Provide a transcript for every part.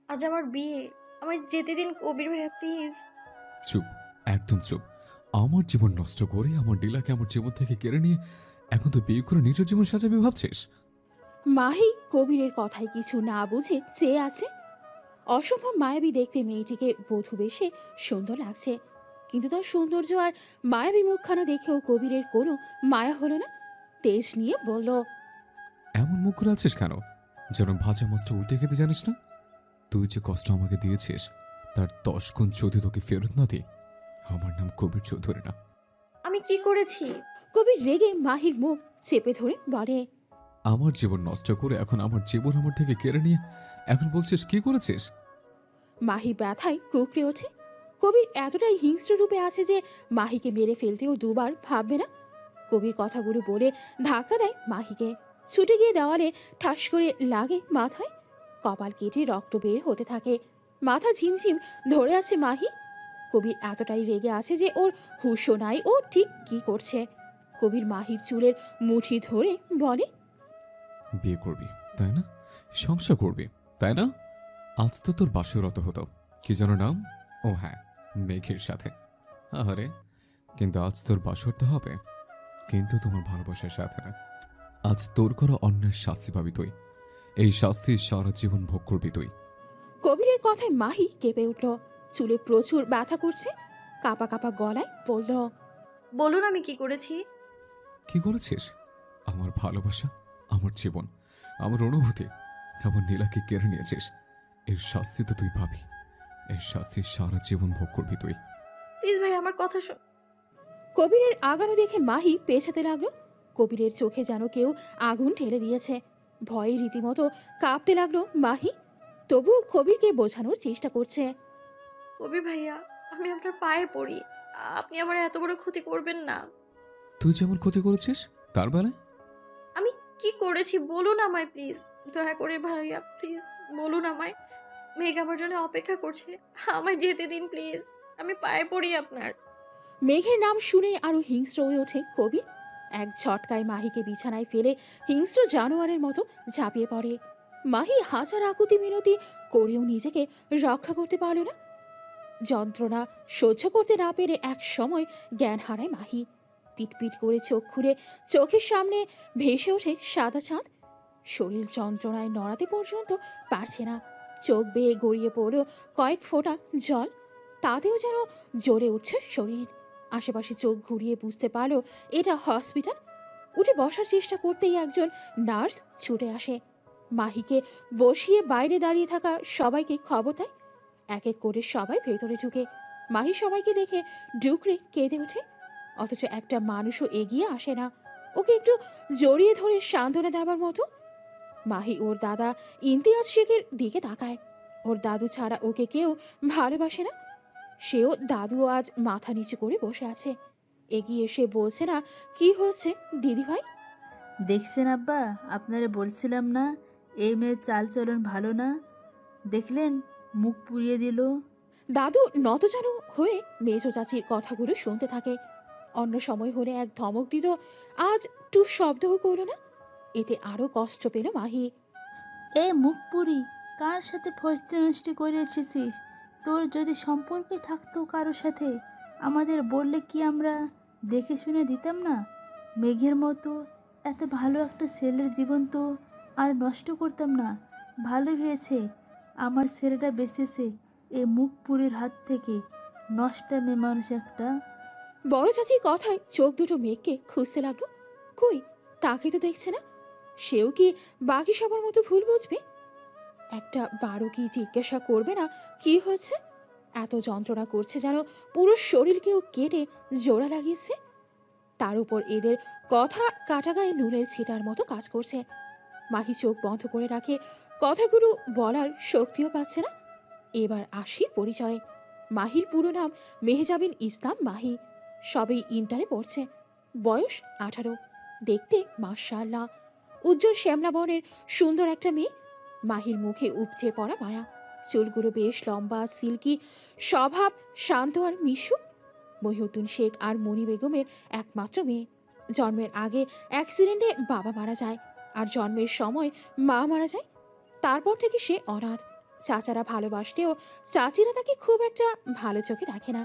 আজ আমার বিয়ে, আমায় যেতে দিন কবির ভাইয়া প্লিজ। চুপ, একদম চুপ। আমার জীবন নষ্ট করে আমার নীলাকে আমার জীবন থেকে কেড়ে নিয়ে এখন তো বিয়ে করে নিজের জীবন সাজাবি ভাবছিস? মাহি কবিরের কথায় কিছু না বুঝে চেয়ে আছে। অসম্ভব মায়াবী দেখতে মেয়েটিকে বধূ বেশে সুন্দর লাগছে, কিন্তু তার সৌন্দর্য আর মায়াবী মুখখানা দেখেও কবিরের কোনো মায়া হলো না। তেজ নিয়ে বলল, এমন মুখ করে আছিস কেন? যেন ভাজা মাছটা উল্টে খেতে জানিস না? তুই যে কষ্ট আমাকে দিয়েছিস তার 10 গুণ যদি তোকে ফেরত না দিই, আমার নাম কবির চৌধুরী না। আমি কি করেছি? কবির রেগে মাহির মুখ চেপে ধরে বলে, আমার জীবন নষ্ট করে এখন আমার জীবন আমার থেকে কেড়ে নিয়ে এখন বলছিস কি করেছিস? মাহি ব্যথায় কুকড়ে ওঠে। কবির এতটাই হিংস্র রূপে আছে যে মাহিকে মেরে ফেলতেও দুবার ভাববে না। কবির কথাগুলো বলে ধাক্কা দেয় মাহিকে, ছুটে গিয়ে দেওয়ালে ঠাস করে লাগে মাথায়। কপাল কেটে রক্ত বের হতে থাকে, মাথা ঝিমঝিম ধরে আছে মাহি। কবির এতটাই রেগে আছে যে ওর হুঁশও নাই ও ঠিক কি করছে। কবির মাহির চুলের মুঠি ধরে বলে, বিয়ে করবি তাই না? সংসার করবি তাই না? আজ তো তোর বাসরত হতো, কি যেন নাম? ও হ্যাঁ, মেঘের সাথে। আরে, কিন্তু আজ তোর বাসর তো হবে, কিন্তু তোমার ভালোবাসার সাথে না। আজ তোর করা অন্যের শাস্তি পাবি তুই। এই শাস্তি সারা জীবন ভোগ করবি তুই। কবিরের কথায় মাহি কেঁপে উঠল, চুলে প্রচুর ব্যথা করছে। কাপা কাপা গলায় বলল, বলুন আমি কি করেছি? কি করেছিস? আমার ভালোবাসা, আমার জীবন, আমার অনুভূতি, আমার নীলাকে কেড়ে নিয়েছিস। এর শাস্তি তো তুই পাবি। এর শাস্তি সারা জীবন ভোগ করবি তুই। প্লিজ ভাই আমার কথা শোন। কবিরের আগানো দেখে মাহি পেছাতে লাগলো। কবিরের চোখে যেন কেউ আগুন ঠেলে দিয়েছে। ভয়ে রীতিমতো কাঁপতে লাগলো মাহি, তবুও কবিরকে বোঝানোর চেষ্টা করছে। কবির ভাইয়া, আমি আপনার পায়ে পড়ি, আপনি আমার এত বড় ক্ষতি করবেন না। তুই যেমন ক্ষতি করেছিস তার বেলায়। আমি কি করেছি বলুন আমায় প্লিজ। দয়া করে ভাইয়া প্লিজ বলুন আমায়। মেঘ আমার জন্য অপেক্ষা করছে, আমায় যেতে দিন প্লিজ। আমি পায়ে পড়ি আপনার। মেঘের নাম শুনে আরো হিংস্র হয়ে ওঠে কবির। এক ঝটকায় মাহিকে বিছানায় ফেলে হিংস্র জানোয়ারের মতো ঝাঁপিয়ে পড়ে। মাহি হাজার আকুতি মিনতি করেও নিজেকে রক্ষা করতে পারল না। যন্ত্রণা সহ্য করতে না পেরে এক সময় জ্ঞান হারায় মাহি। পিটপিট করে চোখ খুলে চোখের সামনে ভেসে ওঠে সাদা চাঁদ। শরীর যন্ত্রণায় নড়াতে পর্যন্ত পারছে না। চোখ বেয়ে গড়িয়ে পড়ল কয়েক ফোঁটা জল, তাতেও যেন জ্বলে উঠছে শরীর। আশেপাশে চোখ ঘুরিয়ে বুঝতে পারল এটা হসপিটাল। উঠে বসার চেষ্টা করতেই একজন নার্স ছুটে আসে। মাহিকে বসিয়ে বাইরে দাঁড়িয়ে থাকা সবাইকে খবর দেয়। এক এক করে সবাই ভেতরে ঢুকে। মাহি সবাইকে দেখে ডুকরে কেঁদে ওঠে, অথচ একটা মানুষও এগিয়ে আসে না ওকে একটু জড়িয়ে ধরে সান্ত্বনা দেওয়ার মতো। মাহি ওর দাদা ইমতিয়াজ শেখের দিকে তাকায়। ওর দাদু ছাড়া ওকে কেউ ভালোবাসে না। সেও দাদু আজ মাথা নিচু করে বসে আছে। এগিয়ে এসে বলছে না, কি হয়েছে দিদি ভাই? দেখছেন আব্বা, আপনারা বলছিলাম না এই মেয়ের চালচলন ভালো না? দেখলেন, মুখ পুড়িয়ে দিল। দাদু নতজানু হয়ে মেজো চাচির কথাগুলো শুনতে থাকে। অন্য সময় হলে এক ধমক দিত, আজ টু শব্দও করল না। এতে আরো কষ্ট পেল মাহি। এ মুখ পুরি, কার সাথে ফস্তি নষ্টি করে এসেছিস? তোর যদি সম্পর্কে থাকতো কারোর সাথে, আমাদের বললে কি আমরা দেখে শুনে দিতাম না? মেঘের মতো এত ভালো একটা ছেলের জীবন তো আর নষ্ট করতাম না। ভালো হয়েছে আমার ছেলেটা বেঁচেছে এ মুখ পুরীর হাত থেকে। নষ্টা মেয়ে মানুষ একটা। বড় চাচির কথায় চোখ দুটো মেঘকে খুঁজতে লাগলো। কই, তাকে তো দেখছে না। সেও কি বাকি সবার মতো ভুল বুঝবে? একটা বারো কি জিজ্ঞাসা করবে না কি হয়েছে? এত যন্ত্রণা করছে যেন পুরো শরীরকেও কেটে জোড়া লাগিয়েছে। তার উপর এদের কথা কাটা গায়ে নুনের ছিটার মতো কাজ করছে। মাহি চোখ বন্ধ করে রাখে, কথাগুলো বলার শক্তিও পাচ্ছে না। এবার আসি পরিচয়ে। মাহির পুরো নাম মেহজাবিন ইসলাম মাহি। সবেই ইন্টারে পড়ছে। বয়স 18। দেখতে মাশাআল্লাহ উজ্জ্বল শ্যামলা বর্ণের সুন্দর একটা মেয়ে। মাহির মুখে উপচে পড়া মায়া, চুলগুলো বেশ লম্বা সিল্কি, স্বভাব শান্ত আর মিশু। মহিউদ্দিন শেখ আর মণি বেগমের একমাত্র মেয়ে। জন্মের আগে অ্যাক্সিডেন্টে বাবা মারা যায়, আর জন্মের সময় মা মারা যায়। তারপর থেকে সে অনাথ। চাচারা ভালোবাসলেও চাচিরা তাকে খুব একটা ভালো চোখে দেখে না।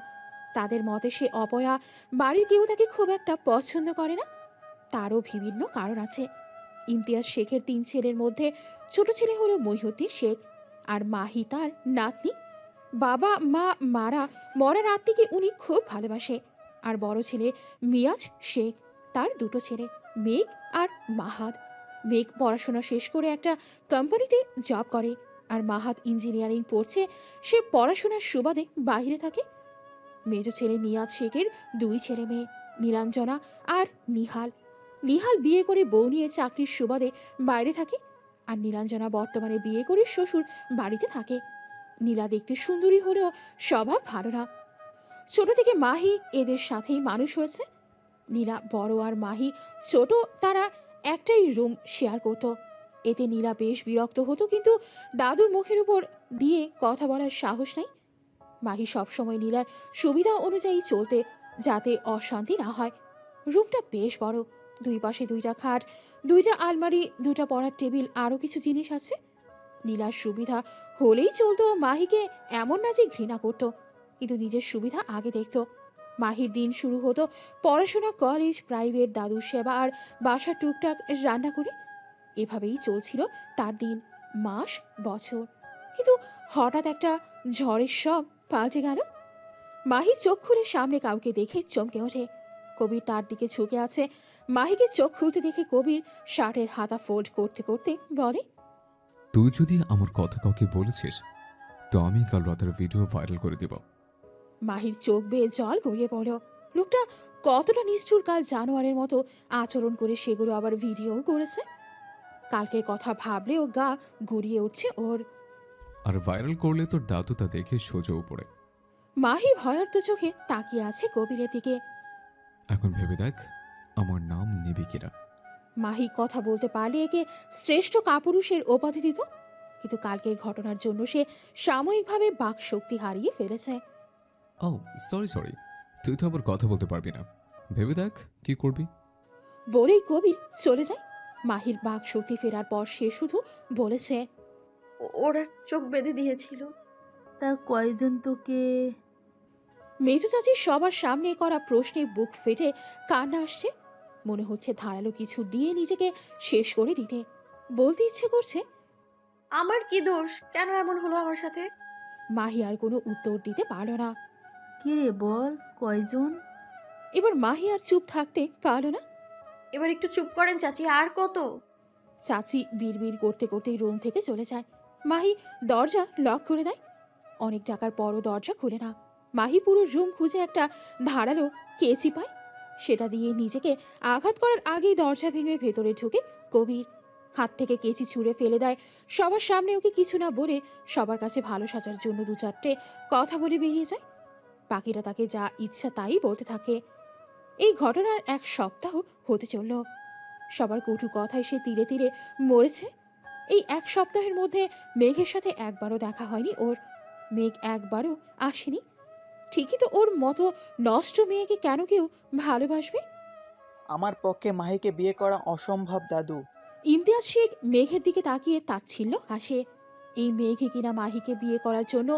তাদের মতে সে অপয়া, বাড়ির কেউ তাকে খুব একটা পছন্দ করে না। তারও বিভিন্ন কারণ আছে। ইমতিয়াজ শেখের 3 ছেলের মধ্যে ছোট ছেলে হলো মহিউদ্দিন শেখ, আর মাহি তার নাতনি। বাবা মা মরা নাতনিকে উনি খুব ভালোবাসে। আর বড় ছেলে মিয়াজ শেখ, তার 2টো ছেলে, মেঘ আর মাহাদ। মেঘ পড়াশোনা শেষ করে একটা কোম্পানিতে জব করে, আর মাহাদ ইঞ্জিনিয়ারিং পড়ছে। সে পড়াশোনার সুবাদে বাইরে থাকে। মেজ ছেলে নিয়াজ শেখের 2 ছেলে মেয়ে, নীলাঞ্জনা আর নিহাল। নিহাল বিয়ে করে বউ নিয়ে চাকরির সুবাদে বাইরে থাকে, আর নীলাঞ্জনা বর্তমানে বিয়ে করে শ্বশুর বাড়িতে থাকে। নীলা দেখতে সুন্দরী হলেও স্বভাব ভালো না। ছোট থেকে মাহি এদের সাথেই মানুষ হয়েছে। নীলা বড় আর মাহি ছোট, তারা একটাই রুম শেয়ার করত। এতে নীলা বেশ বিরক্ত হতো, কিন্তু দাদুর মুখের উপর দিয়ে কথা বলার সাহস নাই। মাহি সবসময় নীলার সুবিধা অনুযায়ী চলতে, যাতে অশান্তি না হয়। রুমটা বেশ বড়, 2 পাশে 2টা খাট, 2টা আলমারি, 2টা পড়ার টেবিল, আরও কিছু জিনিস আছে। নীলার সুবিধা হলেই চলতো। মাহিকে এমন না যে ঘৃণা করত, কিন্তু নিজের সুবিধা আগে দেখত। মাহির দিন শুরু হতো পড়াশোনা, কলেজ, প্রাইভেট, দাদুর সেবা আর বাসার টুকটাক রান্না করে। এভাবেই চলছিল তার দিন, মাস, বছর। কিন্তু হঠাৎ একটা ঝড়ের সব পাল্টে গেল। মাহি চোখ খুলে সামনে কাউকে দেখে চমকে ওঠে। কবির তার দিকে ঝুঁকে আছে। মাহিকে চোখ খুলতে দেখে কবির শার্টের হাতা ফোল্ড করতে করতে বলে, তুই যদি আমার কথা কাউকে বলেছিস তো আমি কাল রাতের ভিডিও ভাইরাল করে দিব। মাহির চোখ বেয়ে জল গড়িয়ে পড়ল। লোকটা কতটা নিষ্ঠুর, কাল জানোয়ারের মতো আচরণ করে সেগুলো আবার ভিডিও করেছে। কালকের কথা ভাবলেও গা গুড়িয়ে উঠছে ওর। আর ভাইরাল করলে তোর দাদু তা দেখে সোজা উপরে। মাহি ভয়ার্ত চোখে তাকিয়ে আছে কবিরের দিকে। এখন ভেবে দেখ আমার নাম নিবি কিনা। মাহি কথা বলতে পারলে একে শ্রেষ্ঠ কাপুরুষের উপাধি দিত, কিন্তু কালকের ঘটনার জন্য সে সাময়িকভাবে বাক শক্তি হারিয়ে ফেলেছে। ও সরি, তুই তো আবার কথা বলতে পারবি না। ভেবে দেখ কি করবি। বলেই কবির চলে যায়। মাহির বাক শক্তি ফেরার পর সে শুধু বলেছে, ওরা চোখ বেঁধে দিয়েছিল। তা কয়জন তোকে? মেজু চাচির সবার সামনে করা প্রশ্নে বুক ফেটে কান্না আসছে। মনে হচ্ছে ধারালো কিছু দিয়ে নিজেকে শেষ করে দিতে। বলতে ইচ্ছে করছে, আমার কি দোষ? কেন এমন হলো আমার সাথে? মাহি আর কোনো উত্তর দিতে পারল না। কি রে বল, কয়জন? এবার মাহি আর চুপ থাকতে পারল না। এবার একটু চুপ করেন চাচি, আর কত? চাচি বিড়বিড় করতে করতেই রুম থেকে চলে যায়। মাহি দরজা লক করে দেয়। অনেক টাকার পরও দরজা খুলে না। মাহি পুরো রুম খুঁজে একটা ধারালো কেচি পায়। সেটা দিয়ে নিজেকে আঘাত করার আগেই দরজা ভেঙে ভেতরে ঢুকে কবির। হাত থেকে কেচি ছুঁড়ে ফেলে দেয়। সবার সামনে ওকে কিছু না বলে সবার কাছে ভালো সাজার জন্য 2-4টে কথা বলে বেরিয়ে যায়। বাকিরা তাকে যা ইচ্ছা তাই বলতে থাকে। এই ঘটনার 1 সপ্তাহ হতে চলল। সবার কটু কথায় সে তীরে তীরে মরেছে। এই 1 সপ্তাহের মধ্যে মেঘের সাথে একবারও দেখা হয়নি ওর। মেঘ একবারও আসেনি। ঠিকই তো, ওর মতো নষ্ট মেয়েকে কেন কেউ ভালোবাসবে? আমার পক্ষে মাহিকে বিয়ে করা অসম্ভব দাদু। ইমতিয়াজ শেখ মেঘের দিকে তাকিয়ে তাচ্ছিল্য হাসে। এই মেঘই কিনা মাহিকে বিয়ে করার জন্য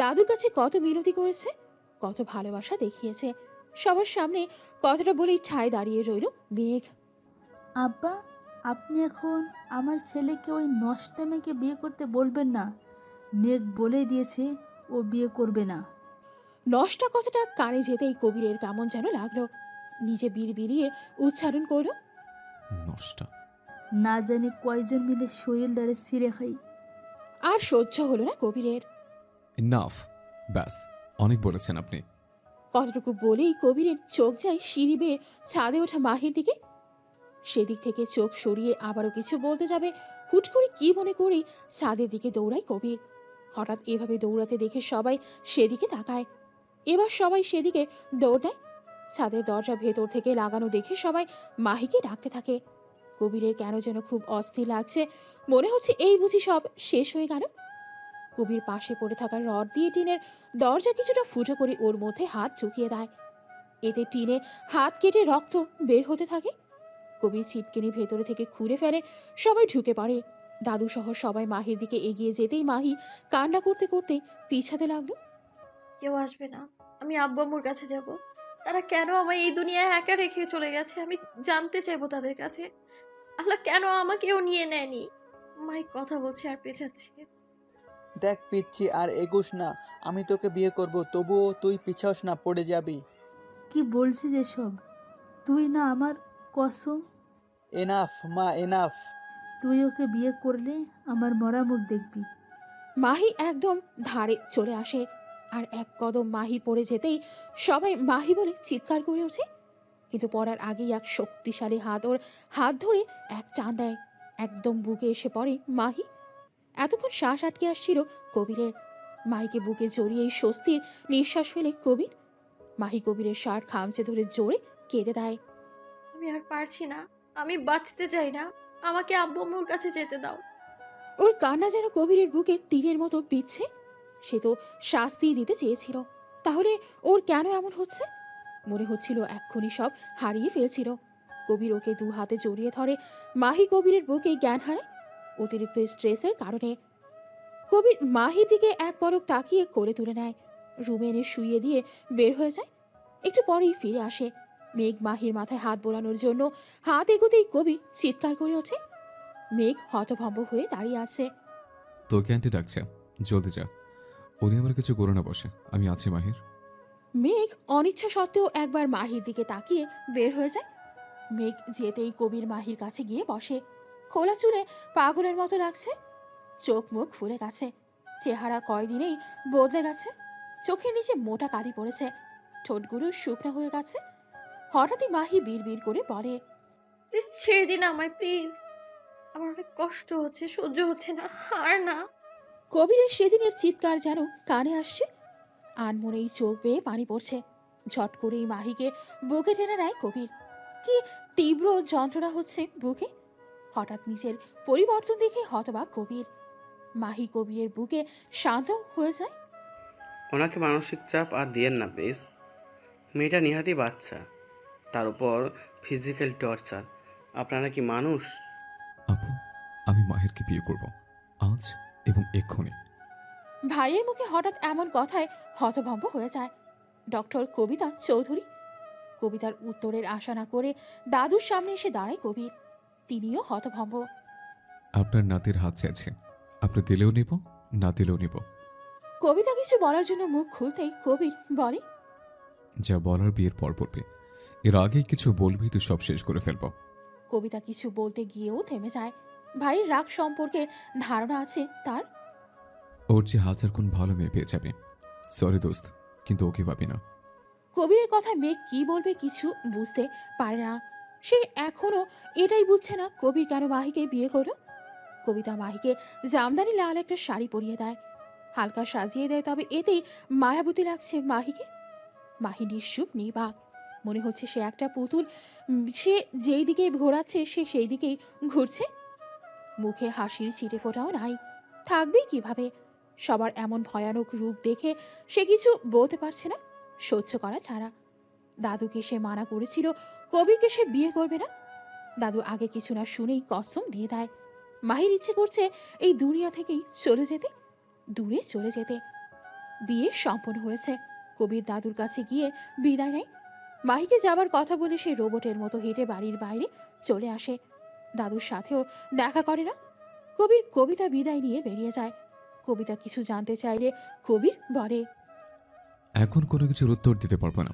দাদুর কাছে কত মিনতি করেছে, কত ভালোবাসা দেখিয়েছে। সবার সামনে কথাটা বলেই ঠায় দাঁড়িয়ে রইল মেঘ। আব্বা, আপনি এখন আমার ছেলেকে ওই নষ্টা মেয়েকে বিয়ে করতে বলবেন না। মেঘ বলে দিয়েছে ও বিয়ে করবে না। নষ্টা কথাটা কানে যেতেই কবিরের কেমন যেন লাগলো। নিজে বিড়বিড়িয়ে উচ্চারণ করল, নষ্টা। না জানি কয়জন মিলে শরীরদারে ছিঁড়ে খাই। আর সহ্য হলো না কবিরের। নাফ, ব্যাস অনেক বলেছেন আপনি। কতটুকু বলেই কবিরের চোখ যায় সিঁড়ি বেয়ে ছাদে ওঠা মাহির দিকে। সেদিক থেকে চোখ সরিয়ে আবারও কিছু বলতে যাবে, হুট করে কি মনে করেই ছাদের দিকে দৌড়ায় কবির। হঠাৎ এভাবে দৌড়াতে দেখে সবাই সেদিকে তাকায়। এবার সবাই সেদিকে দৌড় দেয়। ছাদের দরজা ভেতর থেকে লাগানো দেখে সবাই মাহিকে ডাকতে থাকে। কবিরের কেন যেন খুব অস্থির লাগছে। মনে হচ্ছে এই বুঝি সব শেষ হয়ে গেল। কবির পাশে পড়ে থাকা রড দিয়ে টিনের দরজা কিছুটা ফুটো করে ওর মধ্যে হাত ঢুকিয়ে দেয়। এতে টিনে হাত কেটে রক্ত বের হতে থাকে। কবির ছিটকিনি ভেতরে থেকে খুঁড়ে ফেলে। সবাই ঢুকে পড়ে। দাদু সহ সবাই মাহির দিকে এগিয়ে যেতেই মাহি কান্না করতে করতে পিছাতে লাগলো। কেউ আসবে না, আমি আব্বু আম্মুর কাছে যাব। তারা কেন আমায় এই দুনিয়ায় একা রেখে চলে গেছে আমি জানতে চাইবো তাদের কাছে। আল্লাহ কেন আমাকেও নিয়ে নেয়নি? মাই কথা বলছে আর পেছাচ্ছে। দেখ পিচ্ছি, আর এগোস না। আমি তোকে বিয়ে করব, তবুও তুই পিছাস না, পড়ে যাবি। কি বলছিস এসব? তুই না আমার কসম। এনাফ মা, এনাফ। তুই ওকে বিয়ে করলে আমার মরা মুখ দেখবি। মাহি একদম ধারে চলে আসে, আর এক কদম মাহি পড়ে যেতেই সবাই মাহি বলে চিৎকার করে ওঠে। কিন্তু পড়ার আগেই এক শক্তিশালী হাত ওর হাত ধরে এক টান দেয়, একদম বুকে এসে পড়ে মাহি। এতক্ষণ শ্বাস আটকে আসছিল কবিরের। মাহিকে বুকে জড়িয়ে স্বস্তির নিঃশ্বাস ফেলে কবির। মাহি কবিরের শার্ট খামচে ধরে জোরে কেঁদে দেয়। আমি আর পারছি না, আমি বাঁচতে চাই না, আমাকে আব্বু আম্মুর কাছে যেতে দাও। ওর কান্না যেন কবিরের বুকে তীরের মতো বিচ্ছে। সে তো শাস্তি দিতে চেয়েছিল, তাহলে ওর কেন এমন হচ্ছে? মনে হচ্ছিল এক্ষুনি সব হারিয়ে ফেলছিল। কবির ওকে দু হাতে জড়িয়ে ধরে। মাহি কবিরের বুকে জ্ঞান হারায় অতিরিক্ত স্ট্রেসের কারণে। কবির মাহির দিকে এক পলক তাকিয়ে কোলে তুলে নেয়, রুমে এনে শুইয়ে দিয়ে বের হয়ে যায়। একটু পরেই ফিরে আসে। মেঘ মাহির মাথায় হাত বোলানোর জন্য হাত এগোতেই কবির চিৎকার করে ওঠে। মেঘ হতভম্ব হয়ে দাঁড়িয়ে আছে। তোকে আন্টি ডাকছে, জলদি যা। উনি আমার কিছু করে না বসে, আমি আছি মাহির। মেঘ অনিচ্ছা সত্ত্বেও একবার মাহির দিকে তাকিয়ে বের হয়ে যায়। মেঘ যেতেই কবির মাহির কাছে গিয়ে বসে। খোলা চুলে পাগলের মতো লাগছে, চোখ মুখ ফুলে গেছে, চেহারা কয়দিনেই বদলে গেছে। চোখের নিচে মোটা কালি পড়েছে, ঠোঁটগুলো শুকনো হয়ে গেছে। হঠাৎই মাহি বিড়বিড় করে বলে, প্লিজ ছেড়ে দিন আমায়, প্লিজ। আমার অনেক কষ্ট হচ্ছে, সহ্য হচ্ছে না, আর না। কবিরের সেদিনের চিৎকার যেন কানে আসছে। আনমনেই চোখ বেয়ে পানি পড়ছে। ঝট করেই মাহিকে বুকে টেনে নেয় কবির। কি তীব্র যন্ত্রণা হচ্ছে বুকে। হঠাৎ নিজের পরিবর্তন দেখে হতবাক কবির। মাহি কবিরের বুকে শান্ত হয়ে যায়। ওনাকে মানসিক চাপ আর দিয়েন না প্লিজ। মেয়েটা নিহাতি বাচ্চা, তার উপর ফিজিক্যাল টর্চার। আপনারা কি মানুষ? আপু, আমি মাহিরকে বিয়ে করব, আজ এবং এক্ষুনি। ভাইয়ের মুখে হঠাৎ এমন কথায় হতভম্ব হয়ে যায় ডক্টর কবিতা চৌধুরী। কবিতার উত্তরের আশা না করে দাদুর সামনে এসে দাঁড়ায় কবির। তিনিও হতভম্ব। আপনার নাতির হাত চাইছে, আপনি দিলেও নিব, না দিলেও নিব। কবিতা কিছু বলার জন্য মুখ খুলতেই কবির বলে, যা বলার বিয়ের পর বলবি, এর আগে কিছু বলবি তো সব শেষ করে ফেলবো। কবিতা কিছু বলতে গিয়েও থেমে যায়। ভাইয়ের রাগ সম্পর্কে ধারণা আছে তার। ওর যে হাজার গুণ ভালো মেয়ে পেয়ে যাবে। সরি দোস্ত, কিন্তু ওকে পাবি না। কবিরের কথায় মেঘ কি বলবে কিছু বুঝতে পারে না। সে এখনো এটাই বুঝছে না কবির কেন মাহিকে বিয়ে করলো। কবিতা মাহিকে জামদানি লাল একটা শাড়ি পরিয়ে দেয়, হালকা সাজিয়ে দেয়, তবে এতেই মায়াবতী লাগছে মাহিকে। মাহি নিশ্চুপ নির্বাক, মনে হচ্ছে সে একটা পুতুল। সে যেই দিকে ঘোরাচ্ছে সে সেই দিকেই ঘুরছে। মুখে হাসির ছিটে ফোটাও নাই, থাকবেই কিভাবে? সবার এমন ভয়ানক রূপ দেখে সে কিছু বলতে পারছে না, সহ্য করা ছাড়া। দাদুকে সে মানা করেছিল কবিরকে সে বিয়ে করবে না। দাদু আগে কিছু না শুনেই কসম দিয়ে দেয়। মাহির ইচ্ছে করছে এই দুনিয়া থেকেই চলে যেতে, দূরে চলে যেতে। বিয়ে সম্পন্ন হয়েছে। কবির দাদুর কাছে গিয়ে বিদায় নেয়। মাহিকে যাবার কথা বলে সে রোবটের মতো হেঁটে বাড়ির বাইরে চলে আসে। দাদুর সাথেও দেখা করে না। কবির কবিতা বিদায় নিয়ে বেরিয়ে যায়। কবিতা কিছু জানতে চাইলে কবির বলে, এখন কোনো কিছুর উত্তর দিতে পারবো না।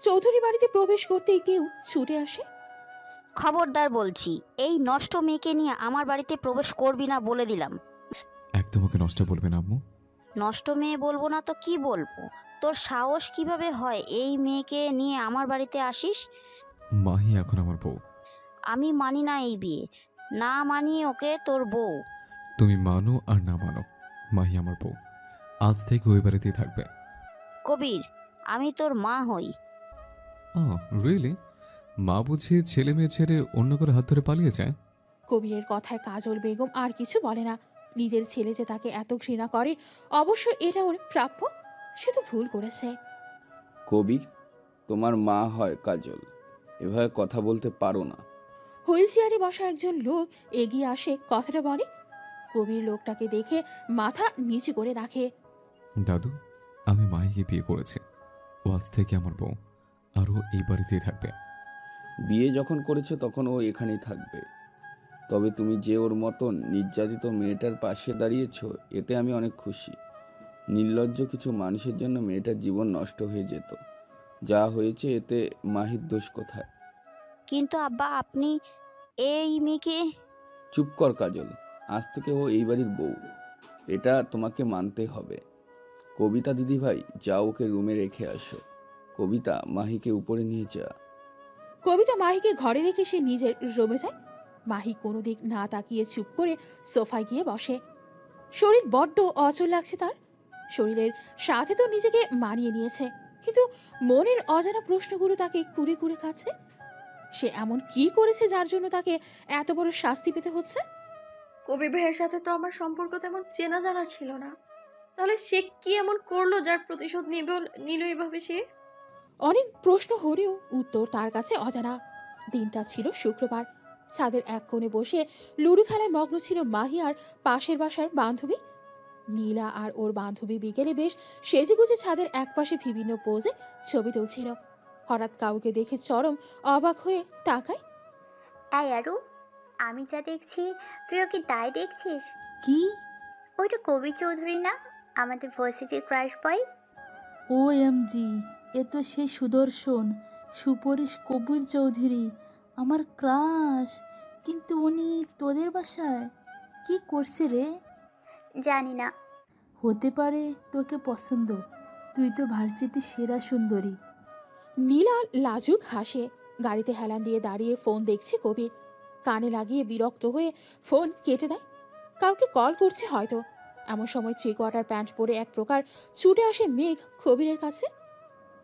চৌধুরী বাড়িতে প্রবেশ করতেই কেউ ছুটে আসে। খবরদার বলছি, এই নষ্ট মেয়েকে নিয়ে আমার বাড়িতে প্রবেশ করবি না বলে দিলাম। একদম ওকে নষ্ট বলবে না আম্মু। নষ্ট মেয়ে বলবো না তো কি বলবো? তোর সাহস কিভাবে হয় এই মেয়েকে নিয়ে আমার বাড়িতে আসিস? মাহি এখন আমার বউ। আমি মানি না এই বিয়ে, না মানিয়ে ওকে তোর বউ। তুমি মানো আর না মানো, মাহি আমার বউ। আজ থেকে ওই বাড়িতেই থাকবে। কবির, আমি তোর মা হই। রিয়েলি? মা বুঝি ছেলে মেয়ে ছেড়ে অন্য করে হাত ধরে পালিয়ে যায়? কবিরের কথায় কাজল বেগম আর কিছু বলে না। নিজের ছেলে যে তাকে এত ঘৃণা করে, অবশ্য এটা ওর প্রাপ্য। সে তো ভুল করেছে। কবির, তোমার মা হয় কাজল, এভাবে কথা বলতে পারো না। হুইল চেয়ারে বসা একজন লোক এগিয়ে আসে, কথাটা বলে। কবির লোকটাকে দেখে মাথা নিচু করে রাখে। দাদু, আমি মাহিকে বিয়ে করেছি। ও আজ থেকে আমার বউ, আর ও এই বাড়িতেই থাকবে। বিয়ে যখন করেছো তখন ও এখানেই থাকবে। তবে তুমি যে ওর মতন নির্যাতিত মেয়েটার পাশে দাঁড়িয়েছো, এতে আমি অনেক খুশি। নির্লজ্জ কিছু মানুষের জন্য মেয়েটার জীবন নষ্ট হয়ে যেত। যা হয়েছে এতে মাহির দোষ কোথায়? কিন্তু আব্বা, আপনি এই মেয়েকে... চুপ কর কাজল, আজ থেকে ও এই বাড়ির বউ, এটা তোমাকে মানতে হবে। কবিতা দিদিভাই, যা ওকে রুমে রেখে আসো। কবিতা, মাহিকে উপরে নিয়ে যা। কবিতা মাহিকে ঘরে রেখে সে নিজের রুমে যায়। মাহি কোনো দিক না তাকিয়ে চুপ করে সোফায় গিয়ে বসে। শরীর বড্ড অচল লাগছে তার। শরীরের সাথে তো নিজেকে মানিয়ে নিয়েছে, কিন্তু মনের অজানা প্রশ্নগুলো তাকে কুরে কুরে খাচ্ছে। সে এমন কি করেছে যার জন্য তাকে এত বড় শাস্তি পেতে হচ্ছে? কবির ভাইয়ের সাথে তো আমার সম্পর্ক তেমন চেনা জানা ছিল না, তাহলে সে কি এমন করলো যার প্রতিশোধ নিল এভাবে সে? অনেক প্রশ্ন হলেও উত্তর তার কাছে অজানা। দিনটা ছিল শুক্রবার। ছাদের এক কোণে বসে লুডো খেলায় মগ্ন ছিল মাহি আর পাশের বাসার বান্ধবী নীলা। আর ওর বান্ধবী বিকেলে বেশ সেজেগুজে ছাদের একপাশে বিভিন্ন পোজে ছবি তুলছিল। হঠাৎ কাউকে দেখে চরম অবাক হয়ে তাকায়। এই আরু, আমি যা দেখছি তুইও কি তাই দেখছিস? কি? ওইটা কবি চৌধুরী না, আমাদের ভার্সিটির ক্রাশ বয়? ও এম জি, এ তো সেই সুদর্শন সুপরিশ কবির চৌধুরী, আমার ক্রাশ। কিন্তু উনি তোদের বাসায় কি করছে রে? জানি না। হতে পারে তোকে পছন্দ, তুই তো ভার্সিটির সেরা সুন্দরী। নীলা লাজুক হাসে। গাড়িতে হেলান দিয়ে দাঁড়িয়ে ফোন দেখছে কবির। কানে লাগিয়ে বিরক্ত হয়ে ফোন কেটে দেয়। কাউকে কল করছে হয়তো। এমন সময় 3 কোয়ার্টার প্যান্ট পরে এক প্রকার ছুটে আসে মেঘ কবিরের কাছে।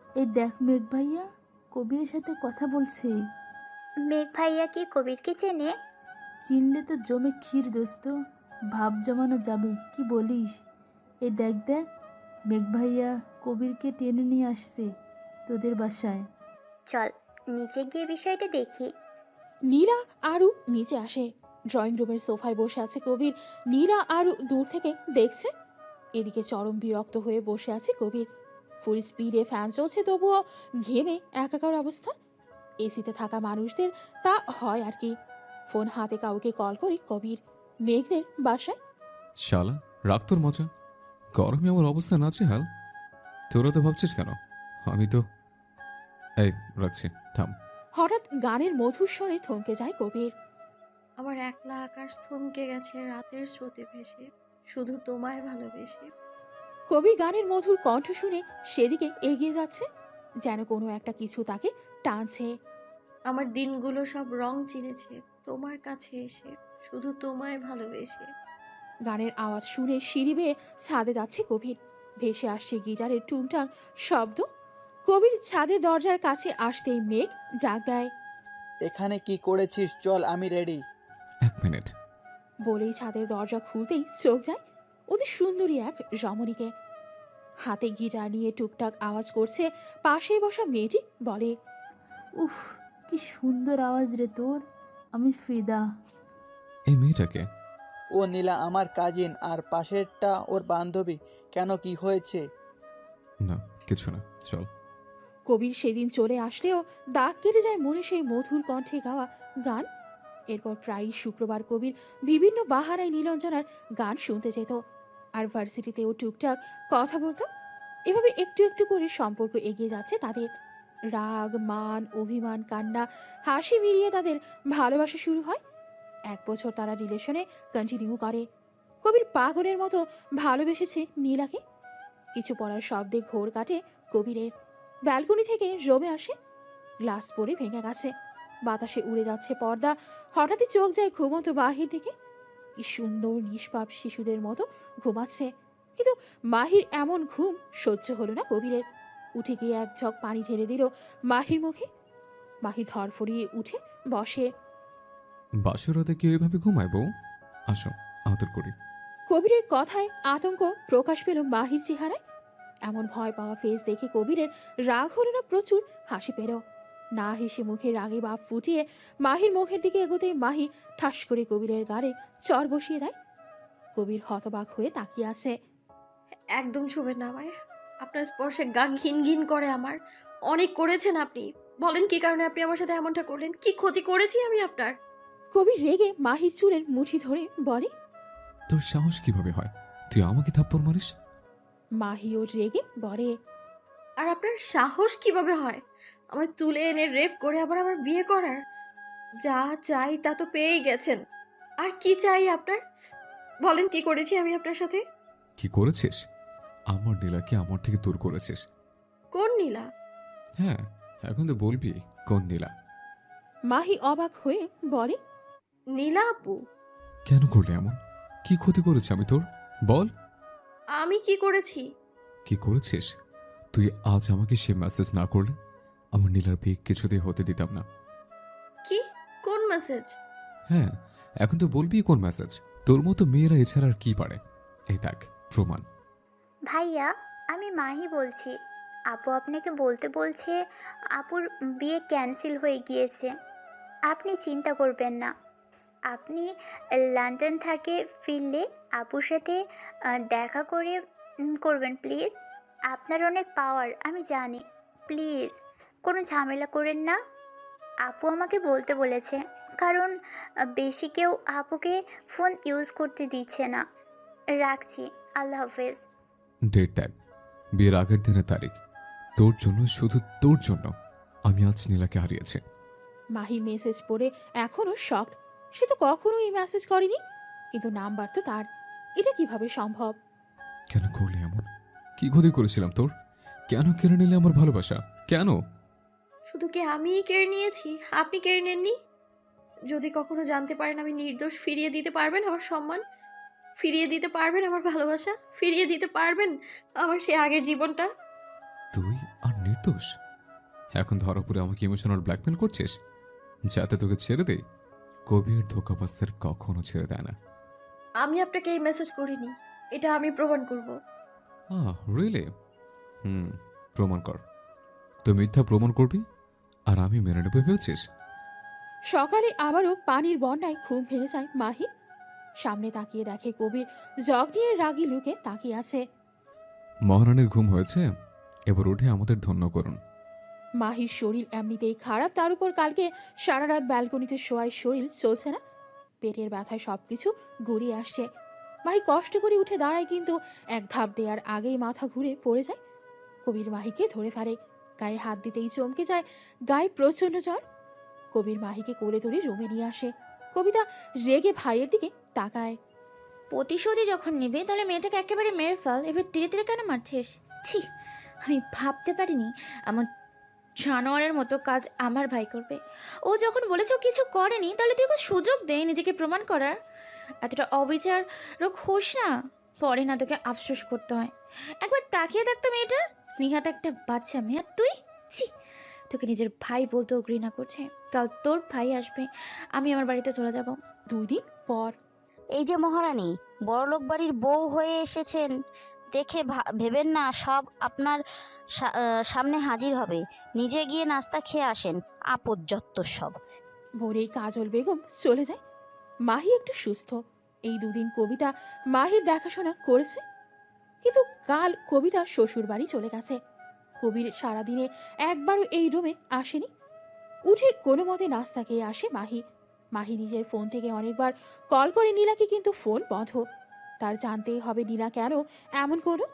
এই দেখ মেঘ ভাইয়া, কবিরের সাথে কথা বলছে। মেঘ ভাইয়া কি কবিরকে চেনে? চিনলে তো জমে ক্ষীর দোস্ত, ভাব জমানো যাবে, কি বলিস? এই দেখ দেখ, মেঘ ভাইয়া কবিরকে টেনে নিয়ে আসছে তোদের বাসায়। চল নিচে গিয়ে বিষয়টা দেখি। নীলা আরু নিচে আসে। ড্রয়িং রুমের সোফায় বসে আছে কবির। নীলা আরু দূর থেকে দেখছে। এদিকে চরম বিরক্ত হয়ে বসে আছে কবির। ফুল স্পিডে ফ্যান চলছে, তবুও ঘেমে একাকার অবস্থা। এসিতে থাকা মানুষদের তা হয় আর কি। ফোন হাতে কাউকে কল করি কবির। মেঘদের বাসায়। শালা, রাখ তোর মজা। গরমে আমার অবস্থা নাচে হাল। তোরা তো ভাবছিস কেন? আমি তো এই রাখছি, থাম। হঠাৎ গানের মধুর স্বরে থমকে যায় কবির। আমার একলা আকাশ থমকে গেছে রাতের স্রোতে ভেসে, শুধু তোমায় ভালোবেসে। কবির গানের মধুর কণ্ঠ শুনে সেদিকে এগিয়ে যাচ্ছে, যেন কোনো একটা কিছু তাকে টানছে। আমার দিনগুলো সব রং চিনেছে তোমার কাছে এসে, শুধু তোমায় ভালোবেসে। গানের আওয়াজ শুনে সিঁড়ি বেয়ে ছাদে যাচ্ছে কবির। ভেসে আসছে গিটারের টুংটাং শব্দ। কবির ছাদের দরজার কাছে আসতেই মেঘ ডাক দেয়। এখানে কি করেছিস? চল, আমি রেডি। 1 মিনিট। বলেই ছাদের দরজা খুলতেই চোখ যায় ওদের সুন্দরী এক রমণীকে। হাতে গিটার নিয়ে টুকটাক আওয়াজ করছে পাশে বসা মেয়েটি। বলে, উফ, কি সুন্দর আওয়াজ রে তোর, আমি ফিদা। এই মেয়েটাকে? ও নীলা আমার কাজিন, আর পাশেরটা ওর বান্ধবী। কেন, কি হয়েছে? না, কিছু না, চল। কবির সেদিন চলে আসলেও দাগ কেটে যায় মনে সেই মধুর কণ্ঠে গাওয়া গান। এরপর প্রায়ই শুক্রবার কবির বিভিন্ন বাহারায় নীলাঞ্জনার গান শুনতে যেত, আর ভার্সিটিতেও টুকটাক কথা বলতো। এভাবে একটু একটু করে সম্পর্ক এগিয়ে যাচ্ছে তাদের। রাগ, মান, অভিমান, কান্না, হাসি মিলিয়ে তাদের ভালোবাসা শুরু হয়। 1 বছর তারা রিলেশনে কন্টিনিউ করে। কবির পাগলের মতো ভালোবেসেছে নীলাকে। কিছু পড়ার শব্দে ঘোর কাটে কবিরের। ব্যালকনি থেকে জমে আসে। গ্লাস পড়ে ভেঙে গেছে। বাতাসে উড়ে যাচ্ছে পর্দা। হঠাৎই চোখ যায় ঘুমন্ত বাহির দিকে। কি সুন্দর নিষ্পাপ শিশুদের মতো ঘুমাচ্ছে। কিন্তু মাহির এমন ঘুম সহ্য হলো না কবিরের। উঠে গিয়ে এক ঝক পানি ঢেলে দিল মাহির মুখে। মাহি ধরফড়িয়ে উঠে বসে। বাসরাতে কেউ এভাবে ঘুমায় বউ? আসো, আদর করি। কবিরের কথায় আতঙ্ক প্রকাশ পেল মাহির চেহারায়। এমন ভয় পাওয়া ফেস দেখে কবিরের রাগ হলো না, প্রচুর হাসি পেল। না হেসে মুখে রাগে ভাব ফুটিয়ে মাহির মুখের দিকে এগোতেই মাহি ঠাস করে কবিরের গাড়ে চর বসিয়ে দেয়। কবির হতবাক হয়ে তাকিয়ে আছে। একদম ছুবেন না আমায়। আপনার স্পর্শে গা ঘিন ঘিন করে আমার। অনেক করেছেন আপনি। বলেন কি কারণে আপনি আমার সাথে এমনটা করলেন? কি ক্ষতি করেছি আমি আপনার? কবির রেগে মাহির চুলের মুঠি ধরে বলে। তোর সাহস কিভাবে হয় তুই আমাকে থাপ্পড় মারিস? মাহিও রেগে বলে। আর আপনার সাহস কিভাবে হয় আমার তুলে এনে রেপ করে আবার আমার বিয়ে করার? যা চাই তা তো পেয়েই গেছেন। আর কি চাই আপনার? বলেন কি করেছি আমি আপনার সাথে? কি করেছিস? আমার নীলাকে আমার থেকে দূর করেছিস। কোন নীলা? হ্যাঁ, এখন তো বলবি কোন নীলা। মাহি অবাক হয়ে বলে। নীলা আপু? কেন করলে এমন? কি ক্ষতি করেছি আমি তোর? বল। আমি কি করেছি? কি করেছিস? তুই আজ আমাকে সে মেসেজ না করলে আমার নীলার বিয়ে কিছুতেই হতে দিতাম না। কি? কোন মেসেজ? হ্যাঁ, এখন তো বলবি কোন মেসেজ। তোর মতো মেয়েরা এছাড়া আর কি পারে। এই দেখ প্রমাণ। ভাইয়া, আমি মাহি বলছি। আপু আপনাকে বলতে বলছে আপুর বিয়ে ক্যান্সেল হয়ে গিয়েছে। আপনি চিন্তা করবেন না। আপনি লন্ডন থেকে ফিরলে আপুর সাথে দেখা করে করবেন প্লিজ। আপনার অনেক পাওয়ার আমি জানি। প্লিজ কোনো ঝামেলা করেন না। আপু আমাকে বলতে বলেছে, কারণ বেশি কেউ আপুকে ফোন ইউজ করতে দিচ্ছে না। রাখছি, আল্লাহ হাফেজ। ডেট দেখ, বিয়ের আগের দিনের তারিখ। তোর জন্য, শুধু তোর জন্য আমি আজ নীলাকে হারিয়েছি। মাহি মেসেজ পড়ে এখনো শকড। সে তো কখনো এই মেসেজ করেনি, কিন্তু নাম্বার তো তার। এটা কিভাবে সম্ভব? কেন করলি এমন? কি ক্ষতি করেছিলাম তোর? কেন কেড়ে নিলে আমার ভালোবাসা? কেন? শুধু কি আমিই কেড়ে নিয়েছি? আপনি কেড়ে নেননি? যদি কখনো জানতে পারেন আমি নির্দোষ, ফিরিয়ে দিতে পারবেন আমার সম্মান? ফিরিয়ে দিতে পারবেন আমার ভালোবাসা? ফিরিয়ে দিতে পারবেন আমার সে আগের জীবনটা? তুই আর নির্দোষ? এখন ধরা পড়ে আমাকে ইমোশনাল ব্ল্যাকমেল করছিস যাতে তোকে ছেড়ে দে? কবির ধোকাবাজদের কখনো ছেড়ে দেয় না। আমি আপনাকে এই মেসেজ করিনি, এটা আমি প্রমাণ করব। রিয়েলি? প্রমাণ কর। তুই মিথ্যা প্রমাণ করবি আর আমি মেনে নেবে ভেবেছিস? সকালে আবারও পানির বন্যায় ঘুম ভেঙে যায় মাহি। সামনে তাকিয়ে দেখে কবির জগ নিয়ে রাগী লুকে তাকিয়ে আছে। মহারানীর ঘুম হয়েছে, এবার উঠে আমাদের ধন্য করুন। মাহির শরীর এমনিতেই খারাপ, তার উপর কালকে সারা রাত ব্যালকনিতে শোয়ায় শরীর চলছে না। পেটের ব্যথায় সবকিছু গড়িয়ে আসছে। মাহি কষ্ট করে উঠে দাঁড়ায়, কিন্তু এক ধাপ দেওয়ার আগেই মাথা ঘুরে পড়ে যায়। কবির মাহিকে ধরে ফেলে, গায়ে হাত দিতেই চমকে যায়। গায়ে প্রচণ্ড জ্বর। কবির মাহিকে কোলে ধরে রুমে নিয়ে আসে। কবিতা রেগে ভাইয়ের দিকে তাকায়। প্রতিশোধই যখন নেবে তাহলে মেয়েটাকে একেবারে মেরে ফেল। এবার ধীরে ধীরে কেন মারছিস? ছি, আমি ভাবতে পারিনি এমন জানোয়ারের মতো কাজ আমার ভাই করবে। ও যখন বলেছে ও কিছু করেনি, তাহলে তুই ওকে সুযোগ দে নিজেকে প্রমাণ করার। এতটা অবিচারক হোস না, পরে না তোকে আফসোস করতে হয়। একবার তাকিয়ে দেখতো মেয়েটা, নিহাত একটা বাচ্চা মেয়ে, আর তুই ছি, তোকে নিজের ভাই বলতেও ঘৃণা করছে। কাল তোর ভাই আসবে, আমি আমার বাড়িতে চলে যাব। 2 দিন পর। এই যে মহারানী, বড়লোক বাড়ির বউ হয়ে এসেছেন দেখে ভেবেন না সব আপনার সামনে হাজির হবে। নিজে গিয়ে নাস্তা খেয়ে আসেন, আপদ যত্তর সব। ভোরেই কাজল বেগম চলে যায়। মাহি একটু সুস্থ। এই 2 দিন কবিতা মাহির দেখাশোনা করেছে, কিন্তু কাল কবিতা শ্বশুর বাড়ি চলে গেছে। কবির সারাদিনে একবারও এই রুমে আসেনি। উঠে কোনো মতে নাস্তা খেয়ে আসে মাহি। মাহি নিজের ফোন থেকে অনেকবার কল করে নীলাকে, কিন্তু ফোন বন্ধ। তার জানতেই হবে নীলা কেন এমন করলো।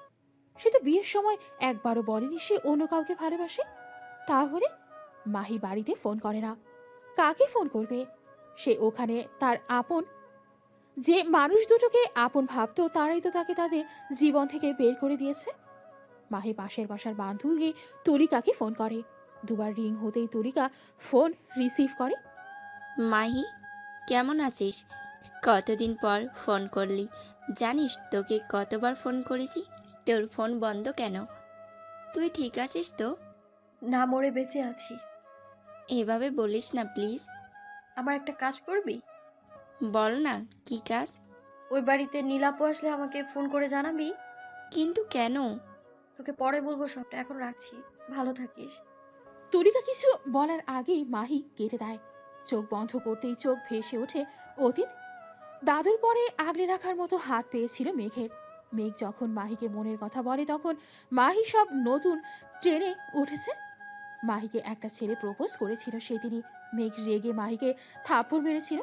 সে তো বিয়ের সময় একবারও বলেনি সে অন্য কাউকে ভালোবাসে। তাহলে মাহি বাড়িতে ফোন করে না, কাকে ফোন করবে? সে ওখানে তার আপন, যে মানুষ দুটোকে আপন ভাবতো তারাই তো তাকে তাদের জীবন থেকে বের করে দিয়েছে। মাহি পাশের বাসার বান্ধবী তুলিকাকে ফোন করে। 2 বার রিং হতেই তুলিকা ফোন রিসিভ করে। মাহি, কেমন আছিস? কতদিন পর ফোন করলি। জানিস তোকে কতবার ফোন করেছি, তোর ফোন বন্ধ কেন? তুই ঠিক আছিস তো? না, মরে বেঁচে আছি। এভাবে বলিস না প্লিজ। আমার একটা কাজ করবি? বল না, কি কাজ? ওই বাড়িতে নীলাপু আসলে আমাকে ফোন করে জানাবি। কিন্তু কেন? তোকে পরে বলবো সবটা, এখন রাখছি। ভালো থাকিস। তুলিকা কিছু বলার আগেই মাহি কেটে দেয়। চোখ বন্ধ করতেই চোখ ভেসে ওঠে অতীত। দাদুর পরে আগলে রাখার মতো হাত পেয়েছিল মেঘের। মেঘ যখন মাহিকে মনের কথা বলে তখন মাহি সব নতুন ট্রেনে উঠেছে। মাহিকে একটা ছেলে প্রপোজ করেছিল সেদিনই। মেঘ রেগে মাহিকে থাপ্পড় মেরেছিল।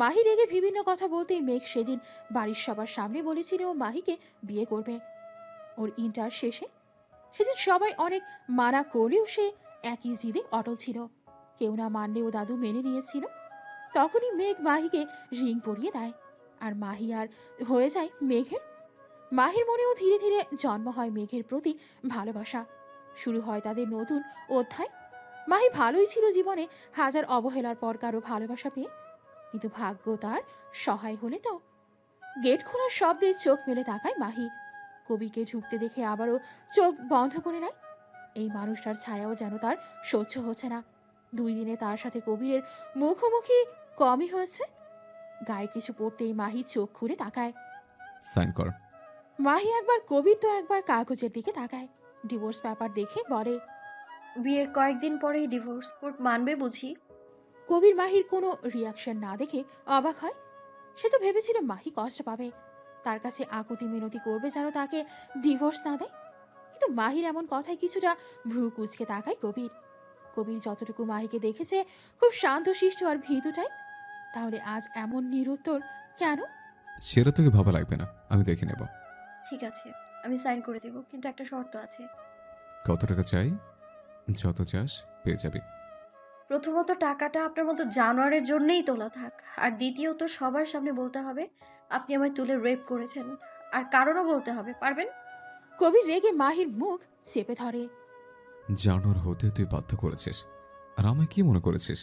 মাহি রেগে বিভিন্ন কথা বলতেই মেঘ সেদিন বাড়ির সবার সামনে বলেছিল ও মাহিকে বিয়ে করবে ওর ইন্টার শেষে। সেদিন সবাই অনেক মানা করলেও সে একই জিদে অটল ছিল। কেউ না মানলেও দাদু মেনে নিয়েছিল। তখনই মেঘ মাহিকে রিং পরিয়ে দেয় আর মাহি আর হয়ে যায় মেঘের। মাহির মনেও ধীরে ধীরে জন্ম হয় মেঘের প্রতি ভালোবাসা। শুরু হয় তাদের নতুন অধ্যায়। মাহি ভালোই ছিল জীবনে, হাজার অবহেলার পর কারো ভালোবাসা পেয়ে। কিন্তু ভাগ্য তার সহায় হলে তো। গেট খোলার শব্দে চোখ মেলে তাকায় মাহি। কবিকে ঢুকতে দেখে আবারও চোখ বন্ধ করে নেয়। এই মানুষটার ছায়াও যেন তার সহ্য হচ্ছে না। 2 দিনে তার সাথে কবিরের মুখোমুখি কমই হয়েছে। গায়ে কিছু পড়তেই মাহি চোখ খুলে তাকায়। সাইন কর। মাহি একবার কবির তো একবার কাগজের দিকে তাকায়। ডিভোর্স পেপার দেখে বলে, বিয়ের কয়েকদিন পরেই ডিভোর্স কোর্ট মানবে বুঝি? কবির মাহির কোনো রিয়াকশন না দেখে অবাক হয়। সে তো ভেবেছিল মাহি কষ্ট পাবে, তার কাছে আকুতি মিনতি করবে যেন তাকে ডিভোর্স না দেয়। কিন্তু মাহির এমন কথায় কিছুটা ভ্রু কুচকে তাকায় কবির। কবির যতটুকু মাহিকে দেখেছে খুব শান্তশিষ্ট আর ভীতুটাই। তাহলে আজ এমন নিরুত্তর কেন? সেটা তোকে ভাবা লাগবে না, আমি দেখে নেব। ঠিক আছে, আমি সাইন করে দেব, কিন্তু একটা শর্ত আছে। কত টাকা চাই? যত চাস পেয়ে যাবি। প্রথমত টাকাটা আপনার মতো জানোয়ারের জন্যই তোলা থাক, আর দ্বিতীয়ত সবার সামনে বলতে হবে আপনি আমায় তুলে রেপ করেছেন, আর কারণও বলতে হবে। পারবেন? কবির রেগে মাহির মুখ চেপে ধরে। জানোয়ার হতে তুই বাধ্য করেছিস, আর আমায় কি মনে করেছিস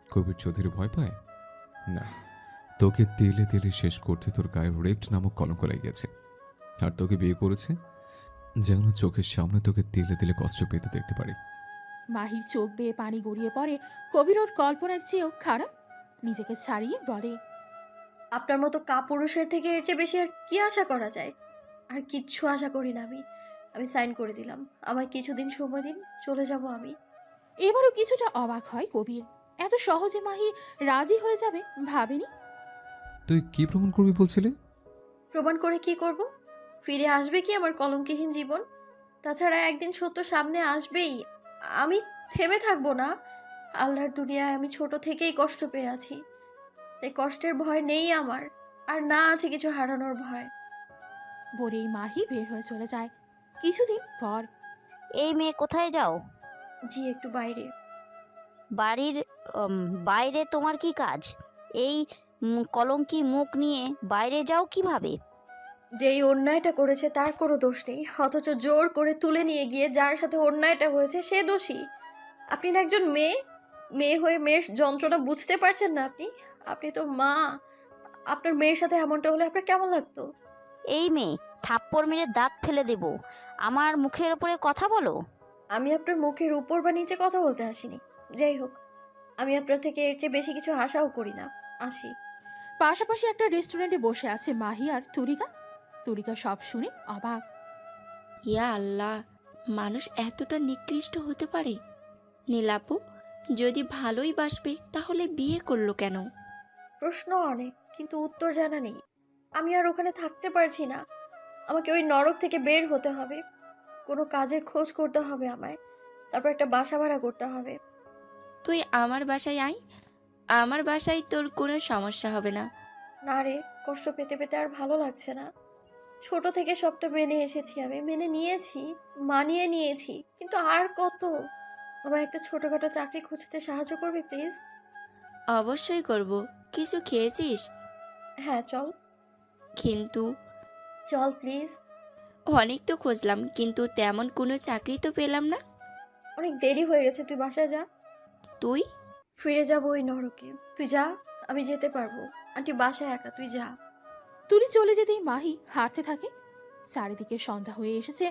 কবির চৌধুরী ভয় পায়? না, তোকে তেলে তেলে শেষ করতে তোর গায়ে রেপ্ট নামক কলঙ্ক লেগে গেছে। আর তোকে বিয়ে করেছে যেন চোখের সামনে তোকে তেলে তেলে কষ্ট পেতে দেখতে পারি। মাহির চোখ বেয়ে পানি গড়িয়ে পড়ে। কবির ওর কল্পনার চেয়েও খারাপ। নিজেকে ছাড়িয়ে বলে, আপনার মতো কাপুরুষের থেকে এর চেয়ে বেশি আর কি আশা করা যায়? আর কিচ্ছু আশা করি না আমি সাইন করে দিলাম। আমায় কিছুদিন সময় দিন, চলে যাব আমি। এবারও কিছুটা অবাক হয় কবির। এত সহজে মাহি রাজি হয়ে যাবে ভাবেনি। তুই কি প্রমাণ করবি বলছিলি? প্রমাণ করে কি করব? ফিরে আসবে কি আমার কলঙ্কহীন জীবন? তাছাড়া একদিন সত্য সামনে আসবেই। আমি থেমে থাকবো না। আল্লাহর দুনিয়ায় আমি ছোট থেকেই কষ্ট পেয়ে আছি, তাই কষ্টের ভয় নেই আমার, আর না আছে কিছু হারানোর ভয়। বলেই মাহি বের হয়ে চলে যায়। কিছুদিন পর, এই মেয়ে কোথায় যাও? জি একটু বাইরে। বাড়ির বাইরে তোমার কি কাজ? এই কলঙ্কি মুখ নিয়ে বাইরে যাও কিভাবে? যেই অন্যায়টা করেছে তার কোনো দোষ নেই, অথচ জোর করে তুলে নিয়ে গিয়ে যার সাথে অন্যায়টা হয়েছে সে দোষী। আপনি না একজন মেয়ে, মেয়ে হয়ে মেয়ের যন্ত্রণা বুঝতে পারছেন না? আপনি তো মা। আপনার মেয়ের সাথে এমনটা হলে আপনার কেমন লাগতো? এই মেয়ে, থাপ্পড় মেরে দাঁত ফেলে দেব। আমার মুখের ওপরে কথা বলো? আমি আপনার মুখের উপর বা নিচে কথা বলতে আসিনি। যাই হোক, আমি আপনার থেকে এর চেয়ে বেশি কিছু আশাও করি না। আসি। পাশাপাশি একটা রেস্টুরেন্টে বসে আছে মাহি আর তুরিকা। তুরিকা সব শুনে অবাক। ইয়া আল্লাহ, মানুষ এতটা নিকৃষ্ট হতে পারে? নীলাপু, যদি ভালোই বাসবে তাহলে বিয়ে করলো কেন? প্রশ্ন অনেক, কিন্তু উত্তর জানা নেই। আমি আর ওখানে থাকতে পারছি না। আমাকে ওই নরক থেকে বের হতে হবে। কোনো কাজের খোঁজ করতে হবে আমায়, তারপর একটা বাসা ভাড়া করতে হবে। তুই আমার বাসায় আয়, আমার বাসায় তোর কোনো সমস্যা হবে না। না রে, কষ্ট পেতে পেতে আর ভালো লাগছে না। ছোট থেকে সবটা মেনে এসেছি, আমি মেনে নিয়েছি, মানিয়ে নিয়েছি, কিন্তু আর কত? আমায় একটা ছোটখাটো চাকরি খুঁজতে সাহায্য করবি প্লিজ? অবশ্যই করব। কিছু খেয়েছিস? হ্যাঁ চল। কিন্তু চল প্লিজ। অনেক তো খুঁজলাম, কিন্তু তেমন কোনো চাকরি তো পেলাম না। অনেক দেরি হয়ে গেছে, তুই বাসায় যা। তুই? ফিরে যাবো ওই নরকে। তুই যা, আমি যেতে পারবো। আন্টি বাসায় একা, তুই যা। তুলি চলে যেতেই মাহি হাঁটতে থাকে। চারিদিকে সন্ধ্যা হয়ে এসেছে,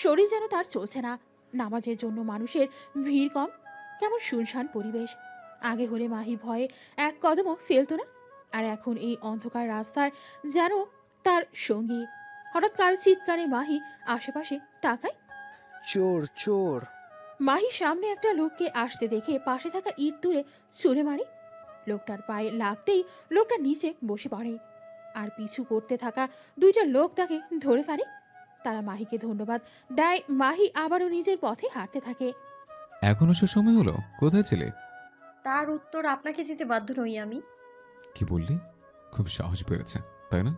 শরীর যেন তার চলছে না। নামাজের জন্য মানুষের ভিড় কম, কেমন শুনশান পরিবেশ। আগে হলে মাহি ভয়ে এক কদমও ফেলতো না, আর এখন এই অন্ধকার রাস্তার যেন তার সঙ্গী। হঠাৎ কারো চিৎকারে মাহি আশেপাশে তাকায়। চোর চোর! মাহি সামনে একটা লোককে আসতে দেখে পাশে থাকা ইট তুলে ছুঁড়ে মারে। লোকটার পায়ে লাগতেই লোকটা নিচে বসে পড়ে, আর পিছু করতে থাকা দুইটা লোক তাকে ধরে ফেলে। তারা মাহিকে ধন্যবাদ দেয়। মাহি আবারও নিজের পথে হাঁটতে থাকে। এখনো সে সময় হলো, কোথায় ছিলে? তার উত্তর আপনাকে দিতে বাধ্য নই আমি। কি বললি? খুব সাহস বেড়েছে, তাই না?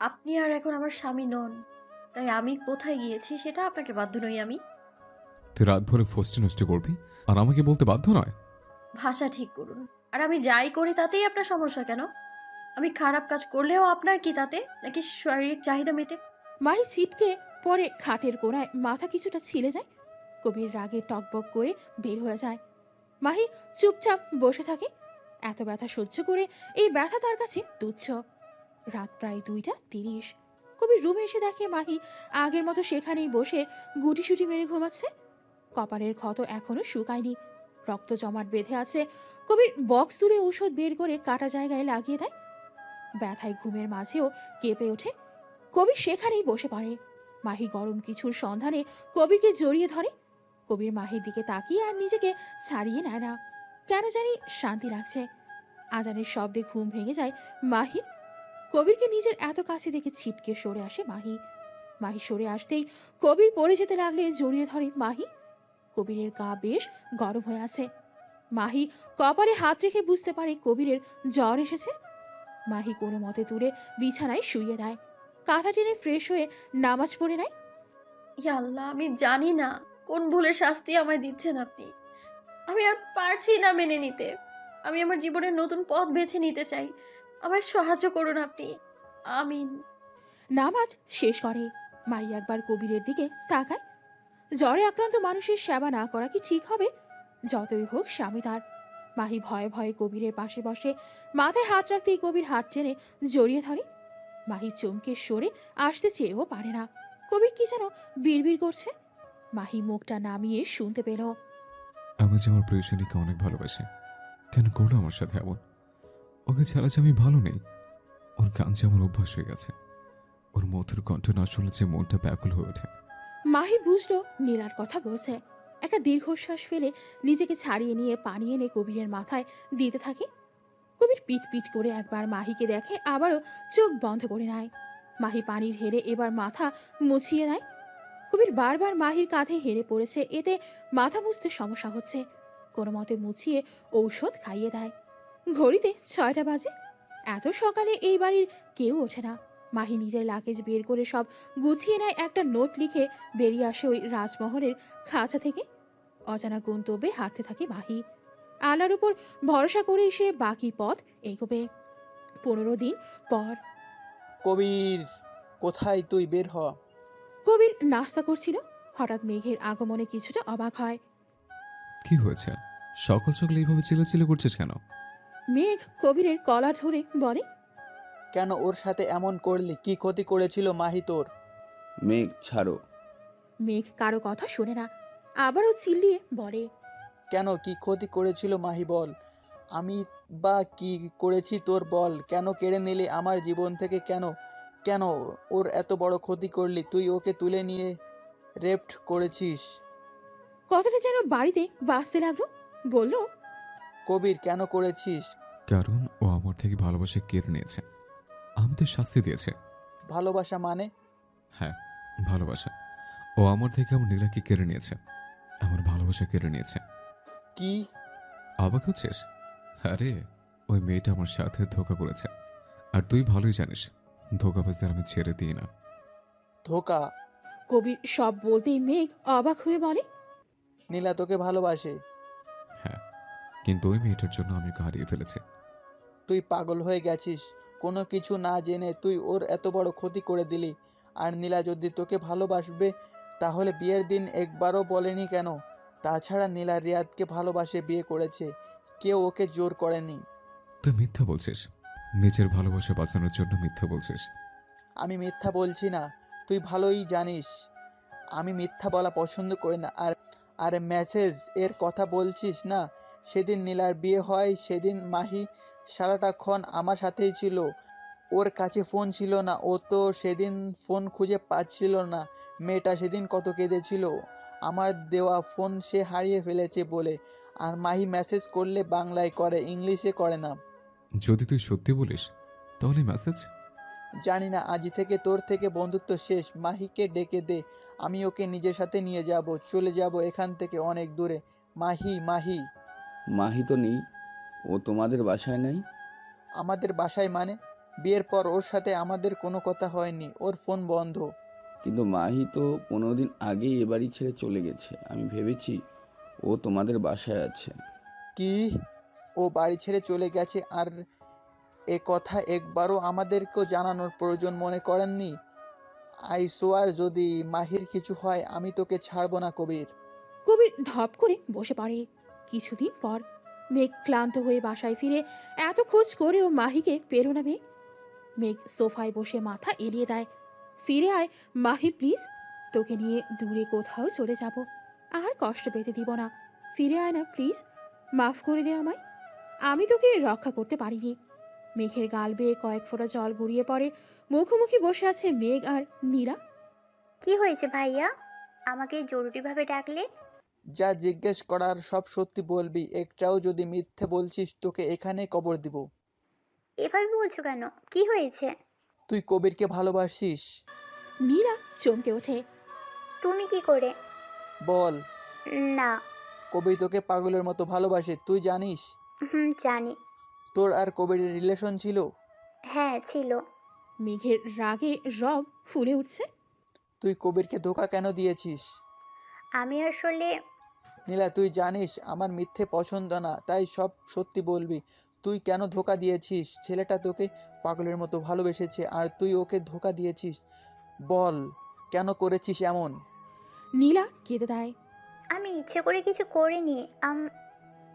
আপনি আর এখন আমার স্বামী নন, তাই আমি কোথায় গিয়েছি সেটা আপনাকে বাধ্য নই আমি। তুই রাত ভরে ফষ্টি নষ্ট করবি আর আমাকে বলতে বাধ্য নয়? ভাষা ঠিক করুন। আর আমি যাই করি তাতেই আপনার সমস্যা কেন? আমি খারাপ কাজ করলেও আপনার কি তাতে? নাকি শারীরিক চাহিদা মেটে? মাহি ছিটকে পরে খাটের কোণায় মাথা কিছুটা ছিলে যায়। কবির রাগে টকবক করে বের হয়ে যায়। মাহি চুপচাপ বসে থাকে। এত ব্যথা সহ্য করে এই ব্যথা তার কাছে তুচ্ছ। রাত প্রায় 2:30। কবির রুমে এসে দেখে মাহি আগের মতো সেখানেই বসে গুটিসুটি মেরে ঘুমাচ্ছে। কপালের ক্ষত এখনো শুকায়নি, রক্ত জমাট বেঁধে আছে। কবির বক্স তুলে ঔষধ বের করে কাটা জায়গায় লাগিয়ে দেয়। ব্যথায় ঘুমের মাঝেও কেঁপে ওঠে। কবির সেখানেই বসে পড়ে। মাহি গরম কিছুর সন্ধানে কবিরকে জড়িয়ে ধরে। কবির মাহির দিকে তাকিয়ে আর নিজেকে ছাড়িয়ে নেয় না। কেন জানি শান্তি লাগছে। আজানের শব্দে ঘুম ভেঙে যায় মাহির। কবিরকে নিজের এত কাছে দেখে ছিটকে সরে আসে মাহি। মাহি সরে আসতেই কবির পড়ে যেতে লাগলে জড়িয়ে ধরে মাহি। কবিরের গা বেশ গরম হয়ে আছে। মাহি কপালে হাত রেখে বুঝতে পারে কবিরের জ্বর এসেছে। মাহি কোনো মতে তুলে বিছানায় শুইয়ে দেয়। কাঁথা টেনে ফ্রেশ হয়ে নামাজ পড়ে নেয়। ইয়া আল্লাহ, আমি জানি না কোন ভুলের শাস্তি আমায় দিচ্ছেন আপনি। আমি আর পারছি না মেনে নিতে। আমি আমার জীবনের নতুন পথ বেছে নিতে চাই। আমায় সাহায্য করুন আপনি। আমিন। নামাজ শেষ করে মাহি একবার কবিরের দিকে তাকায়। জ্বরে আক্রান্ত মানুষের সেবা না করা কি ঠিক হবে? যতই হোক স্বামী তার। মাহি ভয়ে ভয়ে কবিরের পাশে বসে। মাথায় হাত রাখতেই কবির হাত টেনে জড়িয়ে ধরে। মাহি চমকে সরে আসতে চেয়েও পারে না। কবির কি যেন বিড়বিড় করছে। মাহি মুখটা নামিয়ে শুনতে পেল। আমি যে আমার প্রিয়জনীকে অনেক ভালোবাসি, কেন করলো আমার সাথে এমন? ওকে ছাড়া যে আমি ভালো নেই। ওর গান যে আমার অভ্যাস হয়ে গেছে। ওর মধুর কণ্ঠ না শুনলে যে মনটা ব্যাকুল হয়ে ওঠে। মাহি বুঝলো নীলার কথা বলছে। একটা দীর্ঘশ্বাস ফেলে নিজেকে ছাড়িয়ে নিয়ে পানি এনে কবিরের মাথায় দিতে থাকে। কবির পিট পিট করে একবার মাহিকে দেখে, আবারও চোখ বন্ধ করে নেয়। মাহি পানি ঢেলে এবার মাথা মুছিয়ে নেয়। কবির বারবার মাহির কাঁধে হেরে পড়েছে, এতে মাথা মুছতে সমস্যা হচ্ছে। কোনো মতে মুছিয়ে ঔষধ খাইয়ে দেয়। ঘড়িতে 6টা বাজে। এত সকালে এই বাড়ির কেউ ওঠে না। মাহি নিজের লাগেজ বের করে সব গুছিয়ে নেয়। একটা নোট লিখে বেরিয়ে আসে ওই রাজমহলের খাঁচা থেকে। অজানা গন্তব্যে হাঁটতে থাকে মাহি। আল্লাহর উপর ভরসা করে সে বাকি পথ এগোবে। 15 দিন পর। কবির, কোথায় তুই? বের হ। কবির নাস্তা করছিল। হঠাৎ মেঘের আগমনে কিছুটা অবাক হয়। কি হয়েছে? সকাল সকাল এইভাবে চিল্লাচিল্লি করছিস কেন? মেঘ কবিরের কলার ধরে বলে। কেন ওর সাথে এমন করলি? কি ক্ষতি করেছিল মাহি তোর? মেঘ ছাড়ো। মেঘ কারো কথা শোনে না, আবারও চিল্লিয়ে বলে। কেন, কি ক্ষতি করেছিল মাহি বল? আমি বা কি করেছি তোর বল? কেন কেড়ে নিলি আমার জীবন থেকে? কেন কেন ওর এত বড় ক্ষতি করলি? তুই ওকে তুলে নিয়ে রেপ্ট করেছিস। কথাটা যেন বাড়িতে বাজতে লাগলো। বলল, কবির, কেন করেছিস? কারণ ও আমার থেকে ভালোবাসা কেড়ে নিয়েছে, আমাদের শাস্তি দিয়েছে। ভালোবাসা মানে? হ্যাঁ, ভালোবাসা। ও আমার থেকে আমার নীলাকে কেড়ে নিয়েছে, আমার ভালোবাসা কেড়ে নিয়েছে। কি? অবাক হচ্ছিস? আরে, ওই মেয়েটা আমার সাথে ধোঁকা করেছে, আর তুই ভালোই জানিস ধোঁকাবাজদের আমি ছেড়ে দিই না। ধোকা? কবির সব বলতেই মেঘ অবাক হয়ে বলে, নীলা তোকে ভালোবাসে? হ্যাঁ, কিন্তু ওই মেয়েটার জন্য আমি ওকে হারিয়ে ফেলেছি। তুই পাগল হয়ে গেছিস। কোনো কিছু না জেনে তুই ওর এত বড় ক্ষতি করে দিলি। আর নীলা যদি তোকে ভালোবাসবে তাহলে বিয়ের দিন একবারও বলেনি কেন? তাছাড়া নীলা রিয়াদকে ভালোবাসে বিয়ে করেছে, কেউ ওকে জোর করেনি। তুই মিথ্যা বলছিস, নিজের ভালোবাসা বাঁচানোর জন্য মিথ্যা বলছিস। আমি মিথ্যা বলছি না, তুই ভালোই জানিস আমি মিথ্যা বলা পছন্দ করি না। আর আর মেসেজ এর কথা বলছিস না, সেদিন নীলার বিয়ে হয়, সেদিন মাহি সারাটাক্ষণ আমার সাথেই ছিল। ওর কাছে ফোন ছিল না, ও তো সেদিন ফোন খুঁজে পাচ্ছিল না। মেয়েটা সেদিন কত কেঁদেছিল। আমার দেওয়া ফোন সে হারিয়ে ফেলেছে বলে। আর মাহি মেসেজ করলে বাংলায় করে, ইংলিশে করে না। যদি তুই সত্যি বলিস তাহলে মেসেজ। জানি না, আজ থেকে তোর থেকে বন্ধুত্ব শেষ। মাহিকে ডেকে দে, আমি ওকে নিজের সাথে নিয়ে যাব, চলে যাব এখান থেকে অনেক দূরে। মাহি, মাহি। মাহি তো নেই, ও তোমাদের বাসায় নাই। আমাদের বাসায় মানে? বিয়ের পর ওর সাথে আমাদের কোনো কথা হয়নি, ওর ফোন বন্ধ। কিন্তু মাহি তো 15 দিন আগেই এ বাড়ি ছেড়ে চলে গেছে, আমি ভেবেছি ও তোমাদের বাসায় আছে। কি? ও বাড়ি ছেড়ে চলে গেছে আর এ কথা একবারও আমাদেরকেও জানানোর প্রয়োজন মনে করেননি? আই সোয়ার, যদি মাহির কিছু হয় আমি তোকে ছাড়বো না কবির। কবির ধপ করে বসে পড়ে। কিছুদিন পর মেঘ ক্লান্ত হয়ে বাসায় ফিরে এত খোঁজ করেও মাহিকে পেরো না মেঘ। মেঘ সোফায় বসে মাথা এলিয়ে দেয়। ফিরে আয় মাহি প্লিজ, তোকে নিয়ে দূরে কোথাও চলে যাব, আর কষ্ট পেতে দিব না। ফিরে আয় না প্লিজ, মাফ করে দে আমায়, আমি তোকে রক্ষা করতে পারিনি। মেঘের গাল বেয়ে কয়েক ফোঁটা জল গড়িয়ে পড়ে। মুখোমুখি বসে আছে মেঘ আর নীরা। কি হয়েছে ভাইয়া, আমাকে জরুরিভাবে ডাকলে? যা জিজ্ঞেস করার সব সত্যি বলবি, একটাও যদি মিথ্যে বলছিস তোকে এখানে কবর দিব। এভাবে বলছো কেন, কি হয়েছে? তুই কবিরকে ভালোবাসিস? নীরা চমকে ওঠে। তুমি কি করে? বল। না। কবির তোকে পাগলের মতো ভালোবাসে, তুই জানিস? জানি। তোর আর কবিরের রিলেশন ছিল? হ্যাঁ ছিল। মেঘের রাগে রগ ফুলে উঠছে। তুই কবিরকে ধোঁকা কেন দিয়েছিস? আমি আসলে নীলা, তুই জানিস আমার মিথ্যে পছন্দ না, তাই সব সত্যি বলবি। তুই কেন ধোঁকা দিয়েছিস? ছেলেটা তোকে পাগলের মতো ভালোবেসেছে আর তুই ওকে ধোঁকা দিয়েছিস। বল, কেন করেছিস এমন? নীলা কেঁদে দেয়। আমি ইচ্ছে করে কিছু করিনি।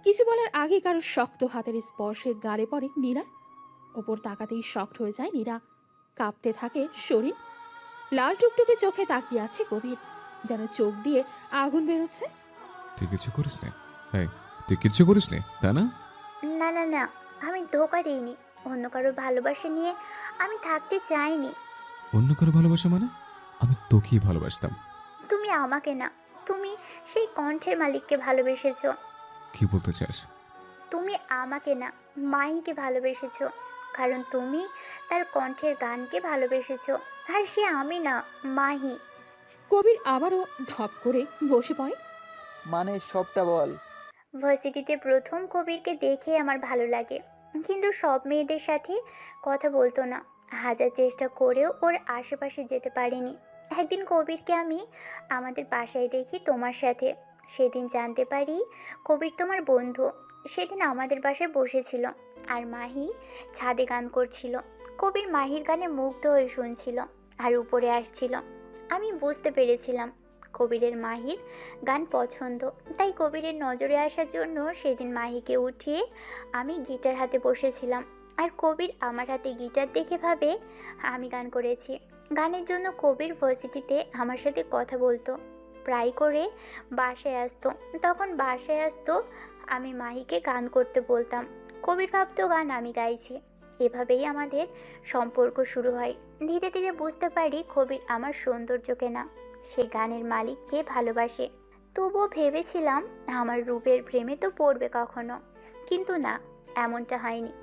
কিছু বলার আগে কারো শক্ত হাতের স্পর্শে গালে পড়ে নীলার। ওপর তাকাতেই শক্ট হয়ে যায় নীরা। কাঁপতে থাকে শরীর। লাল টুকটুকে চোখে তাকিয়ে আছে কবির, যেন চোখ দিয়ে আগুন বেরোচ্ছে। তুই কিছু করিস নে? হ্যাঁ, তুই কিছু করিস নে, তাই না? না না না, আমি ধোঁকা দিইনি। অন্য কারো ভালোবাসা নিয়ে আমি থাকতে চাইনি। অন্য কারো ভালোবাসা মানে? আমি তোকেই ভালোবাসতাম। তুমি আমাকে না, তুমি সেই কণ্ঠের মালিককে ভালোবেসেছো। কি বলতে চাস? তুমি আমাকে না, মাহিকে ভালোবেসেছো। কারণ তুমি তার কণ্ঠের গানকে ভালোবেসেছো। আর সে আমি না, মাহি। কবির আবারও ধপ করে বসে পড়ে। মানে সবটা বল। ভার্সিটিতে প্রথম কবিরকে দেখে আমার ভালো লাগে, কিন্তু সব মেয়েদের সাথে কথা বলতো না। হাজার চেষ্টা করেও ওর আশেপাশে যেতে পারিনি। একদিন কবিরকে আমি আমাদের বাসায় দেখি তোমার সাথে। সেদিন জানতে পারি কবির তোমার বন্ধু। সেদিন আমাদের বাসায় বসেছিল আর মাহি ছাদে গান করছিল। কবির মাহির গানে মুগ্ধ হয়ে শুনছিল আর উপরে আসছিল। আমি বুঝতে পেরেছিলাম কবিরের মাহির গান পছন্দ, তাই কবিরের নজরে আসার জন্য সেদিন মাহিকে উঠিয়ে আমি গিটার হাতে বসেছিলাম। আর কবির আমার হাতে গিটার দেখে ভাবে আমি গান করেছি। গানের জন্য কবির ভার্সিটিতে আমার সাথে কথা বলতো, প্রায় করে বাসায় আসতো। তখন বাসায় আসতো, আমি মাহিকে গান করতে বলতাম, কবির ভাবতো গান আমি গাইছি। এভাবেই আমাদের সম্পর্ক শুরু হয়। ধীরে ধীরে বুঝতে পারি কবির আমার সৌন্দর্যকে না, সে গানের মালিককে ভালোবাসে। তবুও ভেবেছিলাম আমার রূপের প্রেমে তো পড়বে কখনো, কিন্তু না, এমনটা হয়নি।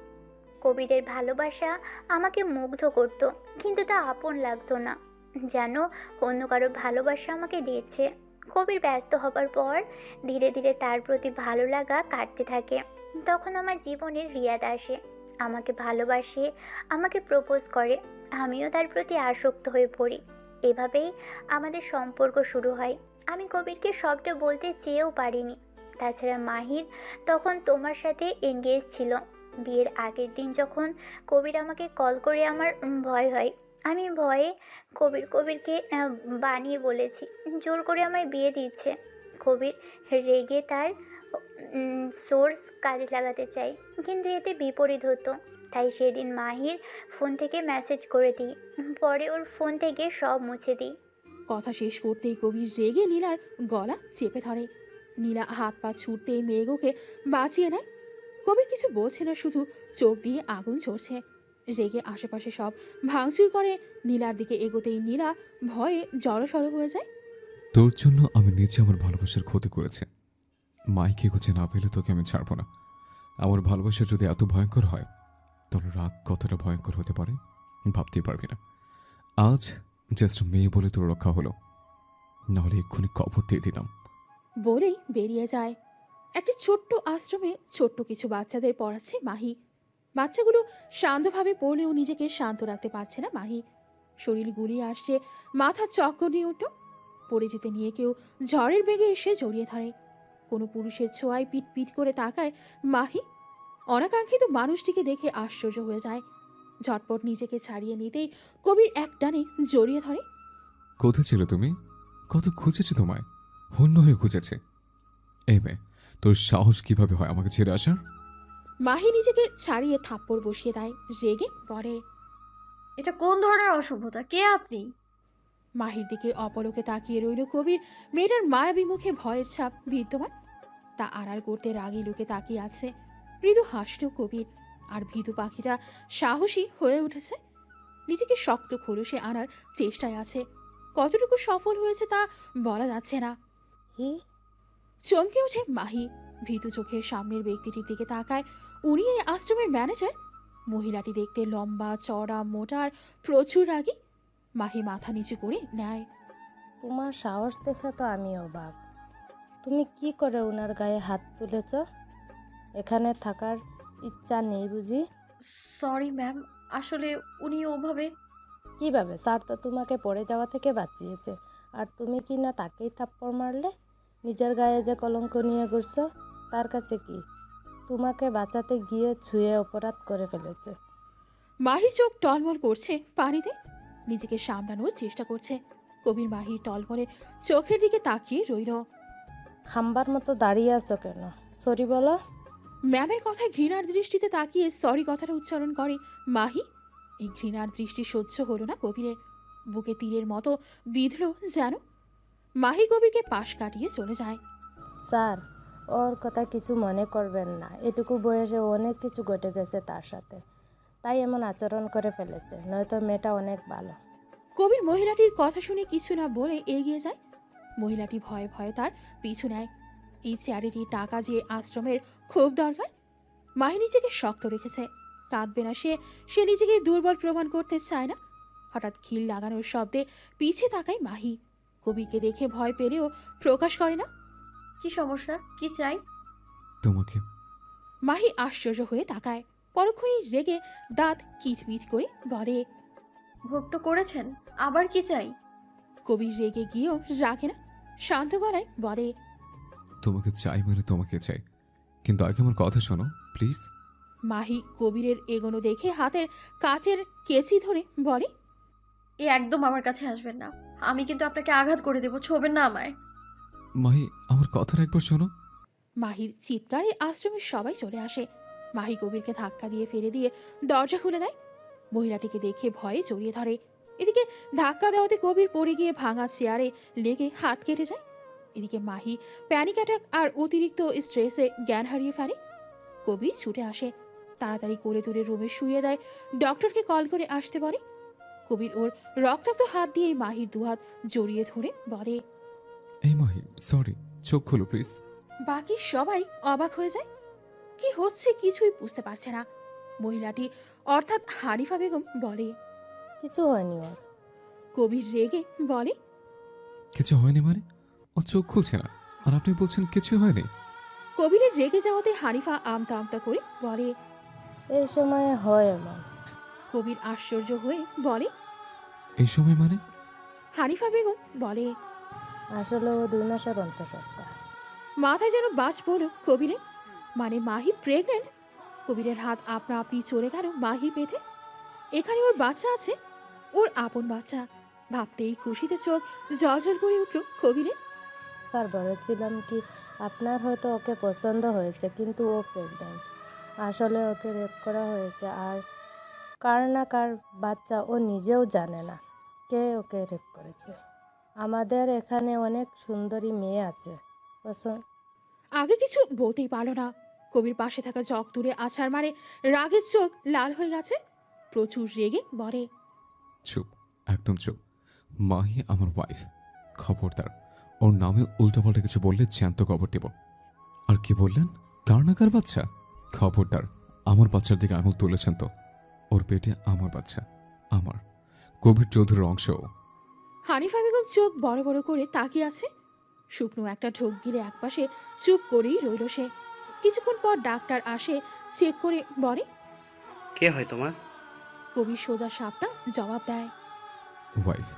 কবিরের ভালোবাসা আমাকে মুগ্ধ করত, কিন্তু তা আপন লাগতো না, যেন অন্য কারো ভালোবাসা আমাকে দিয়েছে। কবির ব্যস্ত হবার পর ধীরে ধীরে তার প্রতি ভালো লাগা কাটতে থাকে। তখন আমার জীবনের রিয়াদ আসে, আমাকে ভালোবাসে, আমাকে প্রপোজ করে। আমিও তার প্রতি আসক্ত হয়ে পড়ি। এভাবেই আমাদের সম্পর্ক শুরু হয়। আমি কবিরকে সবটা বলতে চেয়েও পারিনি। তাছাড়া মাহির তখন তোমার সাথে এনগেজ ছিল। বিয়ের আগের দিন যখন কবির আমাকে কল করে আমার ভয় হয়। আমি ভয়ে কবিরকে বানিয়ে বলেছি জোর করে আমায় বিয়ে দিচ্ছে। কবির রেগে তার সোর্স কাজে লাগাতে চাই, কিন্তু এতে বিপরীত হতো। তাই সেদিন মাহির ফোন থেকে মেসেজ করে দিই, পরে ওর ফোন থেকে সব মুছে দিই। কথা শেষ করতেই কবির রেগে নীলার গলা চেপে ধরে। নীলা হাত পা ছুটতেই মেঘকে বাঁচিয়ে নেয়। কবির কিছু বলছে না, শুধু চোখ দিয়ে আগুন ঝরছে। রেগে আশেপাশে সব ভাঙচুর করে নীলার দিকে এগোতেই নীলা ভয়ে জড়সড় হয়ে যায়। তোর জন্য আমি নিজে আমার ভালোবাসার ক্ষতি করেছি। মাইকে খুঁজে না পেলে তোকে আমি ছাড়বো না। আমার ভালোবাসা যদি এত ভয়ঙ্কর হয়, তাহলে রাগ কতটা ভয়ঙ্কর হতে পারে ভাবতেই পারবি না। আজ জাস্ট মেয়ে বলে তোর রক্ষা হলো, নাহলে এক্ষুনি কবর দিয়ে দিতাম। বলেই বেরিয়ে যায়। একটি ছোট্ট আশ্রমে ছোট্ট কিছু বাচ্চাদের পড়াচ্ছে মাহি। বাচ্চাগুলো শান্তভাবে পড়লেও নিজেকে শান্ত রাখতে পারছে না মাহি। শরীর গুলিয়ে আসছে, মাথা চক্কর দিয়ে উঠল। পড়ে যেতে নিয়ে কেউ ঝড়ের বেগে এসে জড়িয়ে ধরে। কোনো পুরুষের ছোঁয়ায় পিট পিট করে তাকায় মাহি। অনাকাঙ্ক্ষিত মানুষটিকে দেখে আশ্চর্য হয়ে যায়। ঝটপট নিজেকে ছাড়িয়ে নিতেই কবির এক টানে জড়িয়ে ধরে। কোথায় ছিল তুমি? কত খুঁজেছি তোমায়, হন্য হয়ে খুঁজেছে। এই মেয়ে, তোর সাহস কিভাবে হয় আমাকে ছেড়ে আসার? মাহি নিজেকে ছাড়িয়ে থাপ্পড় বসিয়ে দেয়, রেগে পড়ে। এটা কোন ধরনের অসভ্যতা? কে আপনি? মাহির দিকে অপলকে তাকিয়ে রইল কবির। মেয়েটার মায়াবী মুখে ভয়ের ছাপ বিদ্যমান। তা আড়াল করতে রাগী লোকে তাকিয়ে আছে। মৃদু হাসল কবির। আর ভীতু পাখিটা সাহসী হয়ে উঠেছে। নিজেকে শক্ত খোলসে আনার চেষ্টায় আছে। কতটুকু সফল হয়েছে তা বলা যাচ্ছে না। চমকে ওঠে মাহি। ভীতু চোখের সামনের ব্যক্তিটির দিকে তাকায়। উনি এই আশ্রমের ম্যানেজার। মহিলাটি দেখতে লম্বা, চড়া, মোটা আর প্রচুর রাগী। মাহি মাথা নিচু করে নেয়। তোমার সাহস দেখে তো আমি অবাক। তুমি কি করে ওনার গায়ে হাত তুলেছ? এখানে থাকার ইচ্ছা নেই বুঝি? সরি ম্যাম, আসলে উনি ওভাবে। কিভাবে? স্যার তো তোমাকে পড়ে যাওয়া থেকে বাঁচিয়েছে, আর তুমি কি না তাকেই থাপ্পড় মারলে? নিজের গায়ে যে কলঙ্ক নিয়ে ঘুরছো, তার কাছে কি? তোমাকে বাঁচাতে গিয়ে ছুঁয়ে অপরাধ করে ফেলেছে। মাহির চোখ টলমল করছে পানিতে। নিজেকে সামলানোর চেষ্টা করছে। কবির মাহির টলমলে চোখের দিকে তাকিয়ে রইল। খাম্বার মতো দাঁড়িয়ে আছো কেন? সরি বলো। ম্যামের কথায় ঘৃণার দৃষ্টিতে তাকিয়ে সরি কথাটা উচ্চারণ করে মাহি। এই ঘৃণার দৃষ্টি সহ্য হলো না কবিরের। বুকে তীরের মতো বিঁধল যেন। মাহি কবিরকে পাশ কাটিয়ে চলে যায়। স্যার, ওর কথা কিছু মনে করবেন না। এটুকু বয়সে অনেক কিছু ঘটে গেছে তার সাথে, তাই এমন আচরণ করে ফেলেছে, নয়তো মেয়েটা অনেক ভালো। কবির মহিলাটির কথা শুনে কিছু না বলে এগিয়ে যায়। মহিলাটি ভয়ে ভয়ে তার পিছু নেয়। এই চ্যারিটি টাকা যে আশ্রমের খুব দরকার। মাহি নিজেকে শক্ত রেখেছে। কাঁদবে না সে। সে নিজেকে দুর্বল প্রমাণ করতে চায় না। হঠাৎ খিল লাগানোর শব্দে পিছে তাকায় মাহি। কবিকে দেখে ভয় পেলেও প্রকাশ করে না। কি সমস্যা? কি চাই? তোমাকে। মাহি আশ্চর্য হয়ে তাকায়। পরক্ষণেই রেগে দাঁত কিচমিচ করে বলে। ভোগ তো করেছেন, আবার কি চাই? কবির রেগে গিয়েও রাখে না। শান্ত গলায় বলে। তোমাকে চাই মানে তোমাকে চাই, কিন্তু আগে আমার কথা শোনো প্লিজ। মাহি কবিরের এগোনো দেখে হাতের কাচের কেচি ধরে বলে। এ একদম আমার কাছে আসবেন না। আমি কিন্তু আপনাকে আঘাত করে দেবো, ছোবেন না আমায়। মাহি, আমার কথাটা একবার শোনো। মাহির চিৎকারে আশ্রমের সবাই চলে আসে। মাহি কবিরকে ধাক্কা দিয়ে ফেলে দিয়ে দরজা খুলে দেয়। মহিলাটিকে দেখে ভয়ে জড়িয়ে ধরে। এদিকে ধাক্কা দেওয়াতে কবির পড়ে গিয়ে ভাঙা চেয়ারে লেগে হাত কেটে যায়। এদিকে মাহি প্যানিক অ্যাটাক আর অতিরিক্ত স্ট্রেসে জ্ঞান হারিয়ে ফেলে। কবির ছুটে আসে, তাড়াতাড়ি করে তুলে রুমে শুয়ে দেয়। ডক্টরকে কল করে আসতে বলে। কবির ওর রক্তাক্ত হাত দিয়ে মাহির দুহাত জড়িয়ে ধরে বলে। এই মাহি, সরি, চোখ খোলো প্লিজ। বাকি সবাই অবাক হয়ে যায়। কি হচ্ছে কিছুই বুঝতে পারছে না। মহিলাটি অর্থাৎ হানিফা বেগম বলে। কিছু হয়নি ওর। কবির রেগে বলে। কিছু হয়নি মানে? ও চোখ খুলছে না, আর আপনি বলছেন কিছু হয়নি। কবিরের রেগে যাওয়াতে হানিফা আমতা আমতা করে বলে। এই সময়ে হয় এমন। কবির আশ্চর্য হয়ে বলে। এই সময় মানে? হানিফা বেগম বলে। আসলে ও 2 মাসের অন্তঃসত্ত্বা। মাথায় যেন বাজ পড়ল কবিরের। মানে মাহি প্রেগনেন্ট? কবিরের হাত আপনা আপনি চলে গেল মাহির পেটে। এখানে ওর বাচ্চা আছে, ওর আপন বাচ্চা। ভাবতেই খুশিতে চোখ জলজল করে উঠল কবিরের। স্যার, বলেছিলাম কি আপনার হয়তো ওকে পছন্দ হয়েছে, কিন্তু ও প্রেগনেন্ট। আসলে ওকে রেপ করা হয়েছে, আর কার না কার বাচ্চা ও নিজেও জানে না কে ওকে রেপ করেছে। আমাদের এখানে অনেক সুন্দরী মেয়ে আছে। আগে কিছু বলতেই পারল না। কবির পাশে থাকা জগ তুলে আছাড় মারে। রাগের চোখ লাল হয়ে গেছে। প্রচুর রেগে বলে। চুপ, একদম চুপ। মাহি আমার ওয়াইফ, খবরদার ওর নামে উল্টাপাল্টা কিছু বললে জ্যান্ত কবর দেব। আর কি বললেন? কার না কার বাচ্চা? খবরদার আমার বাচ্চার দিকে আঙুল তুলেছেন তো। ওর পেটে আমার বাচ্চা, আমার কবির চৌধুরীর অংশ ও। হানিফা বেগম চোখ বড় বড় করে তাকিয়ে আছে। শুকনো একটা ঢোক গিলে একপাশে চুপ করেই রইল সে। কিছুক্ষণ পর ডাক্তার আসে, চেক করে বলে। কে হয় তোমার? কবির সোজা সাপটা জবাব দেয়। ওয়াইফ।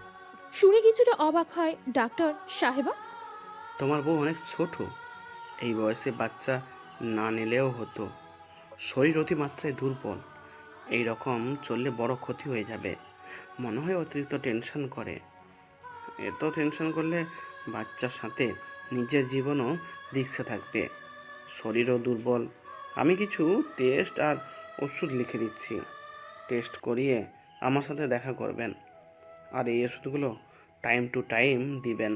শুনে কিছুটা অবাক হয় ডাক্তার সাহেবা। তোমার বউ অনেক ছোট, এই বয়সে বাচ্চা না নিলেও হতো। শরীর অতিমাত্রায় দুর্বল, এই রকম চললে বড় ক্ষতি হয়ে যাবে। মনে হয় অতিরিক্ত টেনশন করে। এত টেনশন করলে বাচ্চার সাথে নিজের জীবনও রিস্কে থাকবে। শরীরও দুর্বল। আমি কিছু টেস্ট আর ওষুধ লিখে দিচ্ছি, টেস্ট করিয়ে আমার সাথে দেখা করবেন। আর এই ওষুধগুলো টাইম টু টাইম দিবেন।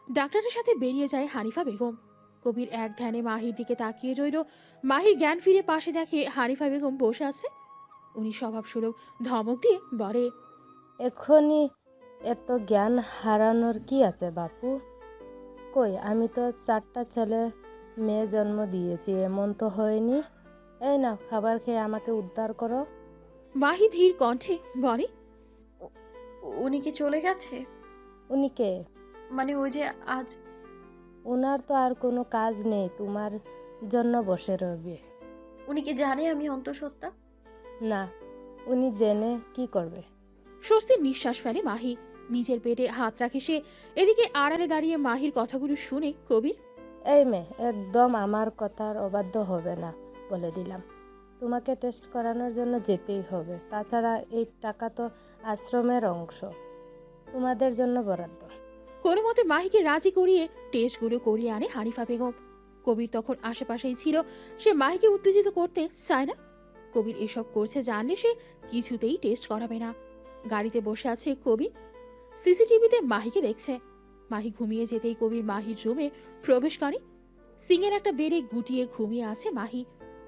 ডাক্তারের সাথে বেরিয়ে যায় হানিফা বেগম। কবির এক ধ্যানে মাহির দিকে তাকিয়ে রইল। মাহির জ্ঞান ফিরে পাশে দেখে হানিফা বেগম বসে আছে। উনি স্বভাবসুলভ ধমক দিয়ে বলে, এখনই এত জ্ঞান হারানোর কি আছে বাপু? কই, আমি তো 4টা ছেলে মেয়ে জন্ম দিয়েছি, এমন তো হয়নি। এই না, খাবার খেয়ে আমাকে উদ্ধার করো। মাহি ধীর কণ্ঠে বলে, উনি কি চলে গেছে? উনি কে? মানে ওই যে আজ। ওনার তো আর কোনো কাজ নেই, তোমার জন্য বসে রইবে। উনি কি জানে আমি অন্তঃসত্ত্বা? না, উনি জেনে কি করবে? স্বস্তির নিঃশ্বাস ফেলে মাহি। নিজের পেটে হাত রাখে সে। এদিকে আড়ালে দাঁড়িয়ে মাহির কথাগুলো শুনে কবির, এই মেয়ে, একদম আমার কথার অবাধ্য হবে না, বলে দিলাম। তোমাকে টেস্ট করানোর জন্য যেতেই হবে। তাছাড়া এই টাকা তো আশ্রমের অংশ, তোমাদের জন্য বরাদ্দ। কোনো মতে মাহিকে রাজি করিয়ে টেস্টগুলো করিয়ে আনে হানিফা বেগম। কবির তখন আশেপাশেই ছিল। সে মাহিকে উত্তেজিত করতে চায় না। কবির এসব করছে জানলে সে কিছুতেই টেস্ট করাবে না। গাড়িতে বসে আছে কবির, সিসিটিভিতে মাহিকে দেখছে। মাহি ঘুমিয়ে যেতেই কবির মাহির রুমে প্রবেশ করে। সিংয়ের একটা বেডে গুটিয়ে ঘুমিয়ে আছে মাহি।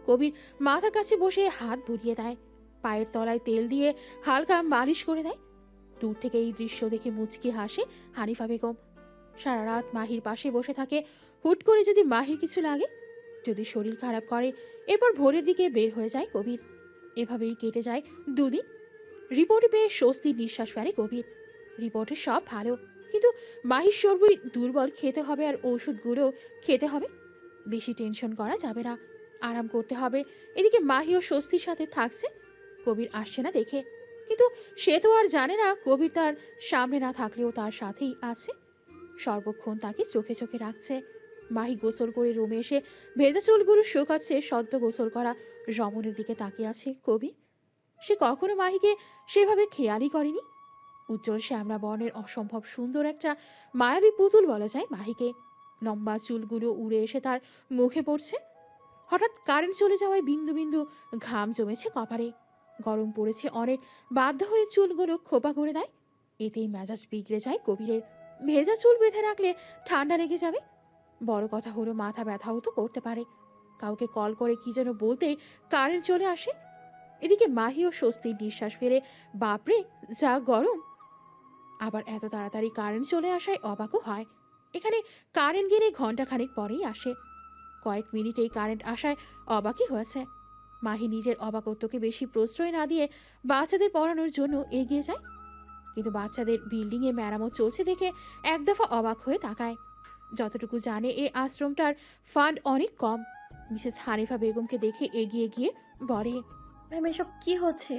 কবির মাথার কাছে বসে হাত বুলিয়ে দেয়, পায়ের তলায় তেল দিয়ে হালকা মালিশ করে দেয়। দূর থেকে এই দৃশ্য দেখে মুচকি হাসে হানিফা বেগম। সারা রাত মাহির পাশে বসে থাকে। হুট করে যদি মাহির কিছু লাগে, যদি শরীর খারাপ করে, এরপর ভোরের দিকে বের হয়ে যায় কবির। এভাবেই কেটে যায় 2 দিন। রিপোর্টে পেয়ে স্বস্তির নিঃশ্বাস ফেলে কবির। রিপোর্টে সব ভালো, কিন্তু মাহির শরীর দুর্বল, খেতে হবে আর ওষুধগুলো খেতে হবে। বেশি টেনশন করা যাবে না, আরাম করতে হবে। এদিকে মাহিও স্বস্তির সাথে থাকছে। কবির আসছে না দেখে, কিন্তু সে তো আর জানে না কবির তার সামনে না থাকলেও তার সাথেই আছে, সর্বক্ষণ তাকে চোখে চোখে রাখছে। মাহি গোসল করে রুমে এসে ভেজা চুলগুলো শুকাচ্ছে। সদ্য গোসল করা রমণের দিকে তাকিয়ে আছে কবির। সে কখনো মাহিকে সেভাবে খেয়ালই করেনি। উজ্জ্বল শ্যামলা বর্ণের অসম্ভব সুন্দর একটা মায়াবী পুতুল বলা যায় মাহিকে। লম্বা চুলগুলো উড়ে এসে তার মুখে পড়ছে। হঠাৎ কারেন্ট চলে যাওয়ায় বিন্দু বিন্দু ঘাম জমেছে কপালে। গরম পড়েছে অনেক, বাধ্য হয়ে চুলগুলো খোপা করে দেয়। এতেই মেজাজ বিগড়ে যায় কবিরের। ভেজা চুল বেঁধে রাখলে ঠান্ডা লেগে যাবে। বড় কথা হলো মাথা ব্যথাও তো করতে পারে। কাউকে কল করে কি যেন বলতেই কারেন্ট চলে আসে। এদিকে মাহিও স্বস্তির নিঃশ্বাস ফেলে, বাপরে যা গরম। আবার এত তাড়াতাড়ি কারেন্ট চলে আসায় অবাকও হয়। এখানে কারেন্ট গেলে ঘন্টাখানেক পরেই আসে। কয়েক মিনিটেই কারেন্ট আসায় অবাকই হয়েছে। মাহি নিজের অবাকত্বকে বেশি প্রশ্রয় না দিয়ে বাচ্চাদের পড়ানোর জন্য এগিয়ে যায়। কিন্তু বাচ্চাদের বিল্ডিংয়ে মেরামত চলছে দেখে এক দফা অবাক হয়ে তাকায়। যতটুকু জানে এই আশ্রমটার ফান্ড অনেক কম। মিসেস হানিফা বেগমকে দেখে এগিয়ে গিয়ে বলে, ম্যাম এসব কি হচ্ছে?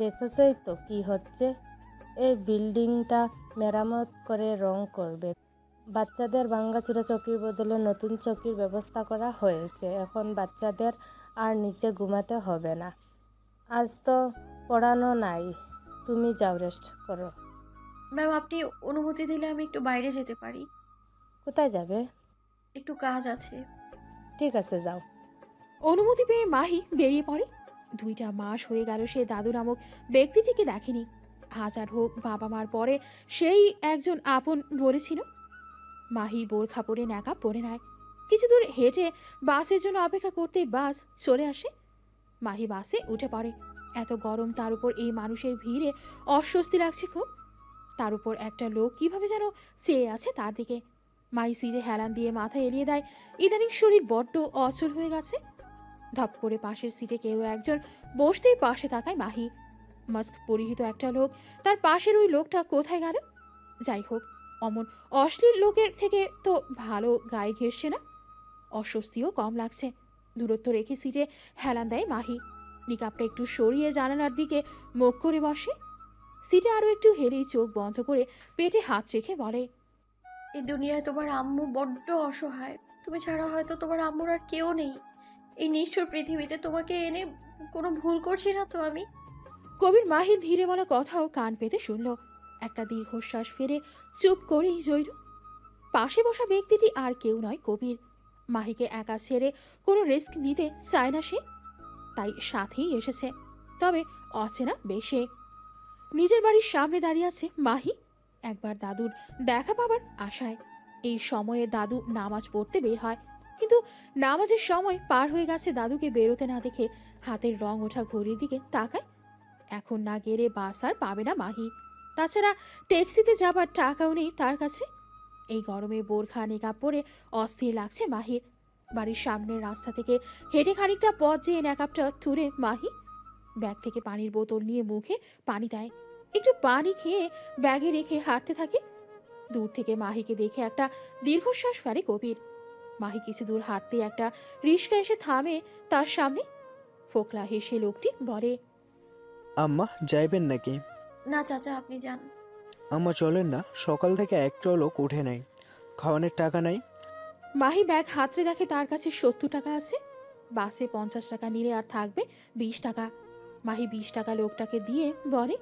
দেখেছই তো কি হচ্ছে। এই বিল্ডিংটা মেরামত করে রং করবে। বাচ্চাদের ভাঙাচোরা চৌকির বদলে নতুন চৌকির ব্যবস্থা করা হয়েছে। এখন বাচ্চাদের আর নিচে ঘুমাতে হবে না। আজ তো পড়ানো নাই, তুমি যাও, রেস্ট করো। ম্যাম আপনি অনুমতি দিলে আমি একটু বাইরে যেতে পারি। কোথায় যাবে? একটু কাজ আছে। ঠিক আছে, যাও। অনুমতি পেয়ে মাহি বেরিয়ে পড়ে। 2টা মাস হয়ে গেল সে দাদু নামক ব্যক্তিটিকে দেখেনি। হাজার হোক বাবা মার পরে সেই একজন আপন বলেছিল। মাহি বোরখা পরে ন্যাকাপ পরে নেয়। কিছু দূর হেঁটে বাসের জন্য অপেক্ষা করতে বাস চলে আসে। মাহি বাসে উঠে পড়ে। এত গরম, তার উপর এই মানুষের ভিড়ে অস্বস্তি লাগছে খুব। তার উপর একটা লোক কিভাবে যেন চেয়ে আছে তার দিকে। মাহি সিটে হেলান দিয়ে মাথা এলিয়ে দেয়। ইদানিং শরীর বড্ড অচল হয়ে গেছে। ধপ করে পাশের সিটে কেউ একজন বসতেই পাশে তাকায় মাহি। মাস্ক পরিহিত একটা লোক, তার পাশের ওই লোকটা কোথায় গেল? যাই হোক, অমন অশ্লীল লোকের থেকে তো ভালো গায়ে ঘেঁষছে না। অস্বস্তিও কম লাগছে। দূরত্ব রেখে সিটে হেলান দেয় মাহি। নিকাপটা একটু সরিয়ে জানালার দিকে মুখ করে বসে। সিটে আরও একটু হেলেই চোখ বন্ধ করে পেটে হাত রেখে বলে, এই দুনিয়ায় তোমার আম্মু বড্ড অসহায়। তুমি ছাড়া হয়তো তোমার আম্মুর আর কেউ নেই। এই নিষ্ঠুর পৃথিবীতে তোমাকে এনে কোনো ভুল করছি না তো আমি? কবির মাহির ধীরে বলা কথাও কান পেতে শুনল। একটা দীর্ঘশ্বাস ফেলে চুপ করেই রইল। পাশে বসা ব্যক্তিটি আর কেউ নয়, কবির। মাহিকে একা ছেড়ে কোনো রিস্ক নিতে চায় না সে, তাই সাথেই এসেছে। তবে অচেনা বেশে। নিজের বাড়ির সামনে দাঁড়িয়ে আছে মাহি, একবার দাদুর দেখা পাবার আশায়। এই সময়ে দাদু নামাজ পড়তে বের হয়, কিন্তু নামাজের সময় পার হয়ে গেছে। দাদুকে বেরোতে না দেখে হাতের রং ওঠা ঘড়ির দিকে তাকায়। এখন না গেলে বাস আর পাবে না মাহি। তাছাড়া ট্যাক্সিতে যাবার টাকাও নেই তার কাছে। এই গরমে বোরখা নেকাব পরে অস্থির লাগছে মাহির। বাড়ির সামনের রাস্তা থেকে হেঁটে খানিকটা পথ যেয়ে নেকাবটা তুলে মাহি ব্যাগ থেকে পানির বোতল নিয়ে মুখে পানি দেয়। একটু পানি খেয়ে ব্যাগে রেখে হাঁটতে থাকে। দূর থেকে মাহিকে দেখে একটা দীর্ঘশ্বাস ফেলে কবির। মাহি কিছু দূর হাঁটতে একটা রিস্কা এসে থামে তার সামনে। ফোকলা হেসে লোকটি বলে, আম্মা যাইবেন নাকি? না চাচা, আপনি যান। আম্মা চলেন না, সকাল থেকে একটাও লোক উঠে নাই, খাওয়ানোর টাকা নাই। মাহি ব্যাগ হাতড়ে দেখে তার কাছে 70 টাকা আছে। বাসে 50 টাকা নিলে আর থাকবে 20 টাকা। মাহি 20 টাকা লোকটাকে দিয়ে বলে,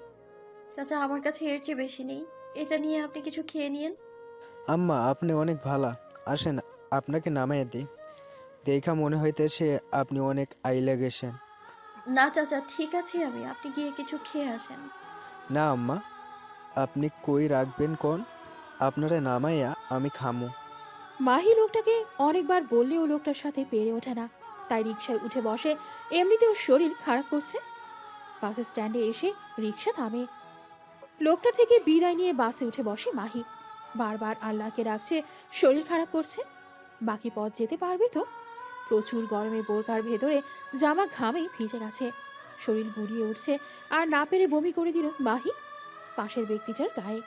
চাচা, আমার কাছে এর চেয়ে বেশি নেই। এটা নিয়ে আপনি কিছু খেয়ে নিন। আম্মা আপনি অনেক ভালা, আসেন আপনাকে নামাইয়া দিই। দেখা মনে হইতেছে আপনি অনেক আইলা গেছেন। না চাচা, ঠিক আছে আমি, আপনি গিয়ে কিছু খেয়ে আসেন। না আম্মা, আপনি কই রাখবেন কোন, আপনারা নামাইয়া আমি খামু। মাহি লোকটাকে অনেকবার বললেও লোকটার সাথে পেরে ওঠে না, তাই রিকশায় উঠে বসে। এমনিতেও শরীর খারাপ করছে। বাস স্ট্যান্ডে এসে রিকশা থামে। লোকটার থেকে বিদায় নিয়ে বাসে উঠে বসে মাহি। বারবার আল্লাহকে ডাকছে, শরীর খারাপ করছে। বাকি পথ যেতে পারবে তো? প্রচুর গরমে বোরকার ভেতরে জামা ঘামে ভিজে গেছে। শরীর গুড়িয়ে উঠছে, আর না পেরে বমি করে দিল মাহি পাশের ব্যক্তিটার গায়ে।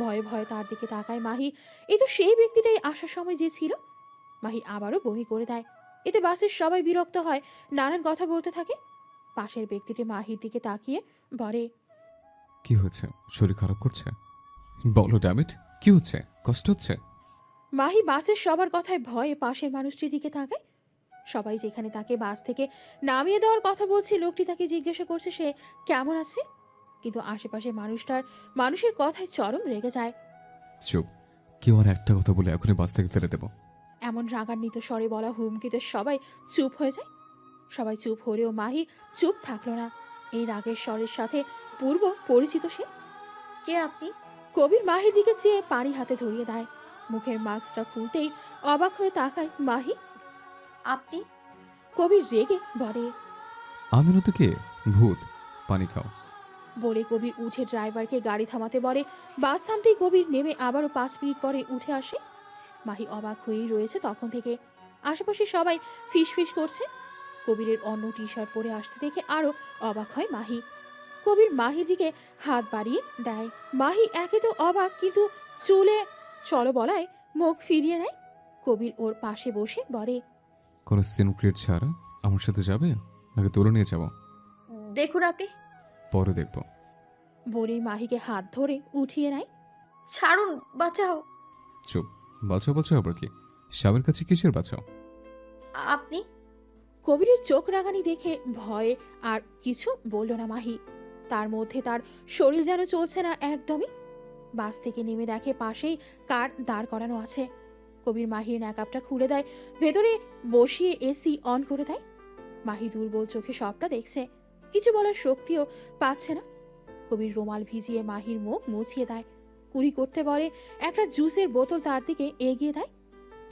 ভয়ে ভয়ে তার দিকে তাকায় মাহি। এ তো সেই ব্যক্তিটাই আসার সময় যে ছিল। মাহি আবারও বমি করে দেয়। এতে বাসের সবাই বিরক্ত হয়, নানান কথা বলতে থাকে। পাশের ব্যক্তিটি মাহির দিকে তাকিয়ে বলে, কি হয়েছে? শরীর খারাপ করছে? বলো ড্যামিট, কি হচ্ছে? কষ্ট হচ্ছে? মাহি বাসের সবার কথায় ভয়ে পাশের মানুষটির দিকে তাকায়। সবাই যেখানে তাকে বাস থেকে নামিয়ে দেওয়ার কথা বলছে, লোকটি তাকে জিজ্ঞাসা করছে সে কেমন আছে। কিন্তু আশেপাশে মানুষের কথায় চরম রেগে যায়। চুপ! কেউ আর একটা কথা বলে এখনই বাস থেকে ফেলে দেবো। এমন রাগান্বিত স্বরে বলা হুমকিতে সবাই চুপ হয়ে যায়। সবাই চুপ হলেও মাহি চুপ থাকলো না। এই রাগের স্বরের সাথে পূর্ব পরিচিত সে। কে আপনি? কবির মাহির দিকে চেয়ে পানি হাতে ধরিয়ে দেয়। মুখের মাস্কটা খুলতেই অবাক হয়ে তাকায় মাহি। আপনি? কবির রেগে বলে, আমি না তো কে? ভূত! পানি খাও। বলে কবির উঠে ড্রাইভারকে গাড়ি থামাতে বলে। বাস থামতেই কবির নেমে আবারও 5 মিনিট পরে উঠে আসে। মাহি অবাক হয়েই রয়েছে তখন থেকে। আশেপাশে সবাই ফিসফিস করছে। কবিরের অন্য টি শার্ট পরে আসতে দেখে আরও অবাক হয় মাহি। কবির মাহির দিকে হাত বাড়িয়ে দেয়। মাহি একে তো অবাক, কিন্তু চলে চলো বলায় মুখ ফিরিয়ে নেয়। কবির ওর পাশে বসে বলে, কোনো সিনক্রিয়েট ছাড়া আমার সাথে যাবে নাকি তুলে নিয়ে যাবো? দেখুন আপনি। পরে দেখবো। বলেই মাহিকে হাত ধরে উঠিয়ে নেয়। ছাড়ুন, বাঁচাও। চুপ! বাঁচাও বাঁচাও আবার কি? সাবের কাছে কিসের বাঁচাও? আপনি? কবিরের চোখ রাগানি দেখে ভয়ে আর কিছু বলল না মাহি। তার মধ্যে তার শরীর যেন চলছে না একদমই। বাস থেকে নেমে দেখে পাশেই কার দাঁড় করানো আছে। কবির মাহির ন্যাকাপটা খুলে দেয়, ভেতরে বসিয়ে এসি অন করে দেয়। মাহি দুর্বল চোখে সবটা দেখছে, কিছু বলার শক্তিও পাচ্ছে না। কবির রুমাল ভিজিয়ে মাহির মুখ মুছিয়ে দেয়। কুড়ি করতে বলে একটা জুসের বোতল তার দিকে এগিয়ে দেয়।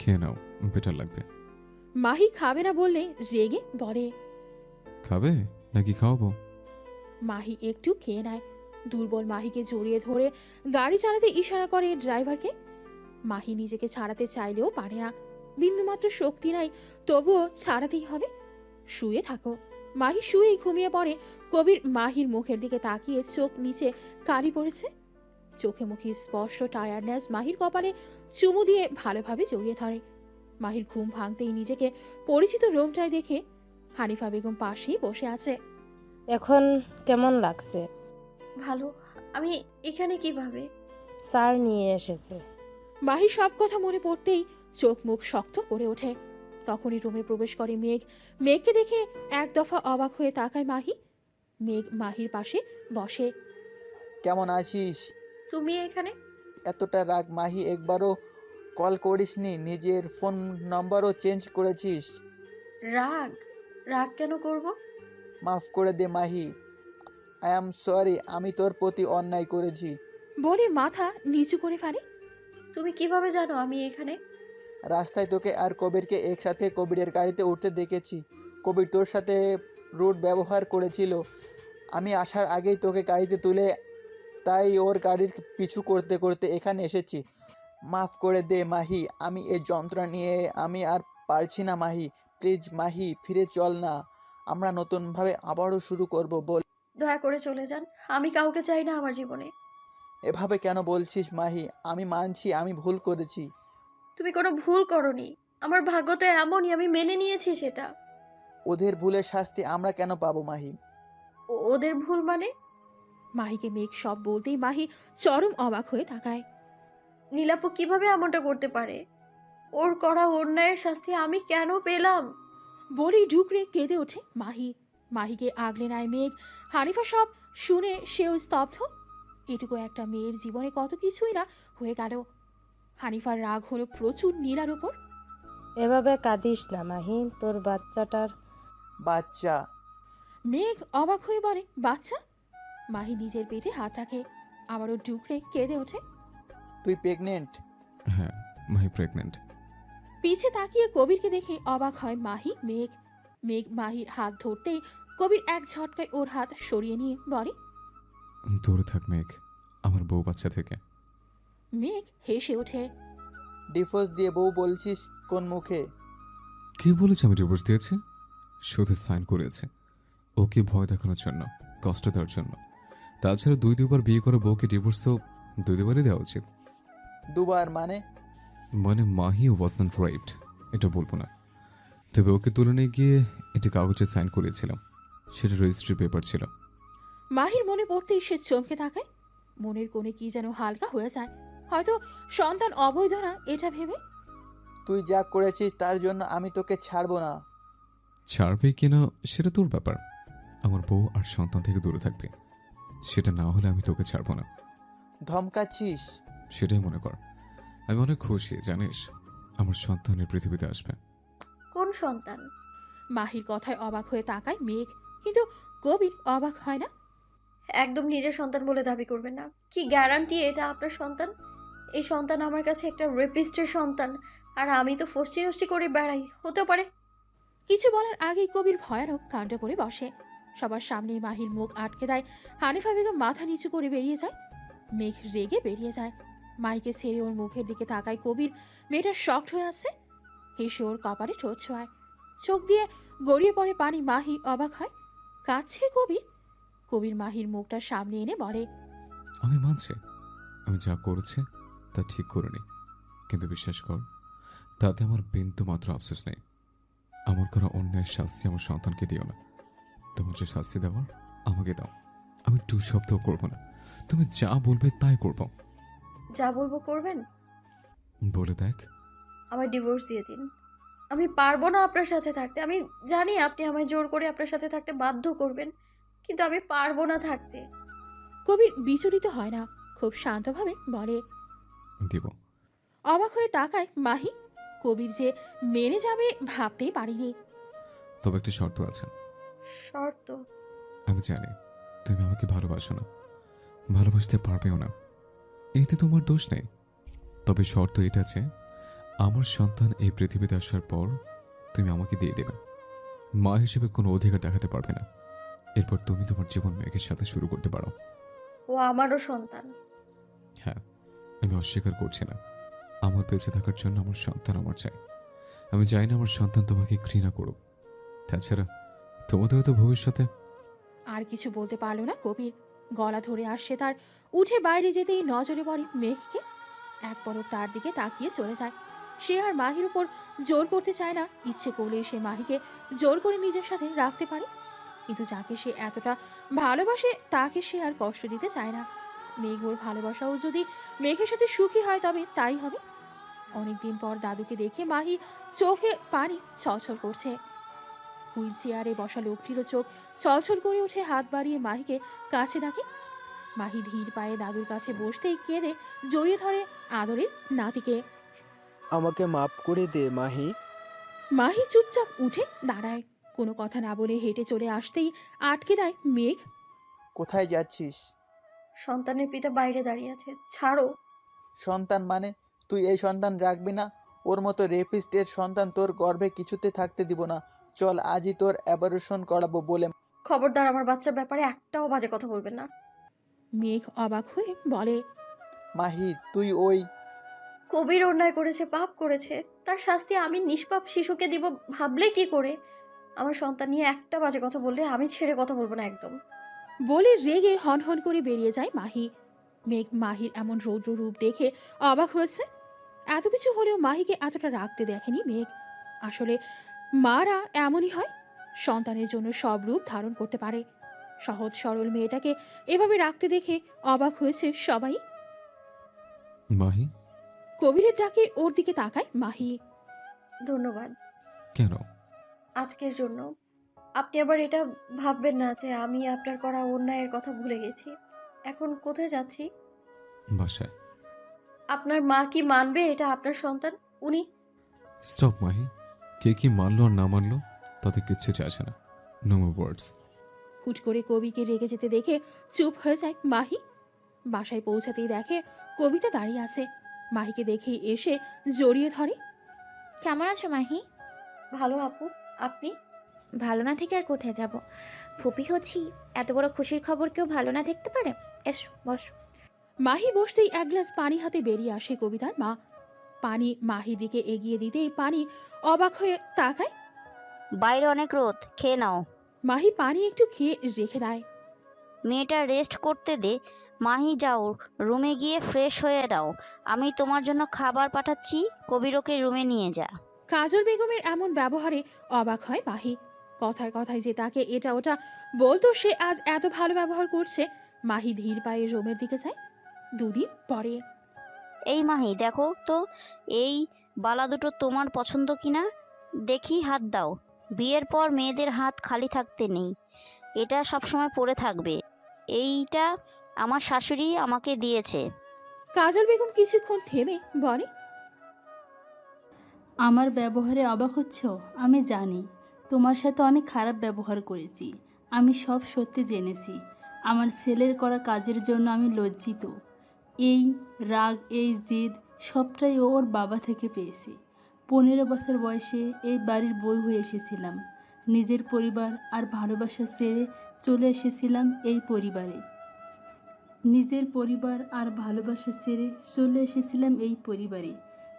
খেয়ে নাও, বেটার লাগবে। মাহি খাবে না বললে রেগে বলে, খাবে নাকি খাওয়াবো? মাহি একটু খেয়ে নেয়। দুর্বল মাহিকে জড়িয়ে ধরে গাড়ি চালাতে ইশারা করে ড্রাইভারকে। মাহি নিজেকে ছাড়াতে চাইলেও পারে না, বিন্দুমাত্র শক্তি নাই, তবুও ছাড়াতেই হবে। শুয়ে থাকো। মাহি শুয়েই ঘুমিয়ে পড়ে। কবির মাহির মুখের দিকে তাকিয়ে চোখ নিচে কালি পড়েছে। চোখে মুখে স্পষ্ট টায়ার্ডনেস মাহির কপালে চুমু দিয়ে ভালোভাবে জড়িয়ে ধরে। মাহির ঘুম ভাঙতেই নিজেকে পরিচিত রুমটায় দেখে হানিফা বেগম পাশেই বসে আছে। এখন কেমন লাগছে? ভালো। আমি এখানে কিভাবে? স্যার নিয়ে এসেছে। মাহির সব কথা মনে পড়তেই চোখ মুখ শক্ত করে ওঠে। তখনই রুমে প্রবেশ করে মেঘ। মেঘকে দেখে এক দফা অবাক হয়ে তাকায় মাহি। মেঘ মাহির পাশে বসে। কেমন আছিস? তুমি এখানে? এতটা রাগ মাহি, একবারও কল করিসনি, নিজের ফোন নাম্বারও চেঞ্জ করেছিস। রাগ? রাগ কেন করব? মাফ করে দে মাহি, আই অ্যাম সরি, আমি তোর প্রতি অন্যায় করেছি। বলে মাথা নিচু করে ফেলে। তুমি কিভাবে জানো আমি এখানে? রাস্তায় তোকে আর কবিরকে একসাথে কবিরের গাড়িতে উঠতে দেখেছি। কবির তোর সাথে রুড ব্যবহার করেছিল। আমি আসার আগেই তোকে গাড়িতে তুলে, তাই ওর গাড়ির পিছু করতে করতে এখানে এসেছি। মাফ করে দে মাহি, আমি এই যন্ত্রণা নিয়ে আমি আর পারছি না মাহি। প্লিজ মাহি, ফিরে চল না, আমরা নতুনভাবে আবারও শুরু করব। বল। দয়া করে চলে যান। আমি কাউকে চাই না আমার জীবনে। এভাবে কেন বলছিস মাহি? আমি মানছি আমি ভুল করেছি। তুমি কোনো ভুল করনি। আমার ভাগ্য তো এমনই, আমি মেনে নিয়েছি সেটা। ওদের ভুলের শাস্তি আমরা কেন পাবো মাহি? ওদের ভুল মানে? মাহিকে মেঘ সব বলতেই মাহি চরম অবাক হয়ে তাকায়। নীলাপু কিভাবে এমনটা করতে পারে? ওর করা অন্যায়ের শাস্তি আমি কেন পেলাম? বলেই ঢুকরে কেঁদে ওঠে মাহি। মাহিকে আগলে নেয় মেঘ। হানিফা সব শুনে সেও স্তব্ধ। এটুকু একটা মেয়ের জীবনে কত কিছুই না হয়ে গেল। হানিফার রাগ হলো প্রচুর নীলার উপর। এভাবে কাঁদিস না মাহি, তোর বাচ্চাটার। বাচ্চা? মেঘ অবাক হয়ে বলে, বাচ্চা? মাহি নিজের পেটে হাত রাখে, আবারও ঢুকরে কেঁদে ওঠে। তুই প্রেগনেন্ট? হ্যাঁ, মাহি প্রেগনেন্ট। পিছে তাকিয়ে কবিরকে দেখে অবাক হয় মাহি মেঘ। মেঘ মাহির হাত ধরতেই কবির এক ঝটকায় ওর হাত সরিয়ে নিয়ে বলে, দূরে থাক মেঘ আমার বউ বাচ্চা থেকে। মেঘ হেসে ওঠে। ডিভোর্স দিয়ে বউ বলছিস কোন মুখে? কি বলেছে আমি ডিভোর্স দিয়েছি? শুধু সাইন করেছে ওকে ভয় দেখানোর জন্য, কষ্ট দেওয়ার জন্য। তাছাড়া দুইবার বিয়ে করে বউকে ডিভোর্স তো দুইবারই দেওয়া উচিত। দুবার মানে? মানে মাহি ওয়াজন্ট রাইট এটা বলবো না, তবে ওকে তুলে নিয়ে গিয়ে এটা কাগজে সাইন করেছিলাম, সেটা রেজিস্ট্রি পেপার ছিল। মাহির মনে পড়তেই সে চমকে তাকায়। মনের কোণে কি যেন হালকা হয়ে যায়, হয়তো সন্তান অবৈধ না এটা ভেবে। তুই যা করেছিস তার জন্য আমি তোকে ছাড়বো না। ছাড়বে কিনা সেটা তোর ব্যাপার, আমার বউ আর সন্তান থেকে দূরে থাকবে, সেটা না হলে আমি তোকে ছাড়বো না। ধমকাচ্ছিস? সেটাই মনে কর। আমি অনেক খুশি জানিস, আমার সন্তানের পৃথিবীতে আসবে। কোন সন্তান? মাহির কথায় অবাক হয়ে তাকায় মেঘ, কিন্তু কবির অবাক হয় না। একদম নিজের সন্তান বলে দাবি করবেন না। কি গ্যারান্টি এটা আপনার সন্তান? এই সন্তান আমার কাছে একটা রেপিস্টের সন্তান, আর আমি তো ফষ্টি নষ্টি করে বেড়াই। হতে পারে। কিছু বলার আগেই কবির ভয়ানক কাণ্ড করে বসে। সবার সামনে মাহির মুখ আটকে দেয়। হানিফা বেগম মাথা নিচু করে বেরিয়ে যায়। মেঘ রেগে বেরিয়ে যায়। মাইকে ছেড়ে ওর মুখের দিকে তাকায় কবির। মেয়েটা শক্ট হয়ে আছে। হেসে ওর কপালে ঠোঁট ছোঁয়ায়। চোখ দিয়ে গড়িয়ে পড়ে পানি। মাহি অবাক হয়। কাঁদছে কবির। কবির মাহির মুখটা সামনে এনে বলে, আমি মানছি আমি যা করেছি তা ঠিক করিনি, কিন্তু বিশ্বাস কর তাতে আমার বিন্দু মাত্র আফসোস নেই। আমার করা অন্যায়ের শাস্তি আমার সন্তানকে দিও না। তোমার যে শাস্তি দেওয়ার আমাকে দাও, আমি টু শব্দও করবো না। তুমি যা বলবে তাই করব। যা বলবো করবেন? বলে দেখ। আমায় ডিভোর্স দিয়ে দিন। আমি পারবো না আপনার সাথে থাকতে। আমি জানি আপনি আমায় জোর করে আপনার সাথে থাকতে বাধ্য করবেন, কিন্তু আমি পারবো না থাকতে। কবির বিচলিত হয় না, খুব শান্তভাবে বলে, দিব। অবাক হয়ে তাকায় মাহি। কবির যে মেনে যাবে ভাবতেই পারিনি। তবে একটা শর্ত আছে। শর্ত? আমি জানি তুমি আমাকে ভালোবাসো না, ভালোবাসতে পারবেও না, এতে তোমার দোষ নেই। তবে শর্ত এটা আছে, আমার সন্তান এই পৃথিবীতে আসার পর তুমি আমাকে দিয়ে দেবে। মা হিসেবে কোনো অধিকার দেখাতে পারবে না। এরপর তুমি তোমার জীবন মেঘের সাথে শুরু করতে পারো। ও আমারও সন্তান। হ্যাঁ, আমি অস্বীকার করছি না, আমার বেঁচে থাকার জন্য আমার সন্তান আমার চাই। আমি চাই না আমার সন্তান তোমাকে ঘৃণা করুক। তাছাড়া তোমাদেরও তো ভবিষ্যতে। আর কিছু বলতে পারলো না কবির। গলা ধরে আসছে তার। উঠে বাইরে যেতেই নজরে পড়ে মেঘকে। এক পলক তার দিকে তাকিয়ে চলে যায়। সে আর মাহির উপর জোর করতে চায় না। ইচ্ছে করলে সে মাহিকে জোর করে নিজের সাথে রাখতে পারে, কিন্তু যাকে সে এতটা ভালোবাসে তাকে সে আর কষ্ট দিতে চায় না। মেঘ ওর ভালোবাসাও যদি মেঘের সাথে সুখী হয় তবে তাই হবে। অনেকদিন পর দাদুকে দেখে মাহি চোখে পানি ছলছল করছে। হুইল চেয়ারে বসা লোকটিরও চোখ ছলছল করে উঠে হাত বাড়িয়ে মাহিকে কাছে ডাকে। মাহি ধীর পায়ে দাদুর কাছে বসতেই কেঁদে জড়িয়ে ধরে আদরের নাতিকে। আমাকে মাফ করে দে মাহি। মাহি চুপচাপ উঠে দাঁড়ায়। কোনো কথা না বলে হেঁটে চলে আসতেই আটকে দেয় মেঘ। কোথায় যাচ্ছিস? সন্তানের পিতা বাইরে দাঁড়িয়ে আছে, ছাড়ো। সন্তান মানে তুই এই সন্তান রাখবি না? ওর মতো রেপিস্টের সন্তান তোর গর্ভে কিছুতে থাকতে দিব না। চল আজই তোর অ্যাবর্শন করাবো বলে। খবরদার আমার বাচ্চার ব্যাপারে একটাও বাজে কথা বলবেন না। মেঘ অবাক হয়ে বলে, মাহি তুই ওই কবির অন্যায় করেছে, পাপ করেছে, তার শাস্তি আমি নিষ্পাপ শিশুকে দিব ভাবলে কি করে? আমার সন্তান নিয়ে একটা বাজে কথা বললে আমি ছেড়ে কথা বলবো না একদম। বলে রেগে হনহন করে বেরিয়ে যায় মাহি। মেঘ মাহির এমন রৌদ্র রূপ দেখে অবাক হয়েছে। এত কিছু হলেও মাহিকে এতটা রাখতে দেখেনি মেঘ। আসলে মারা এমনই হয়, সন্তানের জন্য সব রূপ ধারণ করতে পারে। সহজ সরল মেয়েটাকে এভাবে রাখতে দেখে অবাক হয়েছে সবাই। মাহি? কবিরের ডাকে ওর দিকে তাকায় মাহি। ধন্যবাদ কেন? আজকের জন্য। আপনি আবার এটা ভাববেন না যে আমি আপনার করা অন্যায়ের কথা ভুলে গেছি। এখন কোথায় যাচ্ছি? বাসায়। আপনার মা কি মানবে এটা আপনার সন্তান? উনি স্টপ মাহি। কে কি মানলো আর না মানলো তাতে কিচ্ছু যায় আসে না। নো মোর ওয়ার্ডস। হুট করে কবিকে রেগে যেতে দেখে চুপ হয়ে যায় মাহি। বাসায় পৌঁছাতেই দেখে কবিতা দাঁড়িয়ে আছে। মাহিকে দেখেই এসে জড়িয়ে ধরে। কেমন আছো মাহি? ভালো আপু, আপনি? ভালো না থেকে আর কোথায় যাব? ফুপি হচ্ছি, এত বড় খুশির খবর কেউ ভালো না দেখতে পারে? এসো বস। মাহি বসতেই এক গ্লাস পানি হাতে বেরিয়ে আসে কবিতার মা। পানি মাহির দিকে এগিয়ে দিতেই পানি অবাক হয়ে তাকায়। বাইরে অনেক রোদ, খেয়ে নাও। মাহি পানি একটু খেয়ে রেখে দেয়। মেয়েটা রেস্ট করতে দে। মাহি যাও, রুমে গিয়ে ফ্রেশ হয়ে নাও। আমি তোমার জন্য খাবার পাঠাচ্ছি, কবিরকে রুমে নিয়ে যা। কাজল বেগমের এমন ব্যবহারে অবাক হয় মাহি। কথায় কথায় যে তাকে এটা ওটা বলতো সে আজ এত ভালো ব্যবহার করছে। মাহি ধীর পায়ে রুমের দিকে যায়। দুদিন পরে। এই মাহি দেখো তো, এই বালা দুটো তোমার পছন্দ কিনা দেখি, হাত দাও। বিয়ের পর মেয়েদের হাত খালি থাকতে নেই, এটা সবসময় পরে থাকবে। এইটা আমার শাশুড়ি আমাকে দিয়েছে। কাজল বেগম কিছুক্ষণ থেমে বলে, আমার ব্যবহারে অবাক হচ্ছ? আমি জানি তোমার সাথে অনেক খারাপ ব্যবহার করেছি। আমি সব সত্যি জেনেছি। আমার ছেলের করা কাজের জন্য আমি লজ্জিত। এই রাগ, এই জিদ সবটাই ওর বাবা থেকে পেয়েছি। 15 বছর বয়সে এই বাড়ির বউ হয়ে এসেছিলাম। নিজের পরিবার আর ভালোবাসা ছেড়ে চলে এসেছিলাম এই পরিবারে। নিজের পরিবার আর ভালোবাসা ছেড়ে চলে এসেছিলাম এই পরিবারে।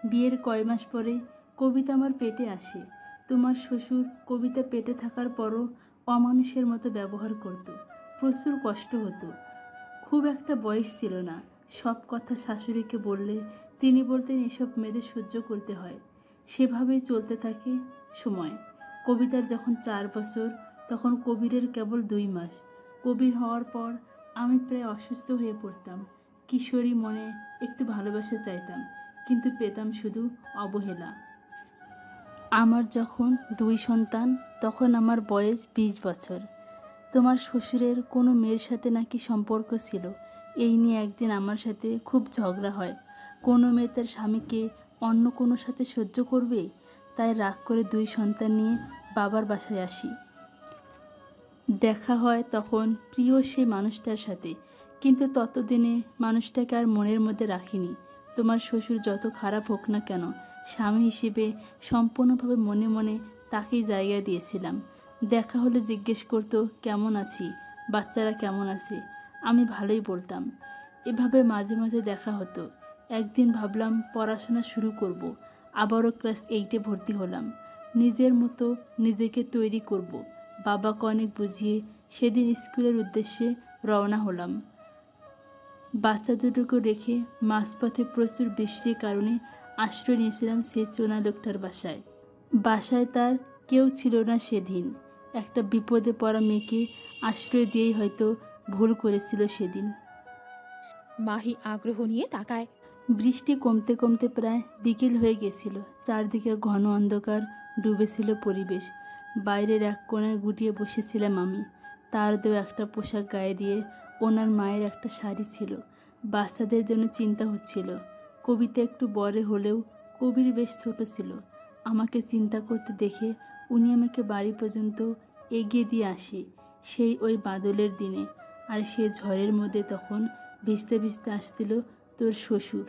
বিয়ের কয় মাস পরে কবিতা আমার পেটে আসে। তোমার শ্বশুর কবিতা পেটে থাকার পরও অমানুষের মতো ব্যবহার করত। প্রচুর কষ্ট হতো। খুব একটা বয়স ছিল না। সব কথা শাশুড়িকে বললে তিনি বলতেন এসব মেয়েদের সহ্য করতে হয়। সেভাবেই চলতে থাকে সময়। কবিতার যখন 4 বছর, তখন কবিরের কেবল 2 মাস। কবির হওয়ার পর আমি প্রায় অসুস্থ হয়ে পড়তাম। কিশোরী মনে একটু ভালোবাসা চাইতাম, কিন্তু পেতাম শুধু অবহেলা। আমার যখন 2 সন্তান, তখন আমার বয়স 20 বছর। তোমার শ্বশুরের কোনো মেয়ের সাথে নাকি সম্পর্ক ছিল। এই নিয়ে একদিন আমার সাথে খুব ঝগড়া হয়। কোনো মেয়ে তার স্বামীকে অন্য কোনো সাথে সহ্য করবে? তাই রাগ করে 2 সন্তান নিয়ে বাবার বাসায় আসি। দেখা হয় তখন প্রিয় সেই মানুষটার সাথে, কিন্তু ততদিনে মানুষটাকে আর মনের মধ্যে রাখিনি। তোমার শ্বশুর যত খারাপ হোক না কেন, স্বামী হিসেবে সম্পূর্ণভাবে মনে মনে তাকেই জায়গা দিয়েছিলাম। দেখা হলে জিজ্ঞেস করতো কেমন আছি, বাচ্চারা কেমন আছে। আমি ভালোই বলতাম। এভাবে মাঝে মাঝে দেখা হতো। একদিন ভাবলাম পড়াশোনা শুরু করব। আবারও ক্লাস 8-এ ভর্তি হলাম। নিজের মতো নিজেকে তৈরি করব। বাবাকে অনেক বুঝিয়ে সেদিন স্কুলের উদ্দেশ্যে রওনা হলাম। বাচ্চা দুটোকে রেখে মাঝপথে প্রচুর বৃষ্টির কারণে আশ্রয় নিয়েছিলাম সেই চোনা লোকটার বাসায়। বাসায় তার কেউ ছিল না সেদিন। একটা বিপদে পড়া মেয়েকে আশ্রয় দিয়েই হয়তো ভুল করেছিল সেদিন। মাহি আগ্রহ নিয়ে তাকায়। বৃষ্টি কমতে কমতে প্রায় বিকেল হয়ে গেছিল। চারদিকে ঘন অন্ধকার ডুবেছিল পরিবেশ। বাইরের এক কোণায় গুটিয়ে বসেছিলাম আমি। তার দেওয়া একটা পোশাক গায়ে দিয়ে ওনার মায়ের একটা শাড়ি ছিল। বাচ্চাদের জন্য চিন্তা হচ্ছিল। কবিতা একটু বড় হলেও কবির বেশ ছোট ছিল। আমাকে চিন্তা করতে দেখে উনি আমাকে বাড়ি পর্যন্ত এগিয়ে দিয়ে আসে সেই ওই বাদলের দিনে। আর সে ঝড়ের মধ্যে তখন ভিজতে ভিজতে আসছিল তোর শ্বশুর।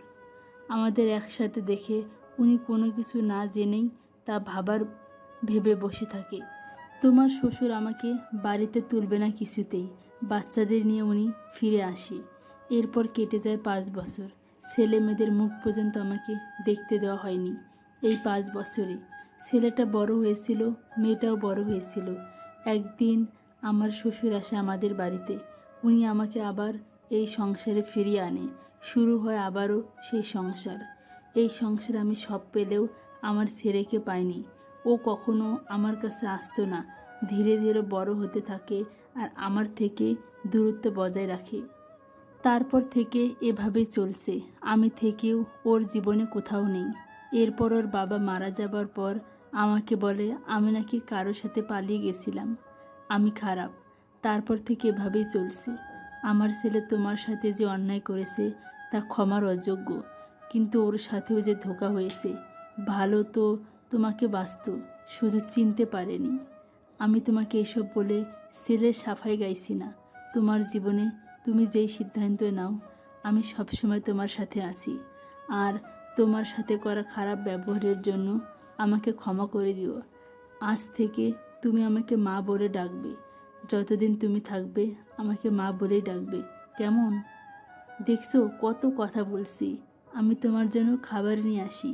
আমাদের একসাথে দেখে উনি কোনো কিছু না জেনেই তা ভেবে বসে থাকে। তোমার শ্বশুর আমাকে বাড়িতে তুলবে না কিছুতেই। বাচ্চাদের নিয়ে উনি ফিরে আসে। এরপর কেটে যায় 5 বছর। ছেলে মেয়েদের মুখ পর্যন্ত আমাকে দেখতে দেওয়া হয়নি এই 5 বছরে। ছেলেটা বড় হয়েছিল, মেয়েটাও বড় হয়েছিল। একদিন আমার শ্বশুর আসে আমাদের বাড়িতে। উনি আমাকে আবার এই সংসারে ফিরিয়ে আনে। শুরু হয় আবারও সেই সংসার। এই সংসার আমি সব পেলেও আমার ছেলেকে পাইনি। ও কখনো আমার কাছে আসতো না। ধীরে ধীরে বড় হতে থাকে আর আমার থেকে দূরত্ব বজায় রাখে। তারপর থেকে এভাবেই চলছে। আমি থেকেও ওর জীবনে কোথাও নেই। এরপর ওর বাবা মারা যাবার পর আমাকে বলে আমি নাকি কারোর সাথে পালিয়ে গেছিলাম, আমি খারাপ। তারপর থেকে এভাবেই চলছে। আমার ছেলে তোমার সাথে যে অন্যায় করেছে তা ক্ষমার অযোগ্য, কিন্তু ওর সাথেও যে ধোঁকা হয়েছে। ভালো তো তোমাকে বাঁচত, শুধু চিনতে পারেনি। আমি তোমাকে এসব বলে ছেলের সাফাই গাইছি না। তোমার জীবনে তুমি যেই সিদ্ধান্ত নাও আমি সবসময় তোমার সাথে আছি। আর তোমার সাথে করা খারাপ ব্যবহারের জন্য আমাকে ক্ষমা করে দিও। আজ থেকে তুমি আমাকে মা বলে ডাকবে। যতদিন তুমি থাকবে আমাকে মা বলেই ডাকবে, কেমন? দেখছো কত কথা বলছি। আমি তোমার জন্য খাবার নিয়ে আসি।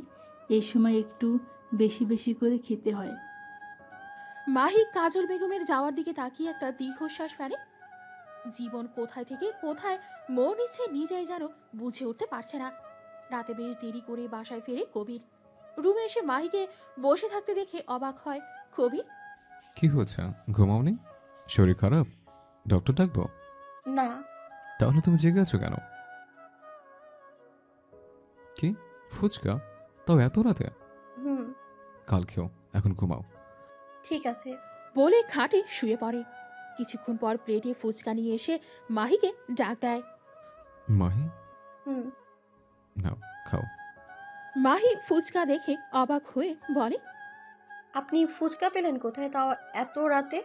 এই সময় একটু বেশি বেশি করে খেতে হয়। মাহি কাজল বেগমের যাওয়ার দিকে তাকিয়ে একটা দীর্ঘশ্বাস ফেলে। জীবন কোথায় থেকে কোথায় মোড় নিচ্ছে নিজেই যেন বুঝে উঠতে পারছে না। রাতে বেশ দেরি করে বাসায় ফেরে কবির। রুমে এসে মাহিকে বসে থাকতে দেখে অবাক হয় কবির। কি হয়েছে? ঘুমাওনি? শরীর খারাপ? ডক্টর ডাকবো? না। তাহলে তুমি জেগে আছো কেন? কি ফুচকা? তাও এত রাতে? হুম। কাল খেও, এখন ঘুমাও। ঠিক আছে। বলে খাটে শুয়ে পড়ে। কিছুক্ষণ পর প্লেটে ফুচকা নিয়ে এসে মাহিকে ডাক দেয়। মাহি, হুম। নাও খাও। মাহি ফুচকা দেখে অবাক হয়ে বলে, আপনি ফুচকা পেলেন কোথায়, তাও এত রাতে?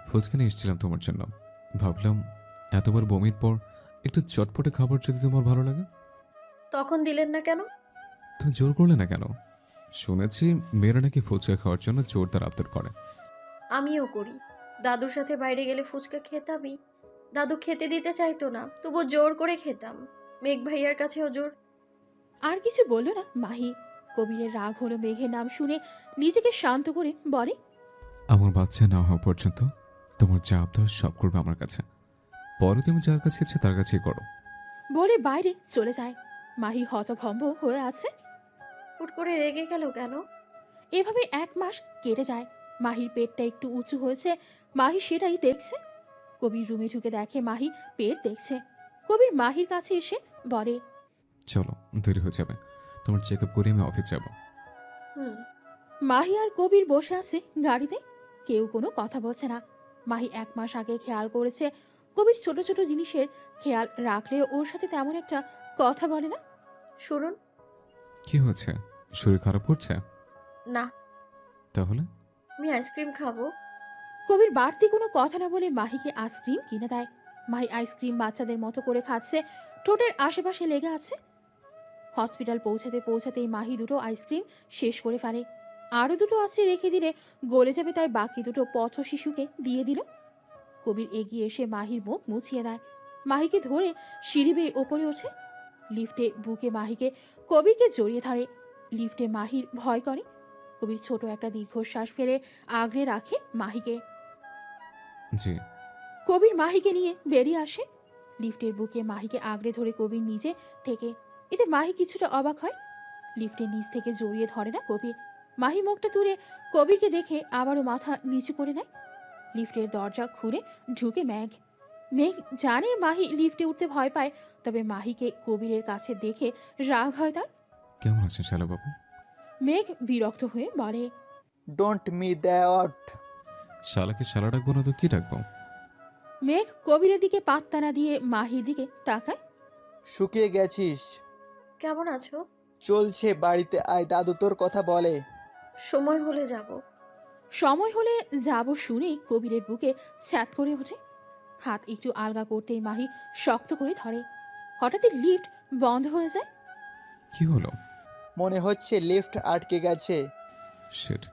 ফুচকা নিয়ে এসেছিলাম তোমার জন্য। ভাবলাম এতবার বমির পর একটু চটপটে খাবার যদি তোমার ভালো লাগে। তখন দিলেন না কেন? তুমি জোর করলে না কেন? শুনেছি মেয়েরা নাকি ফুচকা খাওয়ার জন্য জোরদার আবদার করে। আমিও করি। দাদুর সাথে বাইরে গেলে ফুচকা খেতামই। দাদু খেতে দিতে চাইতো না, তবু জোর করে খেতাম। মেঘ ভাইয়ার কাছেও জোর। আর কিছু বলল না মাহি। কবিরের রাগ হলো মেঘের নাম শুনে নিজেকে শান্ত করে বলে, আমার বাচ্চা না হওয়া পর্যন্ত তোমার যা আবদার সব করবে আমার কাছে। পরে তুমি যার কাছে ইচ্ছে তার কাছেই করো। বলে বাইরে চলে যায়। মাহি হতভম্ব হয়ে আছে। হুট করে রেগে গেল কেন? এভাবে 1 মাস কেটে যায়। মাহির পেটটা একটু উঁচু হয়েছে, মাহি সেটাই দেখছে। কবির রুমে ঢুকে দেখে মাহি পেট দেখছে। কবির মাহির কাছে এসে বলে, চলো, দেরি হয়ে যাবে। তোমার চেক আপ করে আমি অফিস যাব। হুম। মাহি আর কবির বসে আছে গাড়িতে। কেউ কোনো কথা বলছে না। মাহি 1 মাস আগে খেয়াল করেছে কবির ছোট ছোট জিনিসের খেয়াল রাখলেও ওর সাথে তেমন একটা কথা বলে না। শুনুন। কি হয়েছে? শরীর খারাপ করছে? না। তাহলে? আমি আইসক্রিম খাবো। কবির বাড়তি কোনো কথা না বলে মাহিকে আইসক্রিম কিনে দেয়। মাহি আইসক্রিম বাচ্চাদের মতো করে খাচ্ছে, ঠোঁটের আশেপাশে লেগে আছে। হসপিটাল পৌঁছাতে পৌঁছাতেই মাহি দুটো আইসক্রিম শেষ করে ফেলে। আরও দুটো আছে রেখে দিলে গলে যাবে, তাই বাকি দুটো পথ শিশুকে দিয়ে দিল। কবির এগিয়ে এসে মাহির মুখ মুছিয়ে দেয়। মাহিকে ধরে সিঁড়ি বেয়ে ওপরে ওঠে। লিফটে বুকে মাহিকে কবিরকে জড়িয়ে ধরে। লিফটে মাহির ভয় করে। কবির ছোট একটা দীর্ঘশ্বাস ফেলে আগলে রাখে মাহিকে। জি। কবির মাহিকে নিয়ে বেরিয়ে আসে। লিফটের বুকে মাহিকে আগলে ধরে কবির নিজে থেকে। এতে মাহি কিছুটা অবাক হয়। লিফটের নিচ থেকে জড়িয়ে ধরে না কবির। মাহি মুখটা তুলে কবিরকে দেখে আবারও মাথা নিচু করে নেয়। লিফটের দরজা খুলে ঢুকে মেঘ। মেঘ জানে মাহি লিফটে উঠতে ভয় পায়, তবে মাহিকে কবিরের কাছে দেখে রাগ হয় তার। কেমন আছেন শালাবাবু? মেঘ বিরক্ত হয়ে বলে, ডোন্ট মি দ্যাট। শালাকে শালা ডাকবো না তো কি ডাকবো? মেঘ কবিরের দিকে পাত্তা না দিয়ে মাহির দিকে তাকায়। শুকিয়ে গেছিস। কেমন আছো? চলছে, বাড়িতে আয়, দাদু তোর কথা বলে। সময় হলে যাব। সময় হলে যাব শুনেই কবিরের বুকে ছ্যাত করে ওঠে। হাত একটু আলগা করতেই মাহি শক্ত করে ধরে। হঠাৎই লিফট বন্ধ হয়ে যায়। কি হলো? মনে হচ্ছে লিফট আটকে গেছে। শিট।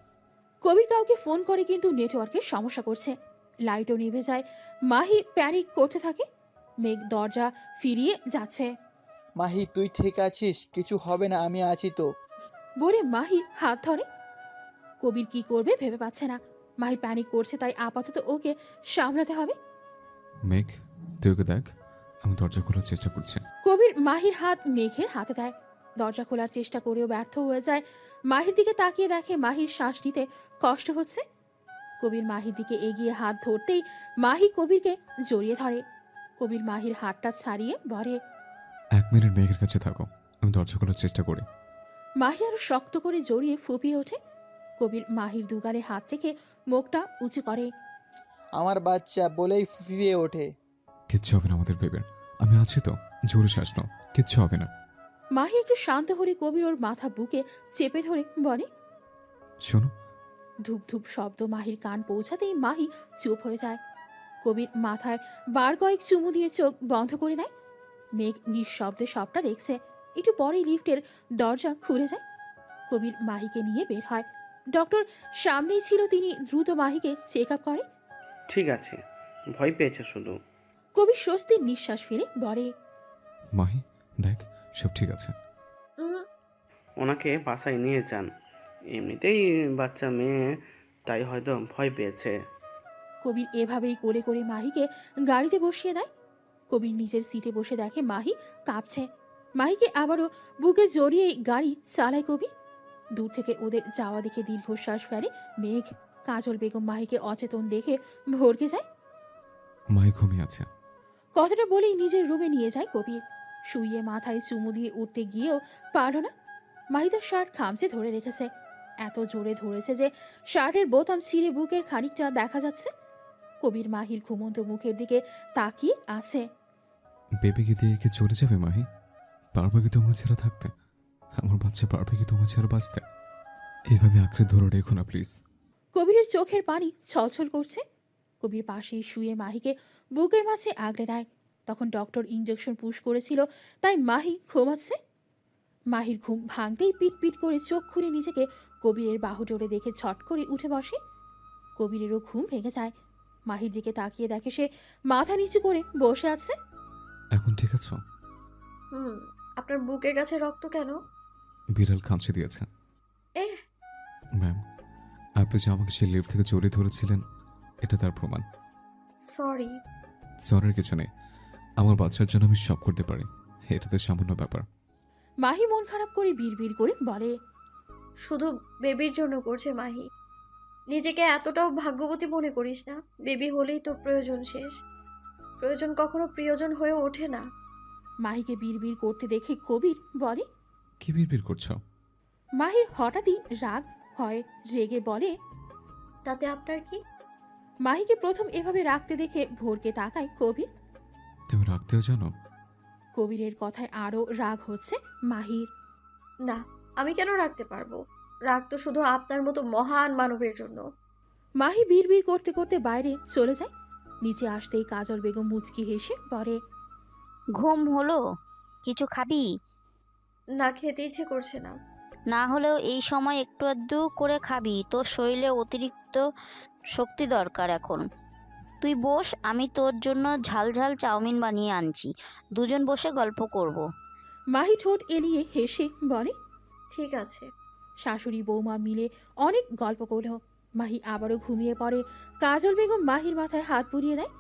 কবির কাউকে ফোন করে কিন্তু নেটওয়ার্কের সমস্যা করছে। লাইটও নিভে যায়। মাহি প্যানিক করতে থাকে। মেঘ দরজা ফিরিয়ে যাচ্ছে। মাহি তুই ঠিক আছিস? কিছু হবে না, আমি আছি তো। বলে মাহির হাত ধরে। কবির কি করবে ভেবে পাচ্ছে না। মাহি প্যানিক করছে, তাই আপাতত ওকে সামলাতে হবে। মেঘ, তুই ওকে দেখ, আমি দরজা খোলার চেষ্টা করছি। কবির মাহির হাত মেঘের হাতে দেয়। দরজা খোলার চেষ্টা করেও ব্যর্থ হয়ে যায়। মাহির দিকে তাকিয়ে দেখে মাহির শ্বাস নিতে কষ্ট হচ্ছে। কবির মাহির দিকে এগিয়ে হাত ধরতেই মাহি কবিরকে জড়িয়ে ধরে। কবির মাহির হাতটা ছাড়িয়ে বলে, 1 মিনিট মেঘের কাছে থাকো, আমি দরজা খোলার চেষ্টা করি। মাহি আরো শক্ত করে জড়িয়ে ফুপিয়ে ওঠে। কবির মাহির দুগালে হাত রেখে মুখটা উঁচু করে। আমার বাচ্চা বলেই ফুপিয়ে ওঠে। কিচ্ছু হবে না আমাদের বেবের, আমি আছি তো, জোরে শ্বাস নাও, কিচ্ছু হবে না। মাহি একটু শান্ত হলে কবির ওর মাথা বুকে চেপে ধরে বলে, শোনো। ধূপ ধূপ শব্দ মাহির কান পৌঁছাতেই মাহি চুপ হয়ে যায়। কবির মাথায় বার কয়েক চুমু দিয়ে চোখ বন্ধ করে নেয়। মেঘ নিঃশব্দে সবটা দেখছে। একটু পরেই লিফটের দরজা খুলে যায়। কবির মাহিকে নিয়ে বের হয়। ডক্টর সামনেই ছিল, তিনি দ্রুত মাহিকে চেক আপ করে। ঠিক আছে, ভয় পেয়েছে শুধু। কবির স্বস্তির নিঃশ্বাস ফেলে বলে, মাহি দেখ, সব ঠিক আছে। ওনাকে বাসায় নিয়ে যান, এমনিতেই বাচ্চা মেয়ে, তাই হয়তো ভয় পেয়েছে। কবির এভাবেই করে করে মাহিকে গাড়িতে বসিয়ে দেয়। কবির নিজের সিটে বসে দেখে মাহি কাঁপছে। মাহিকে আবারও বুকে জড়িয়ে গাড়ি চালায় কবির। দূর থেকে ওদের যাওয়া দেখে দীর্ঘশ্বাস ফেলে মেঘ। কাজল বেগম মাহিকে অচেতন দেখে ভরকে যায়। মাহি ঘুমিয়ে আছে। কথাটা বলেই নিজের রুমে নিয়ে যায় কবির। শুইয়ে মাথায় চুমু দিয়ে উঠতে গিয়েও পারল না। মাহি তার শার্ট খামচে ধরে রেখেছে। এত জোরে ধরেছে যে শার্টের বোতাম ছিঁড়ে বুকের খানিকটা দেখা যাচ্ছে। কবির মাহির ঘুমন্ত মুখের দিকে তাকিয়ে আছে। বেবিকে দিয়ে কি চলে যাবে মাহি? পারবে কি তোমার ছেড়ে থাকতে? আমার বাচ্চা পারবে কি তোমার ছেড়ে বাঁচতে? এইভাবে আঁকড়ে ধরে রেখো না প্লিজ। কবিরের চোখের পানি ছলছল করছে। কবির পাশেই শুয়ে মাহিকে বুকের মাঝে আগলে নেয়। তখন ডক্টর ইঞ্জেকশন পুশ করেছিল, তাই মাহি ঘুমাচ্ছে। মাহির ঘুম ভাঙতেই পিট পিট করে চোখ খুলে নিজেকে কবিরের বাহু জোরে দেখে ছট করে উঠে বসে। কবিরেরও ঘুম ভেঙে যায়। মাহির দিকে তাকিয়ে দেখে সে মাথা নিচু করে বসে আছে। এখন ঠিক আছো? আপনার বুকের কাছে রক্ত কেন? বিড়াল খামচে দিয়েছে। ম্যাম, আপনি যে আমাকে সেই লিফট থেকে জড়িয়ে ধরেছিলেন, এটা তার প্রমাণ। সরি। সরির কিছু নেই, আমার বাচ্চার জন্য আমি সব করতে পারি, এটা তো সামান্য ব্যাপার। মাহি মন খারাপ করে বিড়বিড় করে বলে, শুধু বেবির জন্য করছে মাহি। নিজেকে এতটাও ভাগ্যবতী মনে করিস না। বেবি হলেই তোর প্রয়োজন শেষ। প্রয়োজন কখনো প্রিয়জন হয়ে ওঠে না। মাহিকে বিড়বিড় করতে দেখে কবির বলে, কি বিড়বিড় করছো? মাহির হঠাৎই রাগ হয়, রেগে বলে, তাতে আপনার কি? মাহিকে প্রথম এভাবে রাখতে দেখে ভোরকে তাকায় কবির। তুমি রাখতেও জানো? কবিরের কথায় আরো রাগ হচ্ছে মাহির। না, আমি কেন রাখতে পারবো? রাগ তো শুধু আপনার মতো মহান মানবের জন্য। মাহি বিড়বিড় করতে করতে বাইরে চলে যায়। নিচে আসতেই কাজল বেগম মুচকি হেসে বলে, ঘুম হলো? কিছু খাবি? না, খেতে ইচ্ছে করছে না। না হলেও এই সময় একটু আধটু করে খাবি, তোর শরীরে অতিরিক্ত শক্তি দরকার এখন। তুই বস, আমি তোর জন্য ঝাল ঝাল চাউমিন বানিয়ে আনছি, দুজন বসে গল্প করব। মাহি ঠোঁট এলিয়ে হেসে বলে। ঠিক আছে। শাশুড়ি বৌমা মিলে অনেক গল্প করল। মাহি আবারও ঘুমিয়ে পড়ে। কাজল বেগম মাহির মাথায় হাত বুলিয়ে দেয়।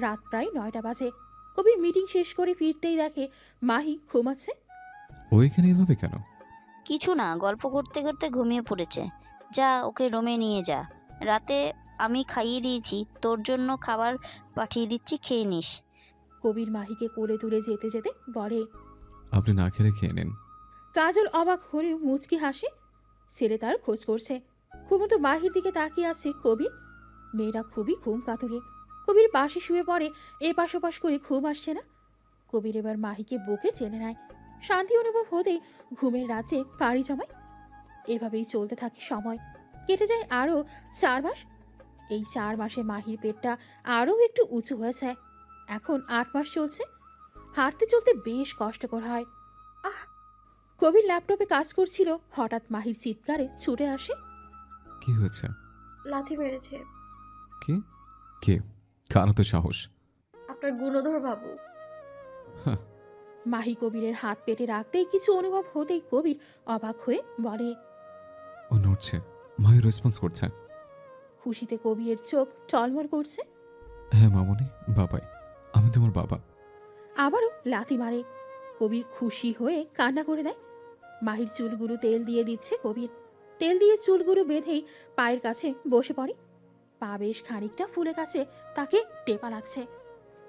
রাত প্রায় 9টা বাজে। কবির মিটিং শেষ করে ফিরতেই দেখে মাহি ঘুমাচ্ছে। ওইখানে এভাবে কেন? কিছু না, গল্প করতে করতে ঘুমিয়ে পড়েছে। যা ওকে রুমে নিয়ে যা। রাতে আমি খাইয়ে দিয়েছি, তোর জন্য খাবার পাঠিয়ে দিচ্ছি, খেয়ে নিস। কবির মাহিকে কোলে তুলে যেতে যেতে বলে। আপনি না খেলে খেয়ে নিন। কাজল অবাক হলেও মুচকি হাসে। ছেলে তার খোঁজ করছে। ঘুমন্ত মাহির দিকে তাকিয়ে আছে কবির। মেয়েরা খুবই ঘুম কাতুরে। কবির পাশে শুয়ে পড়ে। এপাশ ওপাশ করে ঘুম আসছে না। কবির এবার মাহিকে বুকে টেনে নেয়। শান্তি অনুভব হতেই ঘুমের রাজ্যে পাড়ি জমায়। এভাবেই চলতে থাকে সময়। কেটে যায় আরও 4 মাস। এই 4 মাসে মাহির পেটটা আরও একটু উঁচু হয়েছে। এখন 8 মাস চলছে। হাঁটতে চলতে বেশ কষ্টকর হয়। কবির ল্যাপটপে কাজ করছিল, হঠাৎ মাহির চিৎকারে ছুটে আসে। কি হয়েছে? লাথি মেরেছে। কি? কে? কার তো সাহস? আপনার গুণধর বাবু। মাহি কবিরের হাত পেটে রাখতেই কিছু অনুভব হতেই কবির অবাক হয়ে বলে। ও নড়ছে, মায়ের রেসপন্স করছে। খুশিতে কবিরের চোখ টলমল করছে। হ্যাঁ মামনি, বাবাই, আমি তোমার বাবা। আবারও লাথি মারে। কবির খুশি হয়ে কান্না করে দেয়। মাহির চুলগুলো তেল দিয়ে দিচ্ছে কবির। তেল দিয়ে চুলগুলো বেঁধেই পায়ের কাছে বসে পড়ে। পা বেশ খানিকটা ফুলে গেছে, তাকে টেপা লাগছে।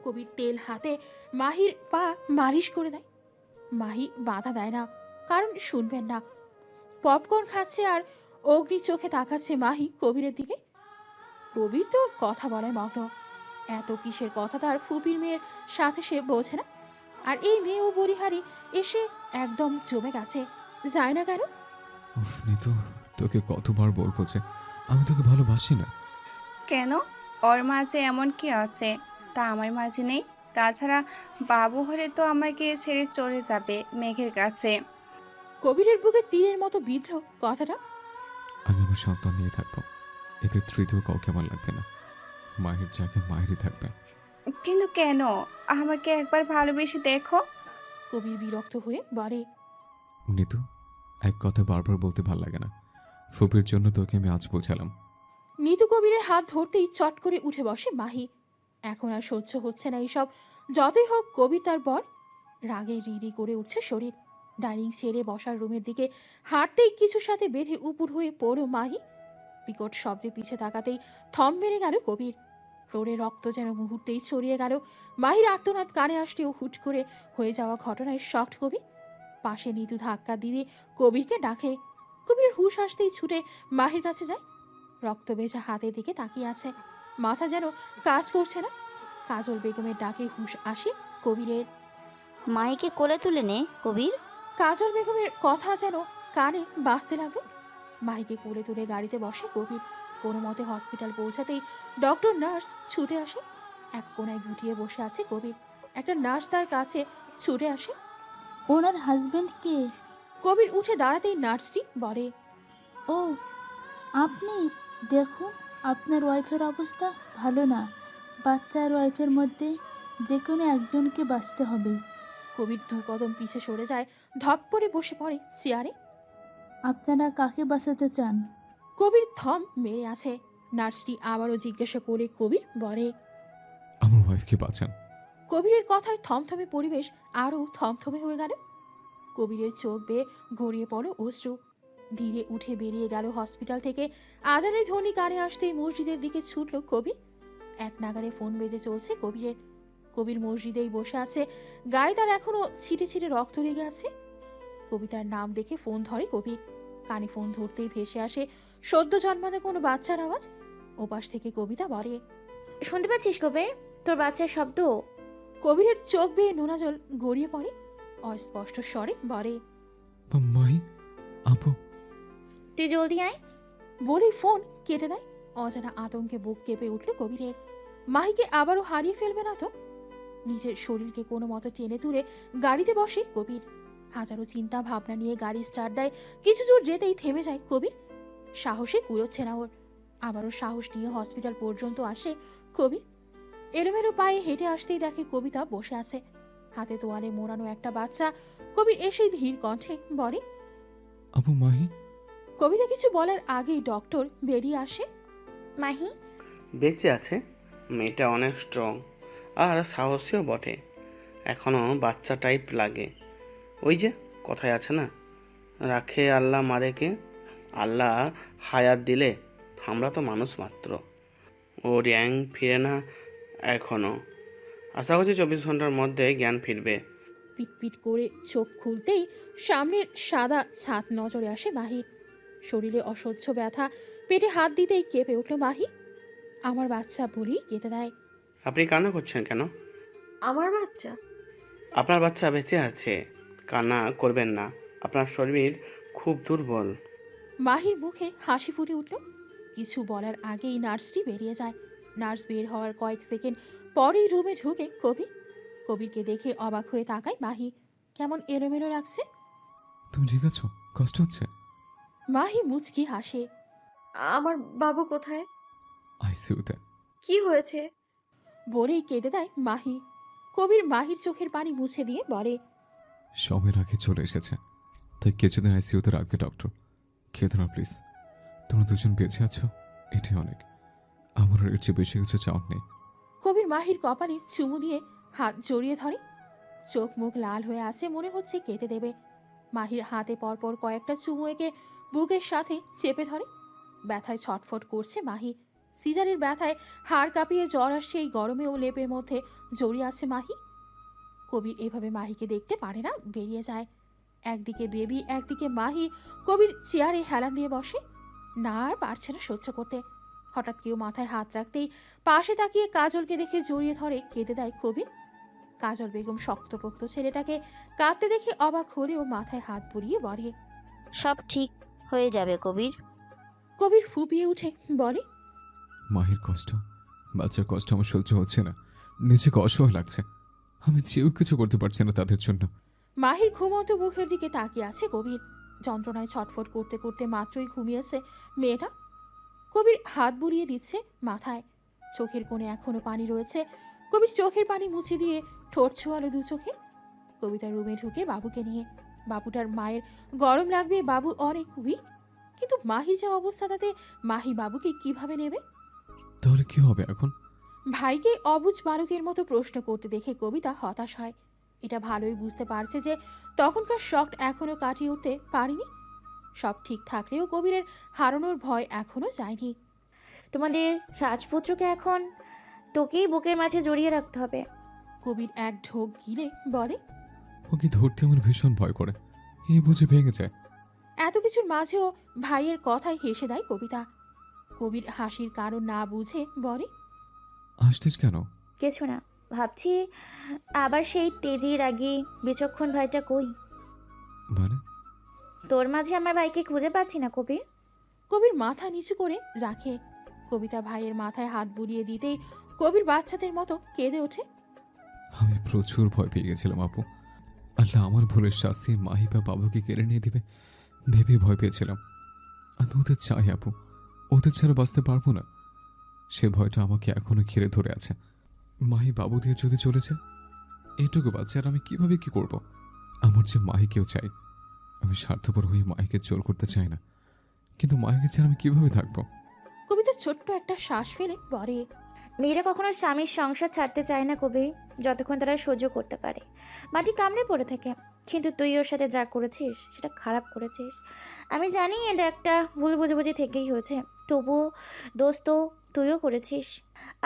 কবির তেল হাতে মাহির পা মালিশ করে দেয়। মাহি বাধা দেয় না, কারণ শুনবেন না। পপকর্ন খাচ্ছে আর অগ্নি চোখে তাকাচ্ছে মাহি কবিরের দিকে। কবির তো কথা বলায় মগ্ন। এত কিসের কথা তার ফুপির মেয়ের সাথে সে বোঝে না। আর এই মেয়েও বলিহারি এসে একদম জমে গেছে। যায় না কেন? উফ নিতু, তোকে কতবার বলবো যে আমি তোকে ভালোবাসি না। কেন? ওর মাঝে এমন কি আছে তা আমার মাঝে নেই? তাছাড়া বাবু হলে তো আমাকে ছেড়ে চলে যাবে মেঘের কাছে। কবিরের বুকে তীরের মতো বিদ্ধ কথাটা। আমি আমার সন্তান নিয়ে থাকবো, এতে তৃতীয় কাউকে আমার লাগবে না। মায়ের জায়গায় মায়েরই থাকবে। কিন্তু কেন? আমাকে একবার ভালোবেসে দেখো। কবির বিরক্ত হয়ে বলে। নিতু, এক কথা বারবার বলতে ভাল লাগে না। ফুপির জন্য তোকে আমি আজ বোঝালাম। নিতু কবিরের হাত ধরতেই চট করে উঠে বসে মাহি। এখন আর সহ্য হচ্ছে না এইসব। যতই হোক কবির তার বর। রাগে রিরি করে উঠছে শরীর। ডাইনিং ছেড়ে বসার রুমের দিকে হাঁটতেই কিছুর সাথে বেঁধে উপুর হয়ে পড়ো মাহি। বিকট শব্দে পিছে তাকাতেই থম মেরে গেল কবির। ফ্লোরে রক্ত যেন মুহূর্তেই ছড়িয়ে গেল। মাহির আর্তনাদ কানে আসতেও হুট করে হয়ে যাওয়া ঘটনায় শক্ট কবির। পাশে নিতু ধাক্কা দিয়ে কবিরকে ডাকে। কবির হুঁশ আসতেই ছুটে মাহির কাছে যায়। রক্ত ভেজা হাতের দিকে তাকিয়ে আছে, মাথা যেন কাজ করছে না। কাজল বেগমের ডাকে হুঁশ আসে কবিরের। মাইকে কোলে তুলে নে কবির। কাজল বেগমের কথা যেন কানে বাজতে লাগলো। মাহিকে কোলে তুলে গাড়িতে বসে কবির। কোনো মতে হসপিটাল পৌঁছাতেই ডক্টর নার্স ছুটে আসে। এক কোনায় গুটিয়ে বসে আছে কবির। একটা নার্স তার কাছে ছুটে আসে। ওনার হাজবেন্ড কে? কবির উঠে দাঁড়াতেই নার্সটি বলে। ও আপনি, দেখুন আপনার ওয়াইফের অবস্থা ভালো না। বাচ্চা আর ওয়াইফের মধ্যে যে কোনো একজনকে বাঁচতে হবে। কবির 2 কদম পিছে সরে যায়, ধপ করে বসে পড়ে চেয়ারে। আপনারা কাকে বাঁচাতে চান? কবির থম মেরে আছে। নার্সটি আবারও জিজ্ঞাসা করে কবির বলে। আমার ওয়াইফকে বাঁচান। কবিরের কথায় থমথমে পরিবেশ আরও থমথমে হয়ে গেল। কবিরের চোখ বেয়ে গড়িয়ে পড়ো অশ্রু। ধীরে উঠে বেরিয়ে গেল হসপিটাল থেকে। আজানের ধ্বনি কানে আসতেই মসজিদের দিকে ছুটল কবির। এক নাগারে ফোন বেজে চলছে কবিরের। কবির মসজিদেই বসে আছে। গায়ে তার এখনো ছিটে ছিটে রক্ত লেগে আছে। কবিতার নাম দেখে ফোন ধরে কবির। কানে ফোন ধরতেই ভেসে আসে সদ্য জন্মানো কোনো বাচ্চার আওয়াজ। ওপাশ থেকে কবিতা বলে। শুনতে পাচ্ছিস কবির? তোর বাচ্চার শব্দ। কবিরের চোখ বেয়ে নোনা জল গড়িয়ে পড়ে। অস্পষ্ট স্বরে বলে। মাহি, আপু। তুই জলদি আয়। বলেই ফোন কেটে দেয়। অজানা আতঙ্কে বুক কেঁপে উঠল কবিরের। মাহিকে আবারও হারিয়ে ফেলবে না তো? নিজের শরীরকে কোনো মতো টেনে তুলে গাড়িতে বসে কবির। হাজারো চিন্তা ভাবনা নিয়ে গাড়ি স্টার্ট দেয়। কিছু দূর যেতেই থেমে যায় কবির। সাহসে কুলোচ্ছে না ওর। আবারও সাহস নিয়ে হসপিটাল পর্যন্ত আসে কবির। এলোমেলো পায়ে হেঁটে আসতেই দেখে কবিতা বসে আছে। হাতে তোয়ালে মোড়ানো একটা বাচ্চা। কবির এসে ধীর কণ্ঠে বলে, আপু মাহি। কবিতা কিছু বলার আগেই ডক্টর বেরিয়ে আসে। মাহি বেঁচে আছে। মেয়েটা অনেক স্ট্রং আর সাহসীও বটে। এখনও বাচ্চা টাইপ লাগে। ওই যে কথায় আছে না, রাখে আল্লাহ মারে কে। আল্লাহ হায়াত দিলে আমরা তো মানুষ মাত্র। ও র্যাং ফিরে না এখনও। আশা করছি 24 ঘন্টার মধ্যে জ্ঞান ফিরবে। পিটপিট করে চোখ খুলতেই সামনের সাদা ছাদ নজরে আসে মাহির। শরীরে অসহ্য ব্যথা, পেটে হাত দিতেই কেঁপে উঠল মাহি। আমার বাচ্চা বলেই কেটে দেয়। আপনি কান্না করছেন কেন? আমার বাচ্চা? আপনার বাচ্চা বেঁচে আছে, কান্না করবেন না। আপনার শরীর খুব দুর্বল। মাহির মুখে হাসি ফুটে উঠল। কিছু বলার আগেই নার্সটি বেরিয়ে যায়। নার্স বের হওয়ার কয়েক সেকেন্ড পরেই রুমে ঢুকে কবির। কবিরকে দেখে অবাক হয়ে তাকায় মাহি। কেমন এলোমেলো লাগছে। তুমি ঠিক আছো? কষ্ট হচ্ছে? মাহি মুচকি হাসে। আমার বাবু কোথায়? আইসিইউতে। কি হয়েছে? বলেই কেঁদে দেয় মাহি। কবির মাহির চোখের পানি মুছে দিয়ে বলে, সময়ের আগে চলে এসেছে, তাই কিছুদিন আইসিইউতে রাখবে ডক্টর। খেতে না প্লিজ। তোমরা দুজন বেঁচে আছো, এটাই অনেক। আমার এর চেয়ে বেশি কিছু চাওয়ার নেই। কবির মাহির কপালে চুমু দিয়ে হাত জড়িয়ে ধরে। চোখ মুখ লাল হয়ে আছে, মনে হচ্ছে কেটে দেবে। মাহির হাতে পরপর কয়েকটা চুমু এঁকে বুকের সাথে চেপে ধরে। ব্যথায় ছটফট করছে মাহি। সিজারের ব্যথায় হাড় কাঁপিয়ে জ্বর আসছে, এই গরমেও লেপের মধ্যে জড়িয়ে আছে মাহি। কবির এভাবে মাহিকে দেখতে পারে না, বেরিয়ে যায়। একদিকে বেবি, একদিকে মাহি। কবির চেয়ারে হেলান দিয়ে বসে, না আর পারছে না সহ্য করতে। হঠাৎ কেউ মাথায় হাত রাখতেই পাশে তাকিয়ে কাজলকে দেখে জড়িয়ে ধরে কেঁদে দেয় কবির। কাজল বেগম শক্তপোক্ত ছেলেটাকে কাঁদতে দেখে অবাক হলেও মাথায় হাত বুলিয়ে বলে, সব ঠিক হয়ে যাবে কবির। কবির ফুপিয়ে উঠে বলে, মাহির কষ্ট, বাচ্চার কষ্ট আমার সহ্য হচ্ছে না। নিজেকে অসহায় লাগছে। আমি চেয়েও কিছু করতে পারছি না তাদের জন্য। মাহির ঘুমন্ত মুখের দিকে তাকিয়ে আছে কবির। যন্ত্রণায় ছটফট করতে করতে মাত্রই ঘুমিয়েছে মেয়েটা। কবির হাত বুলিয়ে দিচ্ছে মাথায়। চোখের কোণে এখনো পানি রয়েছে। কবির চোখের পানি মুছে দিয়ে ঠোঁট ছোঁয়ালো দু চোখে। কবিতা রুমে ঢুকে বাবুকে নিয়ে। বাবুটার মায়ের গরম লাগবে, বাবু অনেক উইক। কিন্তু মাহি যে অবস্থা, তাতে মাহি বাবুকে কিভাবে নেবে? তাহলে কি হবে এখন? ভাইকে অবুঝ বালকের মতো প্রশ্ন করতে দেখে কবিতা হতাশ হয়। এটা ভালোই বুঝতে পারছে যে তখনকার শক এখনো কাটিয়ে উঠতে পারেনি। সব ঠিক থাকলেও কবিরের হারানোর ভয় এখনো যায়নি। তোমাদের রাজপুত্রকে এখন তোকেই বুকের মাঝে জড়িয়ে রাখতে হবে। কবির এক ঢোক গিলে বলে, ওকে ধরতে আমার ভীষণ ভয় করে। এই বুঝে ভেঙে যায়। এত কিছুর মাঝেও ভাইয়ের কথায় হেসে দেয় কবিতা। কবির হাসির কারণ না বুঝে বলে, আসতিস কেন? কিছু না, ভাবছি আবার সেই তেজি রাগী বিচক্ষণ ভাইটা কই। মানে? তোর মাঝে আমার ভাইকে খুঁজে পাচ্ছি না কবির। কবির মাথা নিচু করে রাখে। কবিতা ভাইয়ের মাথায় হাত বুলিয়ে দিতেই কবির বাচ্চাদের মতো কেঁদে ওঠে। আমি প্রচুর ভয় পেয়ে গেছিলাম আপু। আল্লাহ আমার ভুলের শাস্তি মাহি বা বাবুকে কেড়ে নিয়ে দিবে ভেবে ভয় পেয়েছিলাম। আমি ওদের চাই আপু, ওদের ছাড়া বাঁচতে পারবো না। সে ভয়টা আমাকে এখনো ঘিরে ধরে আছে। মাহি বাবু দিয়ে যদি চলেছে, এইটুকু বাচ্চা আর আমি কিভাবে কি করব? আমার যে মাহিকেও চাই। আমি স্বার্থপর হয়ে মাহিকে জোর করতে চাই না, কিন্তু মাহিকে ছাড়া আমি কিভাবে থাকবো? কবিতা ছোট্ট একটা শ্বাস ফেলে বলে, মেয়েরা কখনো স্বামীর সংসার ছাড়তে চায় না কবির, যতক্ষণ তারা সহ্য করতে পারে। মাটি কামড়ে পড়ে থাকে। কিন্তু তুই ওর সাথে যা করেছিস সেটা খারাপ করেছিস। আমি জানি এটা একটা ভুল বুঝাবুঝি থেকেই হয়েছে, তবুও দোস্ত তুইও করেছিস।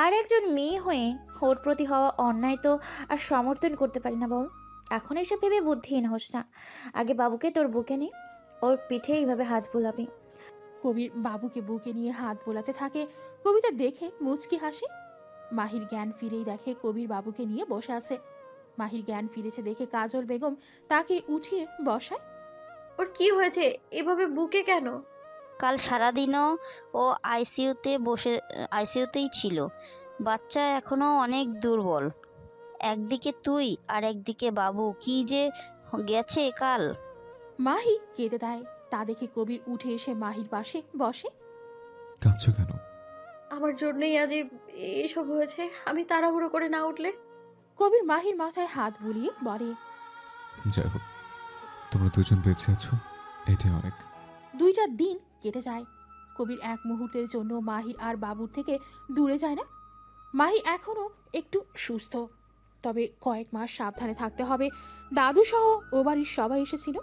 আর একজন মেয়ে হয়ে ওর প্রতি হওয়া অন্যায় তো আর সমর্থন করতে পারি না বল। এখন এসব ভেবে বুদ্ধিহীন হোস না। আগে বাবুকে তোর বুকে নে, ওর পিঠে এইভাবে হাত বোলাবি। কবির বাবুকে বুকে নিয়ে হাত বোলাতে থাকে। কবিতা দেখে মুচকি হাসে। মাহির জ্ঞান ফিরেই দেখে কবির বাবুকে নিয়ে বসে আছে। মাহির জ্ঞান ফিরেছে দেখে কাজল বেগম তাকে উঠিয়ে বসায়। ওর কি হয়েছে? এভাবে বুকে কেন? কাল সারাদিনও ও আইসিইউতেই ছিল। বাচ্চা এখনো অনেক দুর্বল। একদিকে তুই আর একদিকে বাবু, কি যে গেছে কাল। মাহি কেঁদে দেয়। তা দেখে কবির উঠে এসে মাহির পাশে বসে। কাঁদছো কেন? আমার জন্যই আজ এসব হয়েছে। আমি তাড়াহুড়ো করে না উঠলে। কবির মাহির মাথায় হাত বুলিয়ে বলে। যাই হোক, তোমরা দুজন বেঁচে আছো, এটাই অনেক। 2টা দিন কেটে যায়। কবির এক মুহূর্তের জন্য মাহির আর বাবুর থেকে দূরে যায় না। মাহি এখনো একটু সুস্থ, তবে কয়েক মাস সাবধানে থাকতে হবে। দাদু সহ ও বাড়ির সবাই এসেছিল।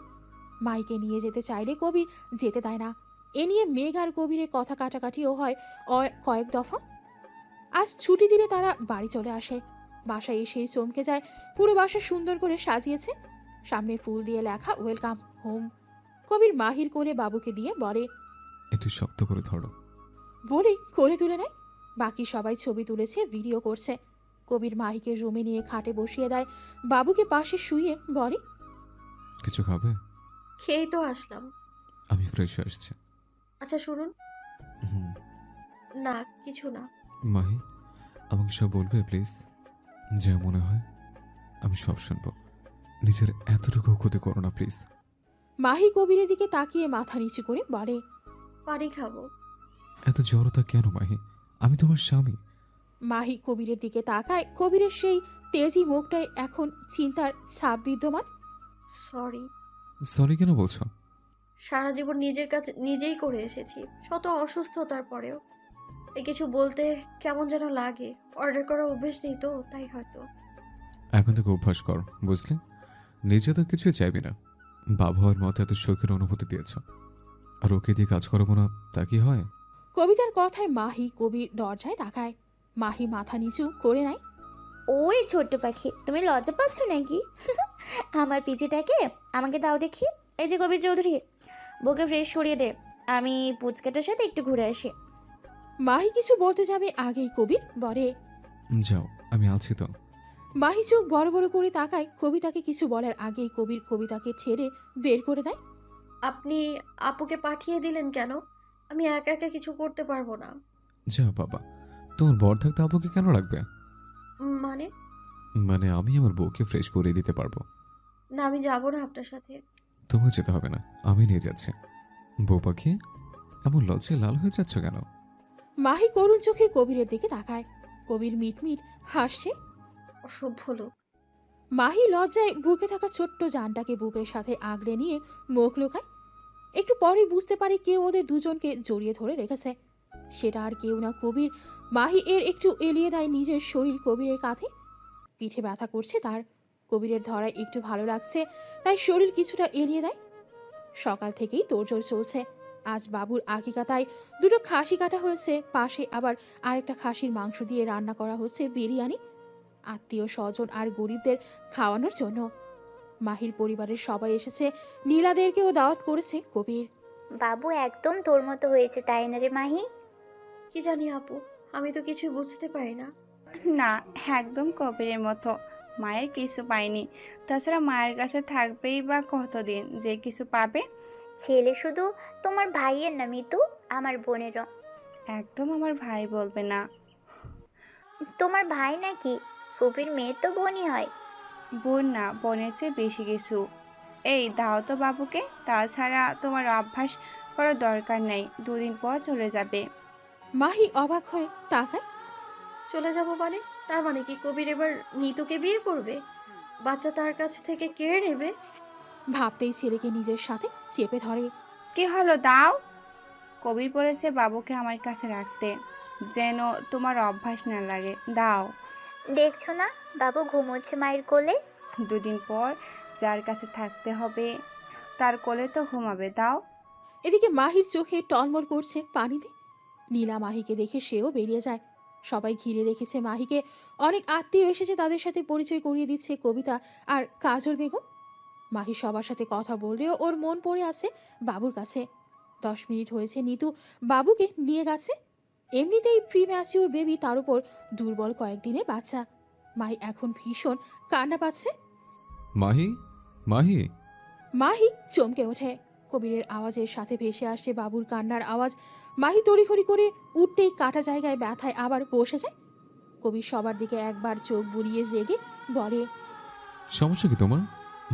মাইকে নিয়ে যেতে চাইলে কবির যেতে দেয় না। এ নিয়ে মেঘ আর কবিরের কথা কাটাকাটিও হয় কয়েক দফা। আজ ছুটি দিলে তারা বাড়ি চলে আসে। বাসায় এসেই চমকে যায়, পুরো বাসা সুন্দর করে সাজিয়েছে। সামনে ফুল দিয়ে লেখা ওয়েলকাম হোম। কবির মাহির কোলে বাবুকে দিয়ে বলে, একটু শক্ত করে ধরো। বলেই কোলে তুলে নেয়। বাকি সবাই ছবি তুলেছে, ভিডিও করছে। কবির মাহিকে রুমে নিয়ে খাটে বসিয়ে দেয়, বাবুকে পাশে শুয়ে বলে, কিছু খাবে? খেয়েই তো আসলাম। আমি ফ্রেশ হয়ে আসছি। আচ্ছা শুনুন। হুম। না কিছু না। মাহি, আমাকে সব বলবে প্লিজ? যা মনে হয় আমি সব শুনবো। নিজের এতটুকু ক্ষতি করো না প্লিজ। মাহি কবিরের দিকে তাকিয়ে মাথা নিচু করে বলে, পানি খাবো। এত জড়তা কেন মাহি? আমি তোমার স্বামী। মাহি কবিরের দিকে তাকায়। কবিরের সেই তেজি মুখটায় এখন চিন্তার ছাপ বিদ্যমান। সরি। সরি কেন বলছো? সারা জীবন নিজের কাছে নিজেই করে এসেছি, শত অসুস্থতার পরেও। এ কিছু বলতে কেমন যেন লাগে। অর্ডার করা অভ্যেস নেই তো, তাই হয়তো। এখন থেকে অভ্যাস কর, বুঝলে? নিজে তো কিছুই চাইবি না, বাবা হওয়ার মতো এত শখের অনুভূতি দিয়েছ, আর ওকে দিয়ে কাজ করাবো না তা কি হয়? কবিতার কথায় মাহি কবির দরজায় তাকায়। মাহি মাথা নিচু করে নেয়। ওরে ছোট্ট পাখি, তুমি লজ্জা পাচ্ছ নাকি? আমার পিচিটাকে আমাকে দাও দেখি। এই যে কবির চৌধুরী, বউকে ফ্রেশ করিয়ে দে, আমি পুচকাটার সাথে একটু ঘুরে আসি। মাহি কিছু বলতে যাবে আগেই কবির বলে, যাও, আমি আছি তো। মাহি চোখ বড় বড় করে তাকায়। কবিতাকে কিছু বলার আগেই কবির কবিতাকে ছেড়ে বের করে দেয়। আপনি আপুকে পাঠিয়ে দিলেন কেন? আমি একা একা কিছু করতে পারবো না। যা বাবা, তোমার বর থাকতে আপুকে কেন রাখবে? মানে? মানে আমি আমার বউকে ফ্রেশ করে দিতে পারবো। না, আমি যাবো না আপনার সাথে। তোমার যেতে হবে না, আমি নিয়ে যাচ্ছি। বউ পাখি, এমন লজ্জায় লাল হয়ে যাচ্ছ কেন? মাহি করুণ চোখে কবিরের দিকে তাকায়। কবির মিটমিট হাসছে। অসভ্য লোক। মাহি লজ্জায় বুকে থাকা ছোট্ট জানটাকে বুকের সাথে আগলে নিয়ে মুখ লুকায়। একটু পরে বুঝতে পারে কেউ ওদের দুজনকে জড়িয়ে ধরে রেখেছে। সেটা আর কেউ না, কবির। মাহি এর একটু এলিয়ে দেয় নিজের শরীর কবিরের কাঁধে। পিঠে ব্যথা করছে তার। কবিরের ধরায় একটু ভালো লাগছে, তাই শরীর কিছুটা এলিয়ে দেয়। সকাল থেকেই তোড়জোড় চলছে। আজ বাবুর আকিকাতায় 2টো খাসি কাটা হয়েছে, পাশে আবার আরেকটা খাসির মাংস দিয়ে রান্না করা হচ্ছে বিরিয়ানি, আত্মীয় স্বজন আর গরিবদের খাওয়ানোর জন্য। মাহির পরিবারের সবাই এসেছে, নীলাদেরকেও দাওয়াত করেছে কবির। বাবু একদম তোর মতো হয়েছে, তাই না রে মাহি? কি জানি আপু, আমি তো কিছুই বুঝতে পারি না। না, একদম কবিরের মতো। মায়ের কিছু পায়নি, তাছাড়া মায়ের কাছে থাকবেই বা কতদিন যে কিছু পাবে? ছেলে শুধু তোমার ভাইয়ের না মিতু, আমার বোনেরও। একদম আমার ভাই বলবে না। তোমার ভাই নাকি? ফুপির মেয়ে তো বোনই হয়। বোন না, বোনের চেয়ে বেশি কিছু। এই দাও তো বাবুকে, তাছাড়া তোমার অভ্যাস করার দরকার নেই, 2 দিন পর চলে যাবে। মাহি অবাক হয়ে তাকায়। চলে যাব মানে? তার মানে কি কবির এবার নিতুকে বিয়ে করবে? বাচ্চা তার কাছ থেকে কেড়ে নেবে? ভাবতেই ছেলেকে নিজের সাথে চেপে ধরে। কি হলো, দাও। কবির বলেছে বাবুকে আমার কাছে রাখতে, যেন তোমার অভ্যাস না লাগে। দাও। দেখছো না বাবু ঘুমোচ্ছে মায়ের কোলে। 2 দিন পর যার কাছে থাকতে হবে তার কোলে তো ঘুমাবে। দাও। এদিকে মাহির চোখে টলমল করছে পানিতে। নীলা মাহিকে দেখে সেও বেরিয়ে যায়। সবাই ঘিরে রেখেছে মাহিকে। অনেক আত্মীয় এসেছে, তাদের সাথে পরিচয় করিয়ে দিচ্ছে কবিতা আর কাজল বেগম। মাহি সবার সাথে কথা বললেও ওর মন পড়ে আছে বাবুর কাছে। 10 মিনিট হয়েছে নিতু বাবুকে নিয়ে গেছে। এমনিতেই প্রি ম্যাচিওর বেবি, তার উপর দুর্বল কয়েকদিনের বাচ্চা। মাহি এখন ভীষণ কান্না পাচ্ছে। মাহি, মাহি। মাহি চমকে ওঠে। কবিরের আওয়াজের সাথে ভেসে আসছে বাবুর কান্নার আওয়াজ। মাহি তড়িঘড়ি করে উঠতেই কাটা জায়গায় ব্যথায় আবার বসে যায়। কবির সবার দিকে একবার চোখ বুলিয়ে রেগে বলে, সমস্যা কি তোমার?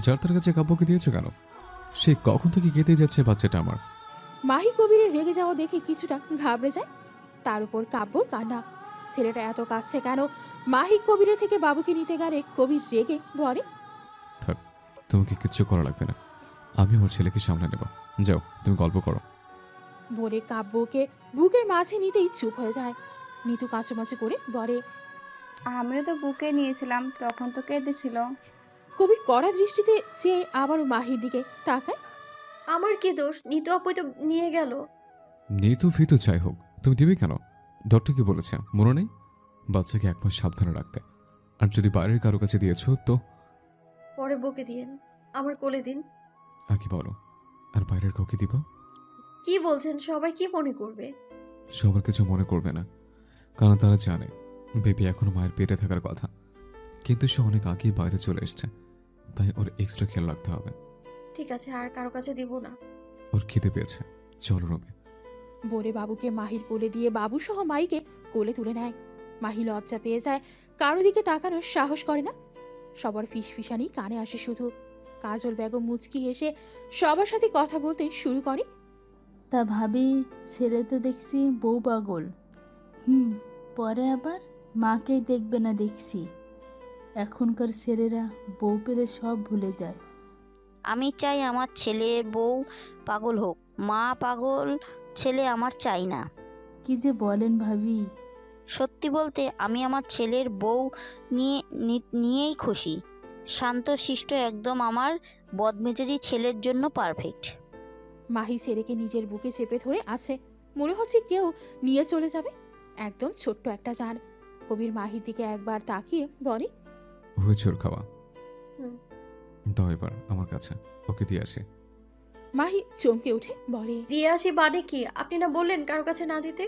যার তার কাছে কাব্যকে দিয়েছো কেন? সে কখন থেকে কেঁদে যাচ্ছে বাচ্চাটা আমার। মাহি কবিরের রেগে যাওয়া দেখে কিছুটা ঘাবড়ে যায়। তার উপর কাব্যর কান্না। ছেলেটা এত কাঁদছে কেন? মাহি কবিরের থেকে বাবুকে নিতে গেলে কবির রেগে বলে, থাক, তোমাকে কিচ্ছু করা লাগবে না, আমি আমার ছেলেকে সামলে নেব। যাও, তুমি গল্প করো। বলে কাব্যকে বুকের মাঝে নিতেই চুপ হয়ে যায়। নিতু কাঁচুমাচু করে বলে, আমিও তো বুকে নিয়েছিলাম, তখন তো কেঁদেছিল। কবির কড়া দৃষ্টিতে চেয়ে আবারও মাহির দিকে তাকায়। আমার কি দোষ? নিতু আপুই তো নিয়ে গেল। নিতু ফিতু যাই হোক, তুমি দিবে কেন? ডক্টর কি বলেছে মনে নেই? বাচ্চাকে এক মাস সাবধানে রাখতে। আর যদি বাইরের কারো কাছে দিয়েছো তো পরে বকে দিয়েন, আমার কোলে দিন। আগে বলো, আর বাইরের কাউকে দিবা? কি বলছেন? সবাই কি মনে করবে? সবার কিছু মনে করবে না, কারণ তারা জানে বেবি এখনো মায়ের পেটে থাকার কথা, কিন্তু সে অনেক আগেই বাইরে চলে এসছে, তাই ওর এক্সট্রা খেয়াল রাখতে হবে। ঠিক আছে, আর কারো কাছে দিব না। ওর খিদে পেয়েছে, চলো রুমে। বলে বাবুকে মাহির কোলে দিয়ে বাবু সহ মাইকে কোলে তুলে নেয়। মাহি লজ্জা পেয়ে যায়, কারো দিকে তাকানোর সাহস করে না। সবার ফিসফিসানি কানে আসে শুধু। কাজল বেগম মুচকি হেসে সবার সাথে কথা বলতে শুরু করে। তা ভাবি, ছেলে তো দেখছি বউ পাগল। পরে আবার মাকেই দেখবে না দেখছি। এখনকার ছেলেরা বউ পেলে সব ভুলে যায়। আমি চাই আমার ছেলের বউ পাগল হোক, মা পাগল ছেলে আমার চাই না। কি যে বলেন ভাবি। সত্যি বলতে আমি আমার ছেলের বউ নিয়েই খুশি। শান্ত শিষ্ট, একদম আমার বদমেজাজি ছেলের জন্য পারফেক্ট। মাহি ছেলেকে নিজের বুকে চেপে ধরে আছে, মনে হচ্ছে কেউ নিয়ে চলে যাবে। একদম ছোট্ট একটা জান। কবির মাহির দিকে একবার তাকিয়ে বলে, হয়েছে ওর খাওয়া, হুম। দাও এবার আমার কাছে, ওকে দিয়ে আসি। মাহি চমকে উঠে বলে, দিয়ে আসি মানে কি? আপনি না বললেন কারো কাছে না দিতে?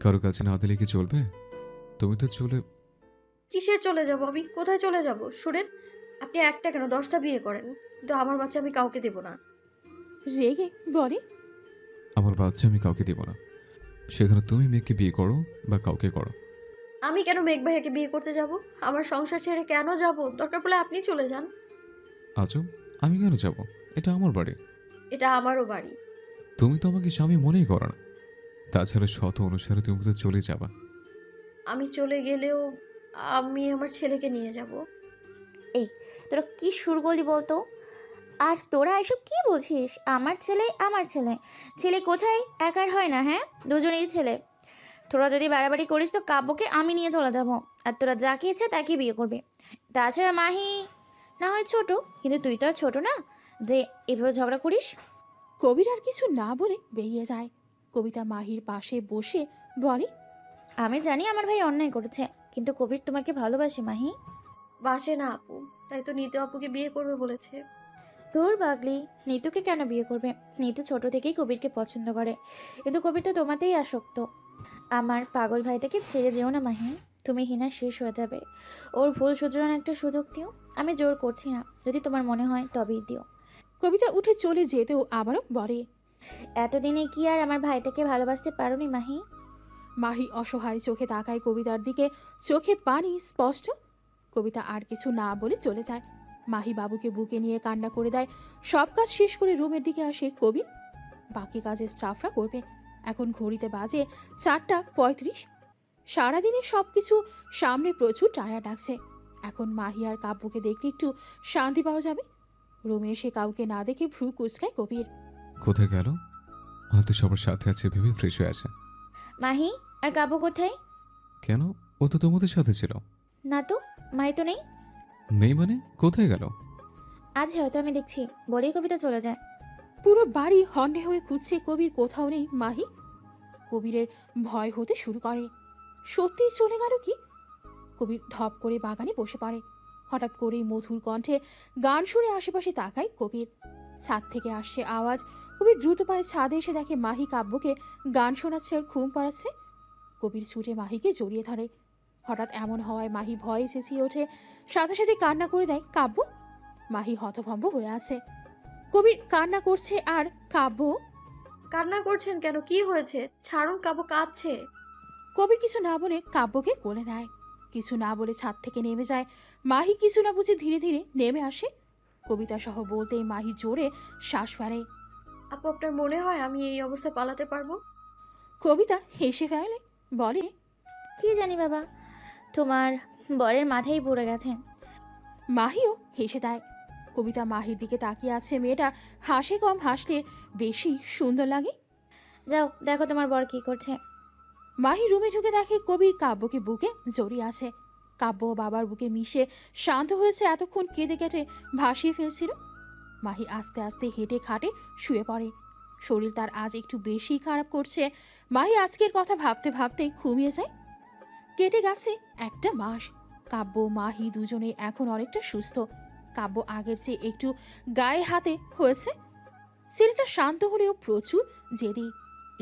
কারো কাছে না দিলে কি চলবে? তুমি তো চলে কিসের চলে যাব? আমি কোথায় চলে যাব? শুনেন, আপনি একটা কেন 10টা বিয়ে করেন, কিন্তু আমার বাচ্চা আমি কাউকে দেব না। রেগে বলে, আমার বাচ্চা আমি কাউকে দেব না। সেখানে তুমি মেয়েকে বিয়ে করো বা কাউকে করো। আমি কেন মেঘ ভাইয়াকে বিয়ে করতে যাব? আমার সংসার ছেড়ে কেন যাব? দরকার পড়লে আপনি চলে যান। আজও আমি কেন যাব? এটা আমার বাড়ি। এটা আমারও বাড়ি। তুমি তো আমাকে স্বামী মনেই করো না। তাছাড়া শত অনুসারে তুমি তো চলে যাবা। আমি চলে গেলেও আমি আমার ছেলেকে নিয়ে যাব। এই, তোরা কি শুরু করলি বলতো? আর তোরা এসব কি বলছিস? আমার ছেলে আমার ছেলে। ছেলে কোথায়? একার হয় না, হ্যাঁ? দুজনেরই ছেলে। তোরা যদি বাড়াবাড়ি করিস তো কাব্যকে আমি নিয়ে চলে যাব, আর তোরা যাকে ইচ্ছে তাকে বিয়ে করবে। তাছাড়া মাহি না হয় ছোট, কিন্তু তুই তো আর ছোট না যে এভাবে ঝগড়া করিস। কবির আর কিছু না বলে বেরিয়ে যায়। কবিতা মাহির পাশে বসে বলে, আমি জানি আমার ভাই অন্যায় করেছে, কিন্তু কবির তোমাকে ভালোবাসে মাহি। বাসে না আপু, তাই তো নিতু আপুকে বিয়ে করবে বলেছে। তোর বাগলি, নিতুকে কেন বিয়ে করবে? নিতু ছোট থেকেই কবিরকে পছন্দ করে, কিন্তু কবির তো তোমাতেই আসক্ত। আমার পাগল ভাইটাকে ছেড়ে যেও না মাহি, তুমি হিনা শেষ হয়ে যাবে। ওর ভুল শুধরানোর একটা সুযোগ দিও। আমি জোর করছি না, যদি তোমার মনে হয় তবেই দিও। কবিতা উঠে চলে যেতেও আবারও বলে, এতদিনে কি আর আমার ভাইটাকে ভালোবাসতে পারোনি মাহি? মাহি অসহায় চোখে তাকায় কবিতার দিকে, চোখে পানি স্পষ্ট। কবিতা আর কিছু না বলে চলে যায়। মাহি বাবুকে বুকে নিয়ে কান্না করে দেয়। সব কাজ শেষ করে রুমের দিকে আসে কবির। বাকি কাজের স্টাফরা করবে। এখন ঘড়িতে বাজে 4:35। সারাদিনে সব কিছু সামনে প্রচুর টায়ার্ড লাগছে। এখন মাহি আর কাব্যকে দেখলে একটু শান্তি পাওয়া যাবে। রুমে এসে কাউকে না দেখে ভ্রু কুচকায় কবির। কোথায় গেল? হয়তো সবার সাথে আছে ভেবে ফ্রেশ হয়ে আছে। মাহি আর কাব্য কোথায়? কেন? ও তো তোমাদের সাথে ছিল। না তো, মাহি তো নেই। নেই মানে কোথায় গেল? আজ হয়তো আমি দেখছি, বলেই কবিতা চলে যায়। পুরো বাড়ি হন্যে হয়ে খুঁজছে কবির, কোথাও নেই মাহি। কবিরের ভয় হতে শুরু করে। সত্যিই চলে গেল কি? কবির ধপ করে বাগানে বসে পড়ে। হঠাৎ করেই মধুর কণ্ঠে গান শুনে আশেপাশে তাকায় কবির। ছাদ থেকে আসছে আওয়াজ। কবির দ্রুত পায়ে ছাদে এসে দেখে মাহি কাব্যকে গান শোনাচ্ছে আর ঘুম পাড়াচ্ছে। কবির ছুটে মাহিকে জড়িয়ে ধরে। হঠাৎ এমন হওয়ায় মাহি ভয়ে চেঁচিয়ে ওঠে, সাথে সাথে কান্না করে দেয় কাব্য। মাহি হতভম্ব হয়ে আছে। কবির কান্না করছে আর কাব্য। কান্না করছেন কেন? কি হয়েছে? ছাড়ুন, কাব্য কাঁদছে। কবির কিছু না বলে কাব্যকে কোলে নেয়। কিছু না বলে ছাদ থেকে নেমে যায়। মাহি কিছু না বুঝে ধীরে ধীরে নেমে আসে। কবিতা সহ বলতেই মাহি জোরে শ্বাস ফেলে। আপু, আপনার মনে হয় আমি এই অবস্থায় পালাতে পারবো? কবিতা হেসে ফেলে, বলে, কি জানি বাবা, তোমার বরের মাথায় পড়ে গেছে। মাহিও হেসে দেয়। কবিতা মাহির দিকে তাকিয়ে আছে। মেয়েটা হাসে কম হাসলে বেশি সুন্দর লাগে। যাও দেখো তোমার বর কি করছে। মাহি রুমে ঢুকে দেখে কবির কাব্যকে বুকে জড়িয়ে আছে। কাব্য বাবার বুকে মিশে শান্ত হয়েছে। এতক্ষণ কেঁদে কেটে ভাসিয়ে ফেলছিল। মাহি আস্তে আস্তে হেঁটে খাটে শুয়ে পড়ে। শরীর তার আজ একটু বেশি খারাপ করছে। মাহি আজকের কথা ভাবতে ভাবতে ঘুমিয়ে যায়। কেটে গেছে একটা মাস। কাব্য মাহি দুজনে এখন অনেকটা সুস্থ। কাব্য আগের চেয়ে একটু গায়ে হাতে হয়েছে। ছেলেটা শান্ত হলেও প্রচুর জেদি।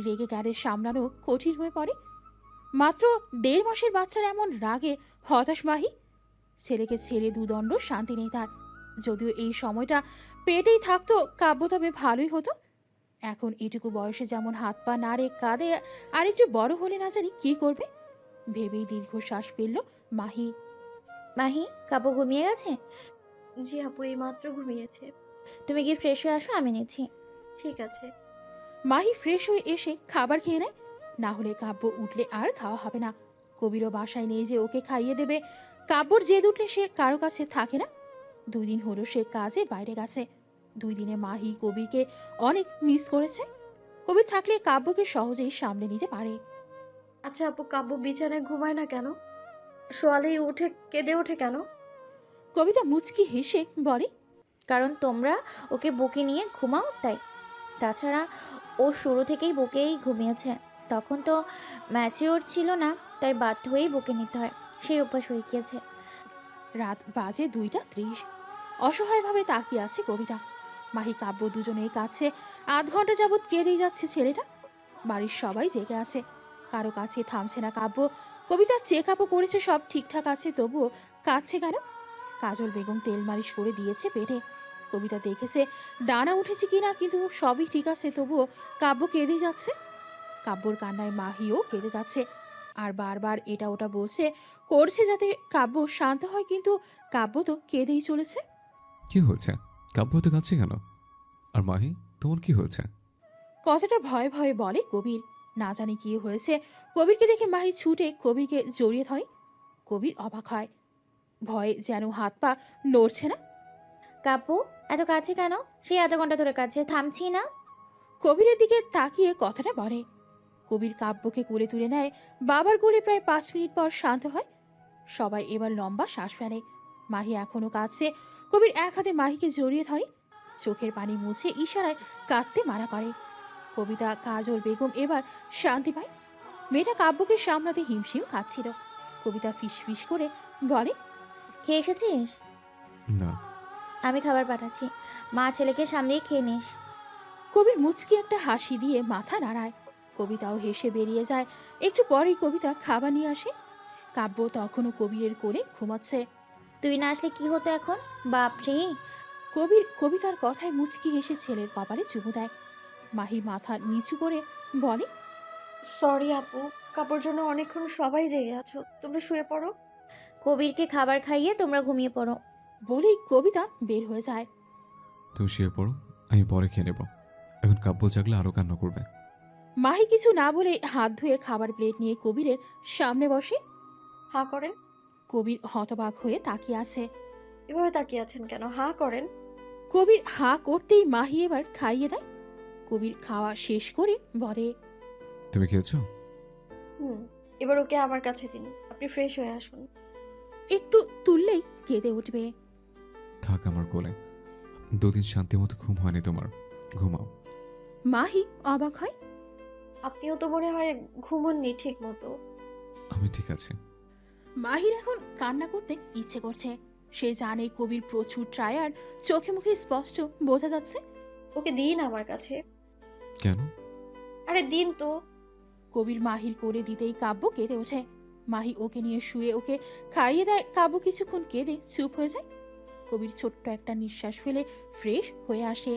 রেগে গাড়ি সামলানো কঠিন হয়ে পড়ে। মাত্র 1.5 মাসের বাচ্চার এমন রাগে হতাশ মাহি। ছেলেকে ছেড়ে দুদণ্ড শান্তি নেই তার। যদিও এই সময়টা পেটেই থাকতো কাব্য তবে ভালোই হতো। এখন এটুকু বয়সে যেমন হাত পা নাড়ে কাঁদে, আর একটু বড় হলে না জানি কি করবে ভেবেই দীর্ঘশ্বাস ফেলল মাহি। মাহি, কাব্য ঘুমিয়ে গেছে? জি আপু, এই মাত্র ঘুমিয়েছে। তুমি কি ফ্রেশ হয়ে আসো, আমি নিচ্ছি। ঠিক আছে। মাহি ফ্রেশ হয়ে এসে খাবার খেয়ে নেয়। না হলে কাব্য উঠলে আর খাওয়া হবে না। কবিরও বাসায় নেই যে ওকে খাইয়ে দেবে। কাব্যর জেদ উঠলে সে কারো কাছে থাকে না। 2 দিন হলো সে কাজে বাইরে গেছে। 2 দিনে মাহি কবিরকে অনেক মিস করেছে। কবির থাকলে কাব্যকে সহজেই সামলে নিতে পারে। আচ্ছা আপু, কাব্য বিছানায় ঘুমায় না কেন? শোয়ালেই উঠে কেঁদে ওঠে কেন? কবিতা মুচকি হেসে বলে, কারণ তোমরা ওকে বুকে নিয়ে ঘুমাও তাই। তাছাড়া ও শুরু থেকেই বুকেই ঘুমিয়েছে। তখন তো ম্যাচিওর ছিল না, তাই বাধ্য হয়েই বুকে নিতে হয়। সেই অভ্যাস হয়ে গিয়েছে। রাত বাজে 2টা 30। অসহায়ভাবে তাকিয়ে আছে কবিতা। মাহি কাব্য দুজনের কাছে আধ ঘন্টা যাবৎ কেঁদেই যাচ্ছে ছেলেটা। বাড়ির সবাই জেগে আছে, কারো কাছে থামছে না কাব্য। কবিতা চেক আপও করেছে, সব ঠিকঠাক আছে, তবুও কাঁদছে কেন? কাজল বেগম তেল মালিশ করে দিয়েছে পেটে। কবিতা দেখেছে ডানা উঠেছে কিনা, কিন্তু সবই ঠিক আছে, তবুও কাব্য কেঁদে যাচ্ছে। কাব্যর কান্নায় মাহিও কেঁদে যাচ্ছে, আর বারবার এটা ওটা বলছে, করছে যাতে কাব্য শান্ত হয়, কিন্তু কাব্য তো কেঁদেই চলেছে। কি হয়েছে? কাব্য তো কাছে কেন? আর মাহি, তোমার কি হয়েছে? কথাটা ভয়ে ভয়ে বলে কবির। না জানি কি হয়েছে। কবিরকে দেখে মাহি ছুটে কবিরকে জড়িয়ে ধরে। কবির অবাক হয়, ভয়ে যেন হাত পা নড়ছে না। কাব্য এত কাছে কেন? সেই আধা ঘন্টা ধরে কাছে, থামছি না। কবিরের দিকে তাকিয়ে কথাটা বলে। কবির কাব্যকে কোলে তুলে নেয়। বাবার কোলে প্রায় 5 মিনিট পর শান্ত হয়। সবাই এবার লম্বা শ্বাস ফেলে। মাহি এখনো কাঁদছে। কবির এক হাতে মাহিকে জড়িয়ে ধরে, চোখের পানি মুছে ইশারায় কাঁদতে মানা করে। কবিতা কাজল বেগম এবার শান্তি পায়। মেয়েটা কাব্যকে সামলাতে হিমশিম খাচ্ছিল। কবিতা ফিসফিস করে বলে, খেয়ে এসেছিস? না। আমি খাবার পাঠাচ্ছি, মা ছেলেকে সামনেই খেয়ে নিস। কবির মুচকি একটা হাসি দিয়ে মাথা নাড়ায়। কবিতাও হেসে বেরিয়ে যায়। একটু পরেই কবিতা খাবার নিয়ে আসে। কাব্য তখনও কবিরের কোলে ঘুমাচ্ছে। তুই না আসলে কি হতো এখন? বাপরে! কবির কবিতার কথায় মুচকি হেসে ছেলের কপালে চুমু দেয়। মাহি মাথা নিচু করে বলে, সরি আপু, কাপড় জন্য অনেকক্ষণ সবাই জেগে আছো, তোমরা শুয়ে পড়ো। কবিরকে খাবার খাইয়ে তোমরা ঘুমিয়ে পড়ো। বলেই কবিতা বের হয়ে যায়। তুমি শুয়ে পড়ো, আমি পরে খেয়ে নেব। এখন কাব্য জাগলে আরো কান্না করবে। মাহি কিছু না বলে হাত ধুয়ে খাবার প্লেট নিয়ে কবিরের সামনে বসে। হা করেন। কবির হতবাক হয়ে তাকিয়ে আছে। এভাবে তাকিয়ে আছেন কেন? হা করেন। কবির হা করতেই মাহি এবার খাইয়ে দেয়। কবির খাওয়া শেষ করে বলে, তুমি খেয়েছো? এবার ওকে আমার কাছে দিন, আপনি ফ্রেশ হয়ে আসুন। একটু তুললেই কেঁদে উঠবে। থাক আমার কোলে। 2 দিন শান্তি মতো ঘুম হয়নি তোমার, ঘুমাও। মাহি অবাক হয়। আপনিও তো মনে হয় ঘুমোননি ঠিক মতো। আমি ঠিক আছি। মাহির এখন কান্না করতে ইচ্ছে করছে। সে জানে কবির প্রচুর ট্রায়ার, চোখে মুখে স্পষ্ট বোঝা যাচ্ছে। ওকে দিন আমার কাছে। কেন? আরে দিন তো। কবির মাহির করে দিতেই কাব্য কেঁদে ওঠে। মাহি ওকে নিয়ে শুয়ে ওকে খাইয়ে দেয়। কাব্য কিছুক্ষণ কেঁদে চুপ হয়ে যায়। কবির ছোট্ট একটা নিঃশ্বাস ফেলে ফ্রেশ হয়ে আসে।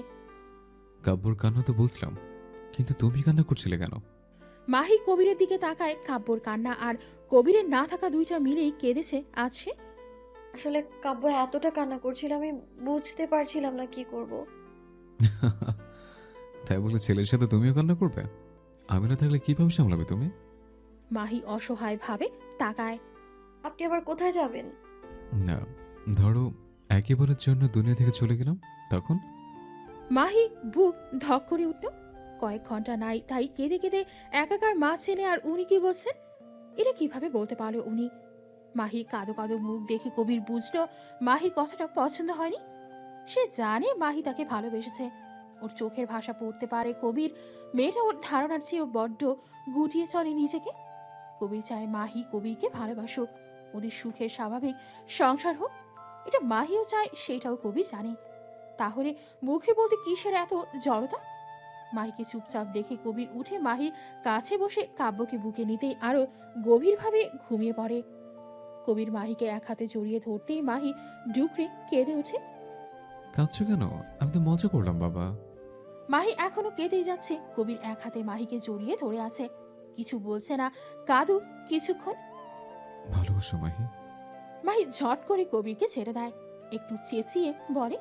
কাব্যর কান্না তো বুঝলাম, কিন্তু তুমি কান্না করছিলে কেন? মাহি কবিরের দিকে তাকায়। কাব্যর কান্না আর কবিরের না থাকা দুইটা মিলেই কেঁদেছে আজ সে। আসলে কাব্য এতটা কান্না করছিল, আমি বুঝতে পারছিলাম না কি করব। তাই বলে ছেলের সাথে তুমিও কান্না করবে? আমি না থাকলে কিভাবে সামলাবে তুমি? মাহি অসহায় ভাবে তাকায়। আপনি আবার কোথায় যাবেন? না, ধরো একেবারের জন্য দুনিয়া থেকে চলে গেলাম, তখন? মাহি বুক ধক করে উঠল। কয়েক ঘন্টা নাই তাই কেঁদে কেঁদে একাকার মা ছেলে, আর উনি কি বলছেন? এটা কিভাবে বলতে পারলো উনি? মাহির কাদো কাদো মুখ দেখে কবির বুঝলো মাহির কথাটা পছন্দ হয়নি। সে জানে মাহি তাকে ভালোবেসেছে, ওর চোখের ভাষা পড়তে পারে কবির। মেয়েটা ওর ধারণার চেয়েও বড্ড গুটিয়ে চলে নিজেকে। কবির চায় মাহি কবিরকে ভালোবাসুক, ওদের সুখের স্বাভাবিক সংসার হোক। এটা মাহিও চায়, সেটাও কবির জানে। তাহলে মুখে বলতে কিসের এত জড়তা? মাহিকে চুপচাপ দেখে কবির উঠে মাহির কাছে বসে কাব্যকে বুকে নিতেই আরো গভীরভাবে ঘুমিয়ে পড়ে। কবির মাহিকে এক হাতে জড়িয়ে ধরতেই মাহি ডুকরে কেঁদে ওঠে। কাঁদছো কেন? আমি তো মজা করলাম বাবা। মাহি এখনো কেঁদেই যাচ্ছে। কবির এক হাতে মাহিকে জড়িয়ে ধরে আছে, কিছু বলছে না। কাঁদু কিছুক্ষণ। ভালোবাসো মাহি? মাহি ঝট করে কবিরকে ছেড়ে দেয়, একটু চেঁচিয়ে বলে,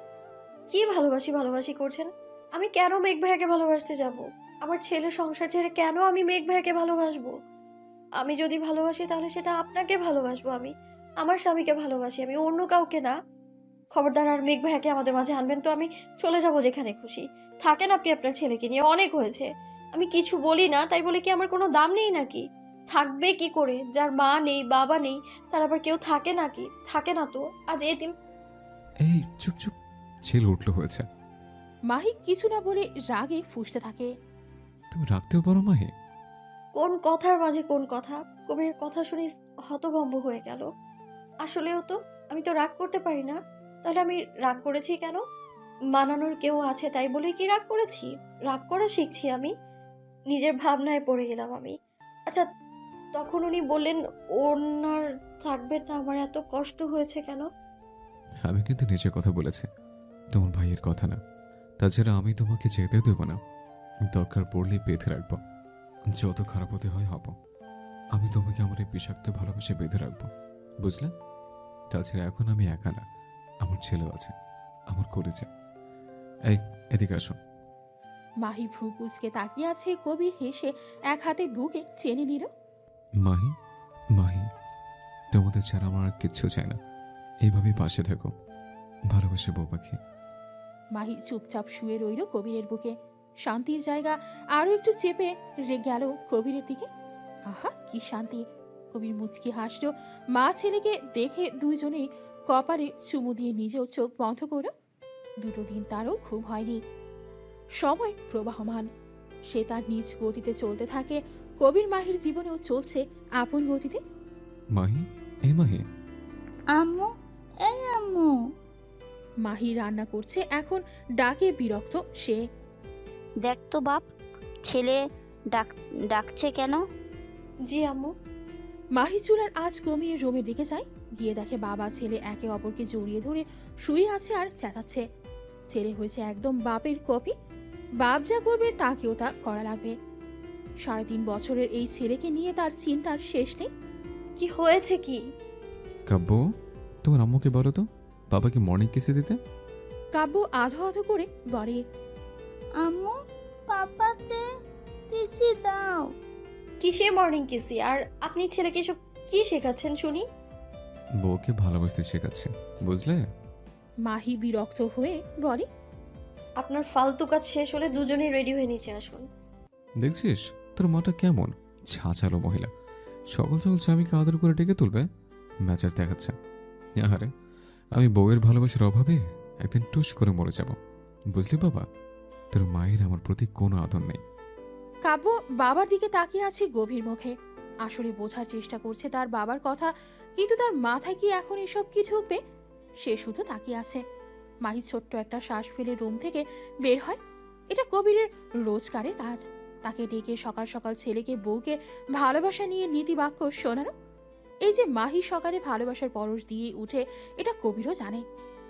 কি ভালোবাসি ভালোবাসি করছেন? আমি কেন মেঘ ভাইয়াকে ভালোবাসতে যাব? আমার ছেলে সংসার ছেড়ে কেন আমি মেঘ ভাইয়াকে ভালোবাসবো? আমি যদি ভালোবাসি তাহলে সেটা আপনাকে ভালোবাসবো। আমি আমার স্বামীকে ভালোবাসি, আমি অন্য কাউকে না। খবরদার আর মেঘ ভাইয়াকে আমাদের মাঝে আনবেন তো আমি চলে যাব যেখানে খুশি। থাকেন আপনি আপনার ছেলেকে নিয়ে, অনেক হয়েছে। আমি কিছু বলি না তাই বলে কি আমার কোনো দাম নেই নাকি? থাকবে কি করে? যার মা নেই বাবা নেই তার আবার কেউ থাকে নাকি? থাকে না তো। আজ এতিম। এই চুপ চুপ, ছেলে উঠলো হয়েছে। মাহি কিছু না বলে রাগে ফুঁসতে থাকে। তুমি রাখতেও পারো মাহি? কোন কথার মাঝে কোন কথা? কবির কথা শুনে হতভম্ব হয়ে গেল। আসলেও তো আমি তো রাগ করতে পারি না। তাহলে আমি রাগ করেছি কেন? মানানোর কেউ আছে তাই বলে কি রাগ করেছি? রাগ করা শিখছি আমি, নিজের ভাবনায় পড়ে গেলাম আমি। আচ্ছা, তখন উনি বললেন ওনার থাকবেন না, আমার এত কষ্ট হয়েছে কেন? আমি কিন্তু নিজের কথা বলেছি, তোমার ভাইয়ের কথা না। তাছাড়া আমি তোমাকে যেতে দেব না, দরকার পড়লে বেঁধে রাখবো। যত খারাপ হতে হয় হব, আমি তোমাকে আমার এই বিষাক্ত ভালোবাসে বেঁধে রাখবো, বুঝলে? তাছাড়া এখন আমি একা না, আমার ছেলেও আছে, আমার কলেজে। এই এদিকে আসো। মাহি ভ্রু কুঁচকে তাকিয়ে আছে। কবির হেসে এক হাতে বুকে টেনে নিল। মাহি, মাহি, তোমাদের ছাড়া আমার আর কিচ্ছু চাই না। এইভাবেই পাশে থাকো, ভালোবাসে বউ পাখি। মাহি চুপচাপ শুয়ে রইল কবিরের বুকে। শান্তির জায়গা আরো একটু চেপে গেল কবিরের দিকে। আহা কি শান্তি! কবির মুচকি হাসল। মা ছেলেকে দেখে দুইজনেই কপালে চুমু দিয়ে নিজেও চোখ বন্ধ করল। দুটো দিন তারও ঘুম হয়নি। সময় প্রবাহমান, সে তার নিজ গতিতে চলতে থাকে। কবির মাহির জীবনেও চলছে আপন গতিতে। মাহি, এই মাহি। আম্মু, এই আম্মু। মাহি রান্না করছে এখন, ডাকে বিরক্ত সে। দেখ তো বাপ, ছেলে ডাকছে কেন? জি আম্মু। মাহি চুলার আঁচ কমিয়ে রুমের দিকে যায়। গিয়ে দেখে বাবা ছেলে একে অপরকে জড়িয়ে ধরে শুয়ে আছে আর চেঁচাচ্ছে। ছেলে হয়েছে একদম বাপের কপি। বাপ যা করবে তাকেও তা করা লাগবে। 3.5 বছরের এই ছেলেকে নিয়ে তার চিন্তার শেষ নেই। কি হয়েছে কি? কাব্য, তোমার আম্মুকে বলো তো বাবাকে মর্নিং কিসে দিতে। কাব্য আধো আধো করে বলে, আম্মু, পাপাকে কিসি দাও। কিসে মর্নিং কিসি? আর আপনি ছেলেকে সব কি শেখাচ্ছেন শুনি? বউকে ভালোবাসতে শেখাচ্ছে, বুঝলে? মাহি বিরক্ত হয়ে বলে, আপনার ফালতু কাজ শেষ হলে দুজনেই রেডি হয়ে নিচে আসুন। দেখছিস তোর মাটা কেমন ছাঁচালো মহিলা, সকাল সকাল স্বামীকে আদর করে ডেকে তুলবে, ম্যাচেস দেখাচ্ছে। আরে আমি বউয়ের ভালোবাসার অভাবে একদিন টুস করে মরে যাব, বুঝলি বাবা? তোর মায়ের আমার প্রতি কোনো আদর নেই। কাব্য বাবার দিকে তাকিয়ে আছে গভীর মুখে। আসলে বোঝার চেষ্টা করছে তার বাবার কথা, কিন্তু তার মাথায় কি এখন এসব কি ঢুকবে? সে শুধু তাকিয়ে আছে। মাহি ছোট্ট একটা শ্বাস ফেলে রুম থেকে বের হয়। এটা কবিরের রোজগারের কাজ, তাকে ডেকে সকাল সকাল ছেলেকে বউকে ভালোবাসা নিয়ে নীতি বাক্য শোনানো। এই যে মাহি সকালে ভালোবাসার পরশ দিয়ে উঠে, এটা কবিরও জানে।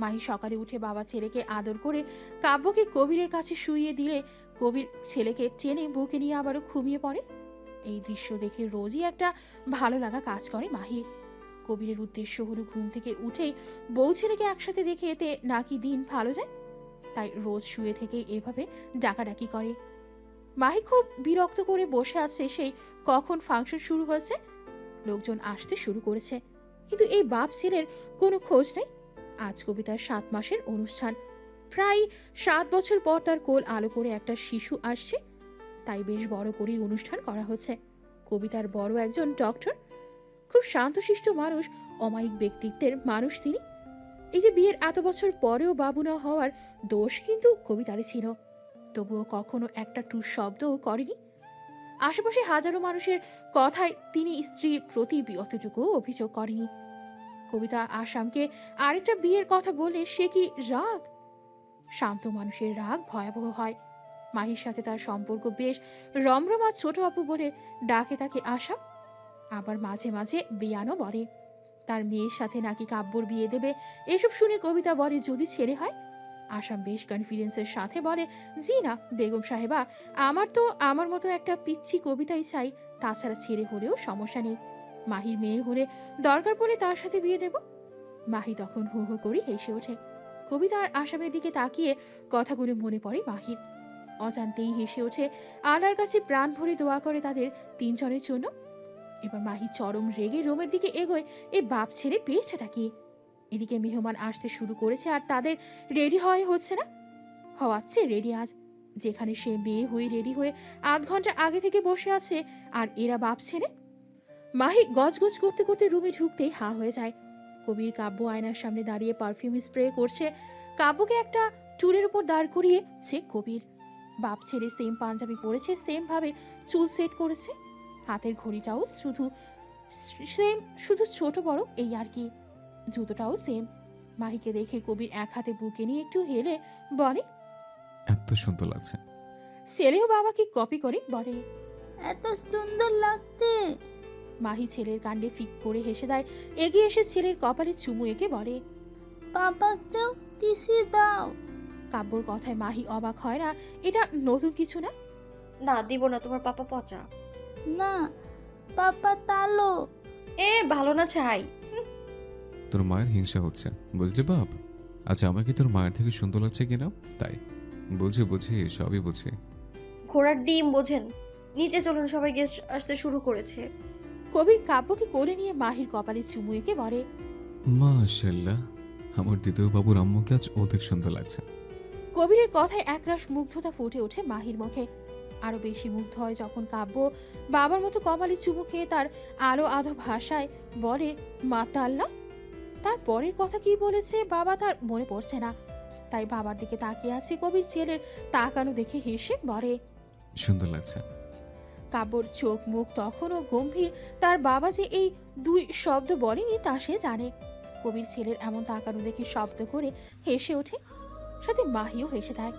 মাহি সকালে উঠে বাবা ছেলেকে আদর করে কাব্যকে কবিরের কাছে শুইয়ে দিলে কবির ছেলেকে টেনে বুকে নিয়ে আবারও ঘুমিয়ে পড়ে। এই দৃশ্য দেখে রোজই একটা ভালো লাগা কাজ করে মাহি। কবিরের উদ্দেশ্য হলো ঘুম থেকে উঠেই বউ ছেলেকে একসাথে দেখে এতে নাকি দিন ভালো যায়, তাই রোজ শুয়ে থেকে এভাবে ডাকাডাকি করে। মাহি খুব বিরক্ত করে বসে আছে সেই কখন ফাংশন শুরু হয়েছে। লোকজন আসতে শুরু করেছে, কিন্তু এই বাপ ছেলের কোনো খোঁজ নেই। আজ কবিতার 7 মাসের অনুষ্ঠান। প্রায় 7 বছর পর তার কোল আলো করে একটা শিশু আসছে, তাই বেশ বড় করেই অনুষ্ঠান করা হচ্ছে। কবিতার বড় একজন ডক্টর, খুব শান্তশিষ্ট মানুষ, অমায়িক ব্যক্তিত্বের মানুষ তিনি। এই যে বিয়ের এত বছর পরেও বাবু না হওয়ার দোষ কিন্তু কবিতারই ছিল, তবুও কখনো একটা টু শব্দও করেনি। আশেপাশে হাজারো মানুষের কথায় তিনি স্ত্রীর প্রতি অতটুকু অভিযোগ করেনি। কবিতা আসামকে আরেকটা বিয়ের কথা বলে সে কি রাগ? শান্ত মানুষের রাগ ভয়াবহ হয়। মাহির সাথে তার সম্পর্ক বেশ রমরমা, ছোট আপু বলে ডাকে তাকে আসাম। আবার মাঝে মাঝে বিয়ানও বলে। তার মেয়ের সাথে নাকি কাব্যর বিয়ে দেবে। এসব শুনে কবিতা বলে যদি ছেলে হয়। আসাম বেশ কনফিডেন্সের সাথে বলে, জি না বেগম সাহেবা, আমার মতো একটা পিচ্ছি কবিতাই চাই, তাছাড়া ছেলে হলেও সমস্যা নেই। মাহির মেয়ে হলে দরকার পড়লে তার সাথে বিয়ে দেব। মাহি তখন হো হো করে হেসে ওঠে। কবিতা আর আসামের দিকে তাকিয়ে কথাগুলো মনে পড়ে মাহির। অজান্তেই হেসে ওঠে, আল্লাহর কাছে প্রাণ ভরে দোয়া করে তাদের 3 জনের জন্য। এবার মাহি চরম রেগে রুমের দিকে এগোয়, এ বাপ ছেড়ে পেয়েছেটা কি? এদিকে মেহমান আসতে শুরু করেছে আর তাদের রেডি হচ্ছে না। হওয়াচ্ছে রেডি আজ, যেখানে সে মেয়ে হয়ে রেডি হয়ে 8 ঘন্টা আগে থেকে বসে আছে, আর এরা বাপ ছেড়ে। মাহি গজগজ করতে করতে রুমে ঢুকতেই হা হয়ে যায়। কবির কাব্য আয়নার সামনে দাঁড়িয়ে পারফিউম স্প্রে করছে। কাব্যকে একটা টুলের উপর দাঁড় করিয়েছে কবির। বাপ ছেড়ে সেম পাঞ্জাবি পরেছে, সেম ভাবে চুল সেট করেছে। হাতের ঘড়িটাও শুধু ছোট বড় এই আর কি। জুতোটাও সেম। মাহিকে দেখে কবির এক হাতে বুকে নিয়ে একটু হেলে বলে, এত সুন্দর লাগছে। ছেলেও বাবাকে কপি করে বলে, এত সুন্দর লাগতে। মাহি ছেলের কাণ্ডে ফিক করে হেসে দেয়। এগিয়ে এসে ছেলের কপালে চুমু এঁকে বলে, পাপাকেও টিসি দাও। কাব্যর কথায় মাহি অবাক হয় না, এটা নতুন কিছু না। না দিব না, তোমার পাপা পচা। না, পাপা তালো। ভালো না চাই। তোর মায়ের হিংসা হচ্ছে, বুঝলি বাপ? আচ্ছা, আমাকে তোর মায়ের থেকে সুন্দর লাগছে কিনা তাই। বুঝি সবই বুঝি। ঘোড়ার ডিম বোঝেন। নিচে চলুন, সবাই গেস্ট আসতে শুরু করেছে। কবির কাব্যকে কোলে নিয়ে মাহির কপালে চুমু এঁকে বলে, মাশাআল্লাহ, আমার দ্বিতীয় বাবুর আম্মুকে আজ অধিক সুন্দর লাগছে। কবিরের কথায় একরাশ মুগ্ধতা ফুটে ওঠে মাহির মুখে। আরো বেশি মুগ্ধ হয় যখন কাব্য বাবার মতো কপালে চুমু খেয়ে তার আলো আধো ভাষায় বলে, মাতাল্লাহ। তার পরের কথা কি বলেছে বাবা তার মনে পড়ছে না, তাই বাবার দিকে তাকিয়ে আছে। কবির ছেলের তাকানো দেখে হেসে বলে, সুন্দর লাগছে। কাব্যর চোখ মুখ তখনও গম্ভীর। তার বাবা যে এই 2 শব্দ বলেনি তা সে জানে। কবির ছেলের এমন তাকানো দেখে শব্দ করে হেসে ওঠে, সাথে মাহিও হেসে দেয়।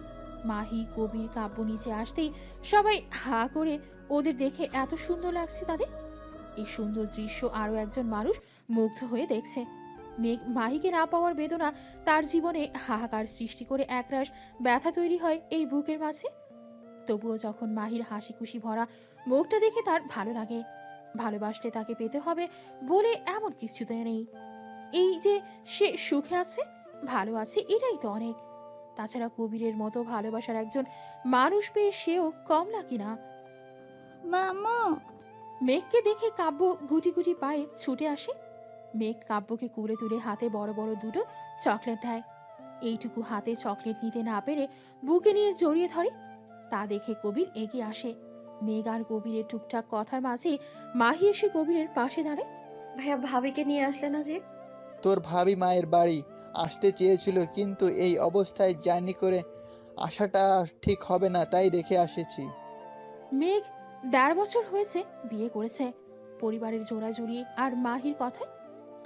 মাহি, কবির, কাব্য নিচে আসতেই সবাই হা করে ওদের দেখে এত সুন্দর লাগছে তাদের। এই সুন্দর দৃশ্য আরো একজন মানুষ মুগ্ধ হয়ে দেখছে। মেঘ মাহিকে না পাওয়ার বেদনা তার জীবনে হাহাকার সৃষ্টি করে একরাশ ব্যথা তৈরি হয় এই বুকের মাঝে। তবুও যখন মাহির হাসি খুশি ভরা মুখটা দেখে তার ভালো লাগে। ভালোবাসলে তাকে পেতে হবে বলে এমন কিছুতে নেই। এই যে সে সুখে আছে, ভালো আছে, এটাই তো অনেক। তাছাড়া কবিরের মতো ভালোবাসার একজন মানুষ পেয়ে সেও কম নাকি না। মামু। মেঘকে দেখে কাব্য গুটি গুটি পায়ে ছুটে আসে। মেঘ কাব্যকে কুলে তুলে হাতে বড় বড় 2টো চকলেট দেয়। এইটুকু হাতে চকলেট নিতে না পেরে বুকে নিয়ে জড়িয়ে ধরে। তা দেখে কবির এগিয়ে আসে। মেঘ আর কবিরের টুকটাক কথার মাঝে মাহি এসে কবিরের পাশে দাঁড়ায়। ভাইয়া, ভাবিকে নিয়ে আসলে না যে? তোর ভাবি মায়ের বাড়ি আসতে চেয়েছিল, কিন্তু এই অবস্থায় জার্নি করে আসাটা ঠিক হবে না, তাই রেখে এসেছি। মেঘ 1.5 বছর হয়েছে বিয়ে করেছে, পরিবারের জোড়াজুড়ি আর মাহির কথায়।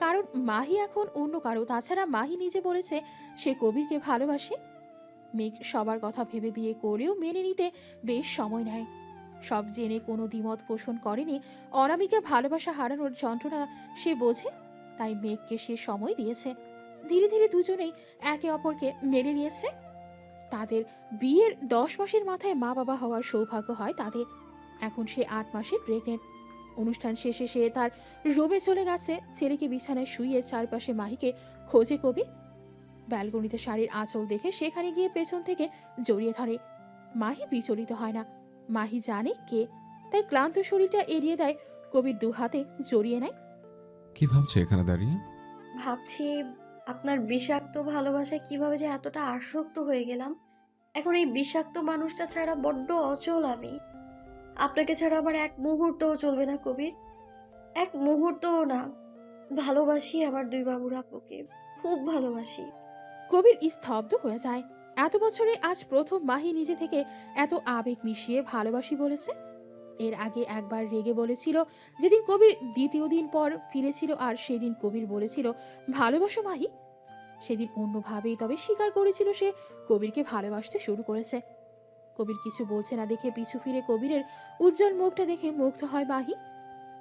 কারণ মাহি এখন অন্য কারো। তাছাড়া মাহি নিজে বলেছে সে কবিরকে ভালোবাসে। মেঘ সবার কথা ভেবে বিয়ে করেও মেনে নিতে বেশ সময় নেয়। সব জেনে কোনো দ্বিমত পোষণ করেনি। অনামিকা ভালোবাসা হারানোর যন্ত্রণা সে বোঝে, তাই মেঘকে সে সময় দিয়েছে। ধীরে ধীরে দুজনেই একে অপরকে মেনে নিয়েছে। তাদের বিয়ের 10 মাসের মাথায় মা বাবা হওয়ার সৌভাগ্য হয় তাদের। এখন সে 8 মাসের প্রেগনেন্ট। অনুষ্ঠান শেষে সে তার রুমে চলে গেছে। ছেলেকে বিছানায় শুইয়ে চারপাশে মাহিকে খোঁজে কবি। ব্যালকনিতে শাড়ির আঁচল দেখে সেখানে গিয়ে পেছন থেকে জড়িয়ে ধরে। মাহি বিচলিত হয় না, মাহি জানে কে, তাই ক্লান্ত শরীরটা এড়িয়ে দেয়। কবির দু হাতে জড়িয়ে নেয়। কি ভাবছো এখানে দাঁড়িয়ে? ভাবছি আপনার বিষাক্ত ভালোবাসায় কিভাবে যে এতটা আসক্ত হয়ে গেলাম। এখন এই বিষাক্ত মানুষটা ছাড়া বড্ড অচল আমি। আপনাকে ছাড়া আমার এক মুহূর্তও চলবে না কবির, এক মুহূর্তও না। ভালোবাসি আমার দুই বাবুর আপুকে, খুব ভালোবাসি। কবির স্তব্ধ হয়ে যায়। এত বছরে আজ প্রথম মাহি নিজে থেকে এত আবেগ মিশিয়ে ভালোবাসি বলেছে। এর আগে একবার রেগে বলেছিল যেদিন কবির দ্বিতীয় দিন পর ফিরেছিল, আর সেদিন কবির বলেছিল ভালোবাসো মাহি। সেদিন অন্যভাবেই তবে স্বীকার করেছিল সে কবিরকে ভালোবাসতে শুরু করেছে। কবির কিছু বলছে না দেখে পিছু ফিরে কবিরের উজ্জ্বল মুখটা দেখে মুগ্ধ হয় মাহি।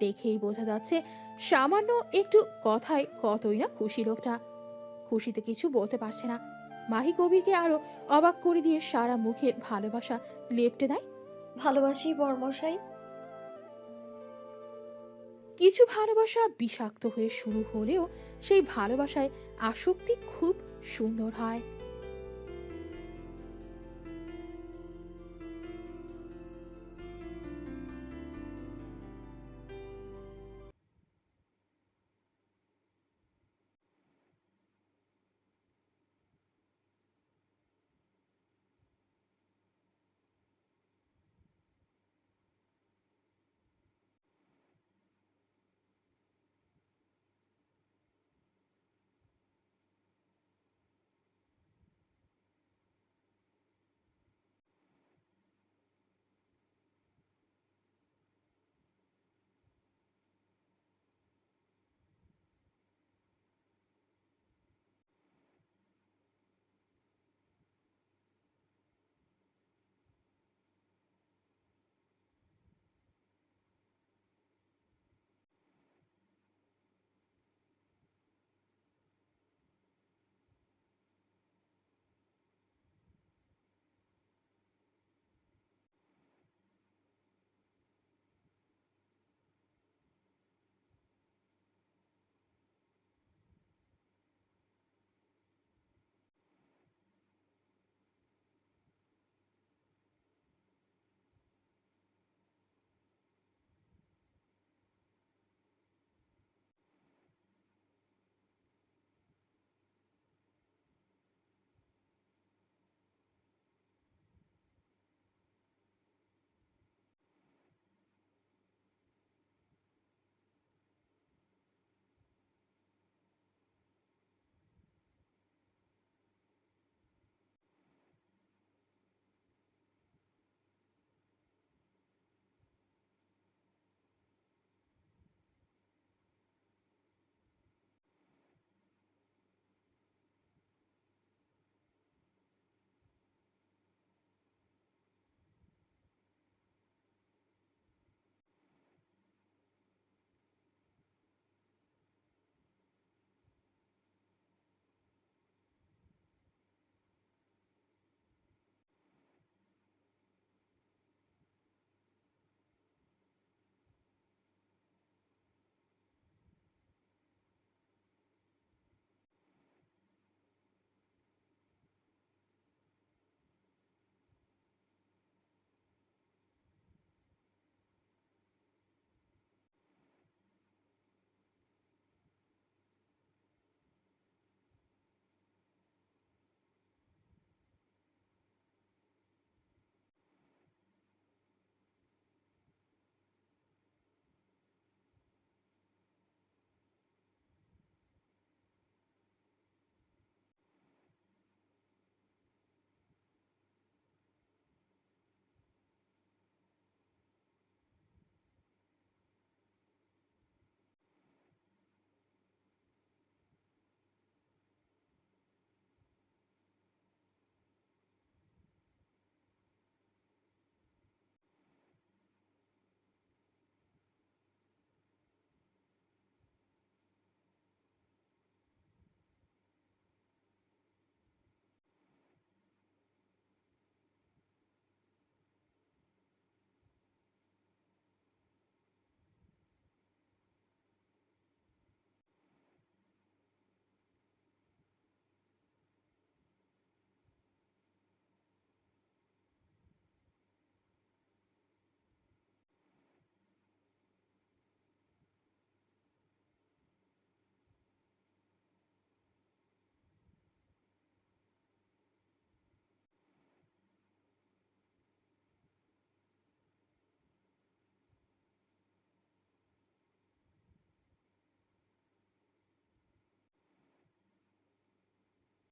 দেখেই বোঝা যাচ্ছে সামান্য একটু কথায় কতই না খুশি লোকটা। খুশিতে কিছু বলতে পারছে না। মাহি কবিরকে আরো অবাক করে দিয়ে সারা মুখে ভালোবাসা লেপটে দেয়। ভালোবাসি বর্মশাই। কিছু ভালোবাসা বিষাক্ত হয়ে শুরু হলেও সেই ভালোবাসায় আসক্তি খুব সুন্দর হয়।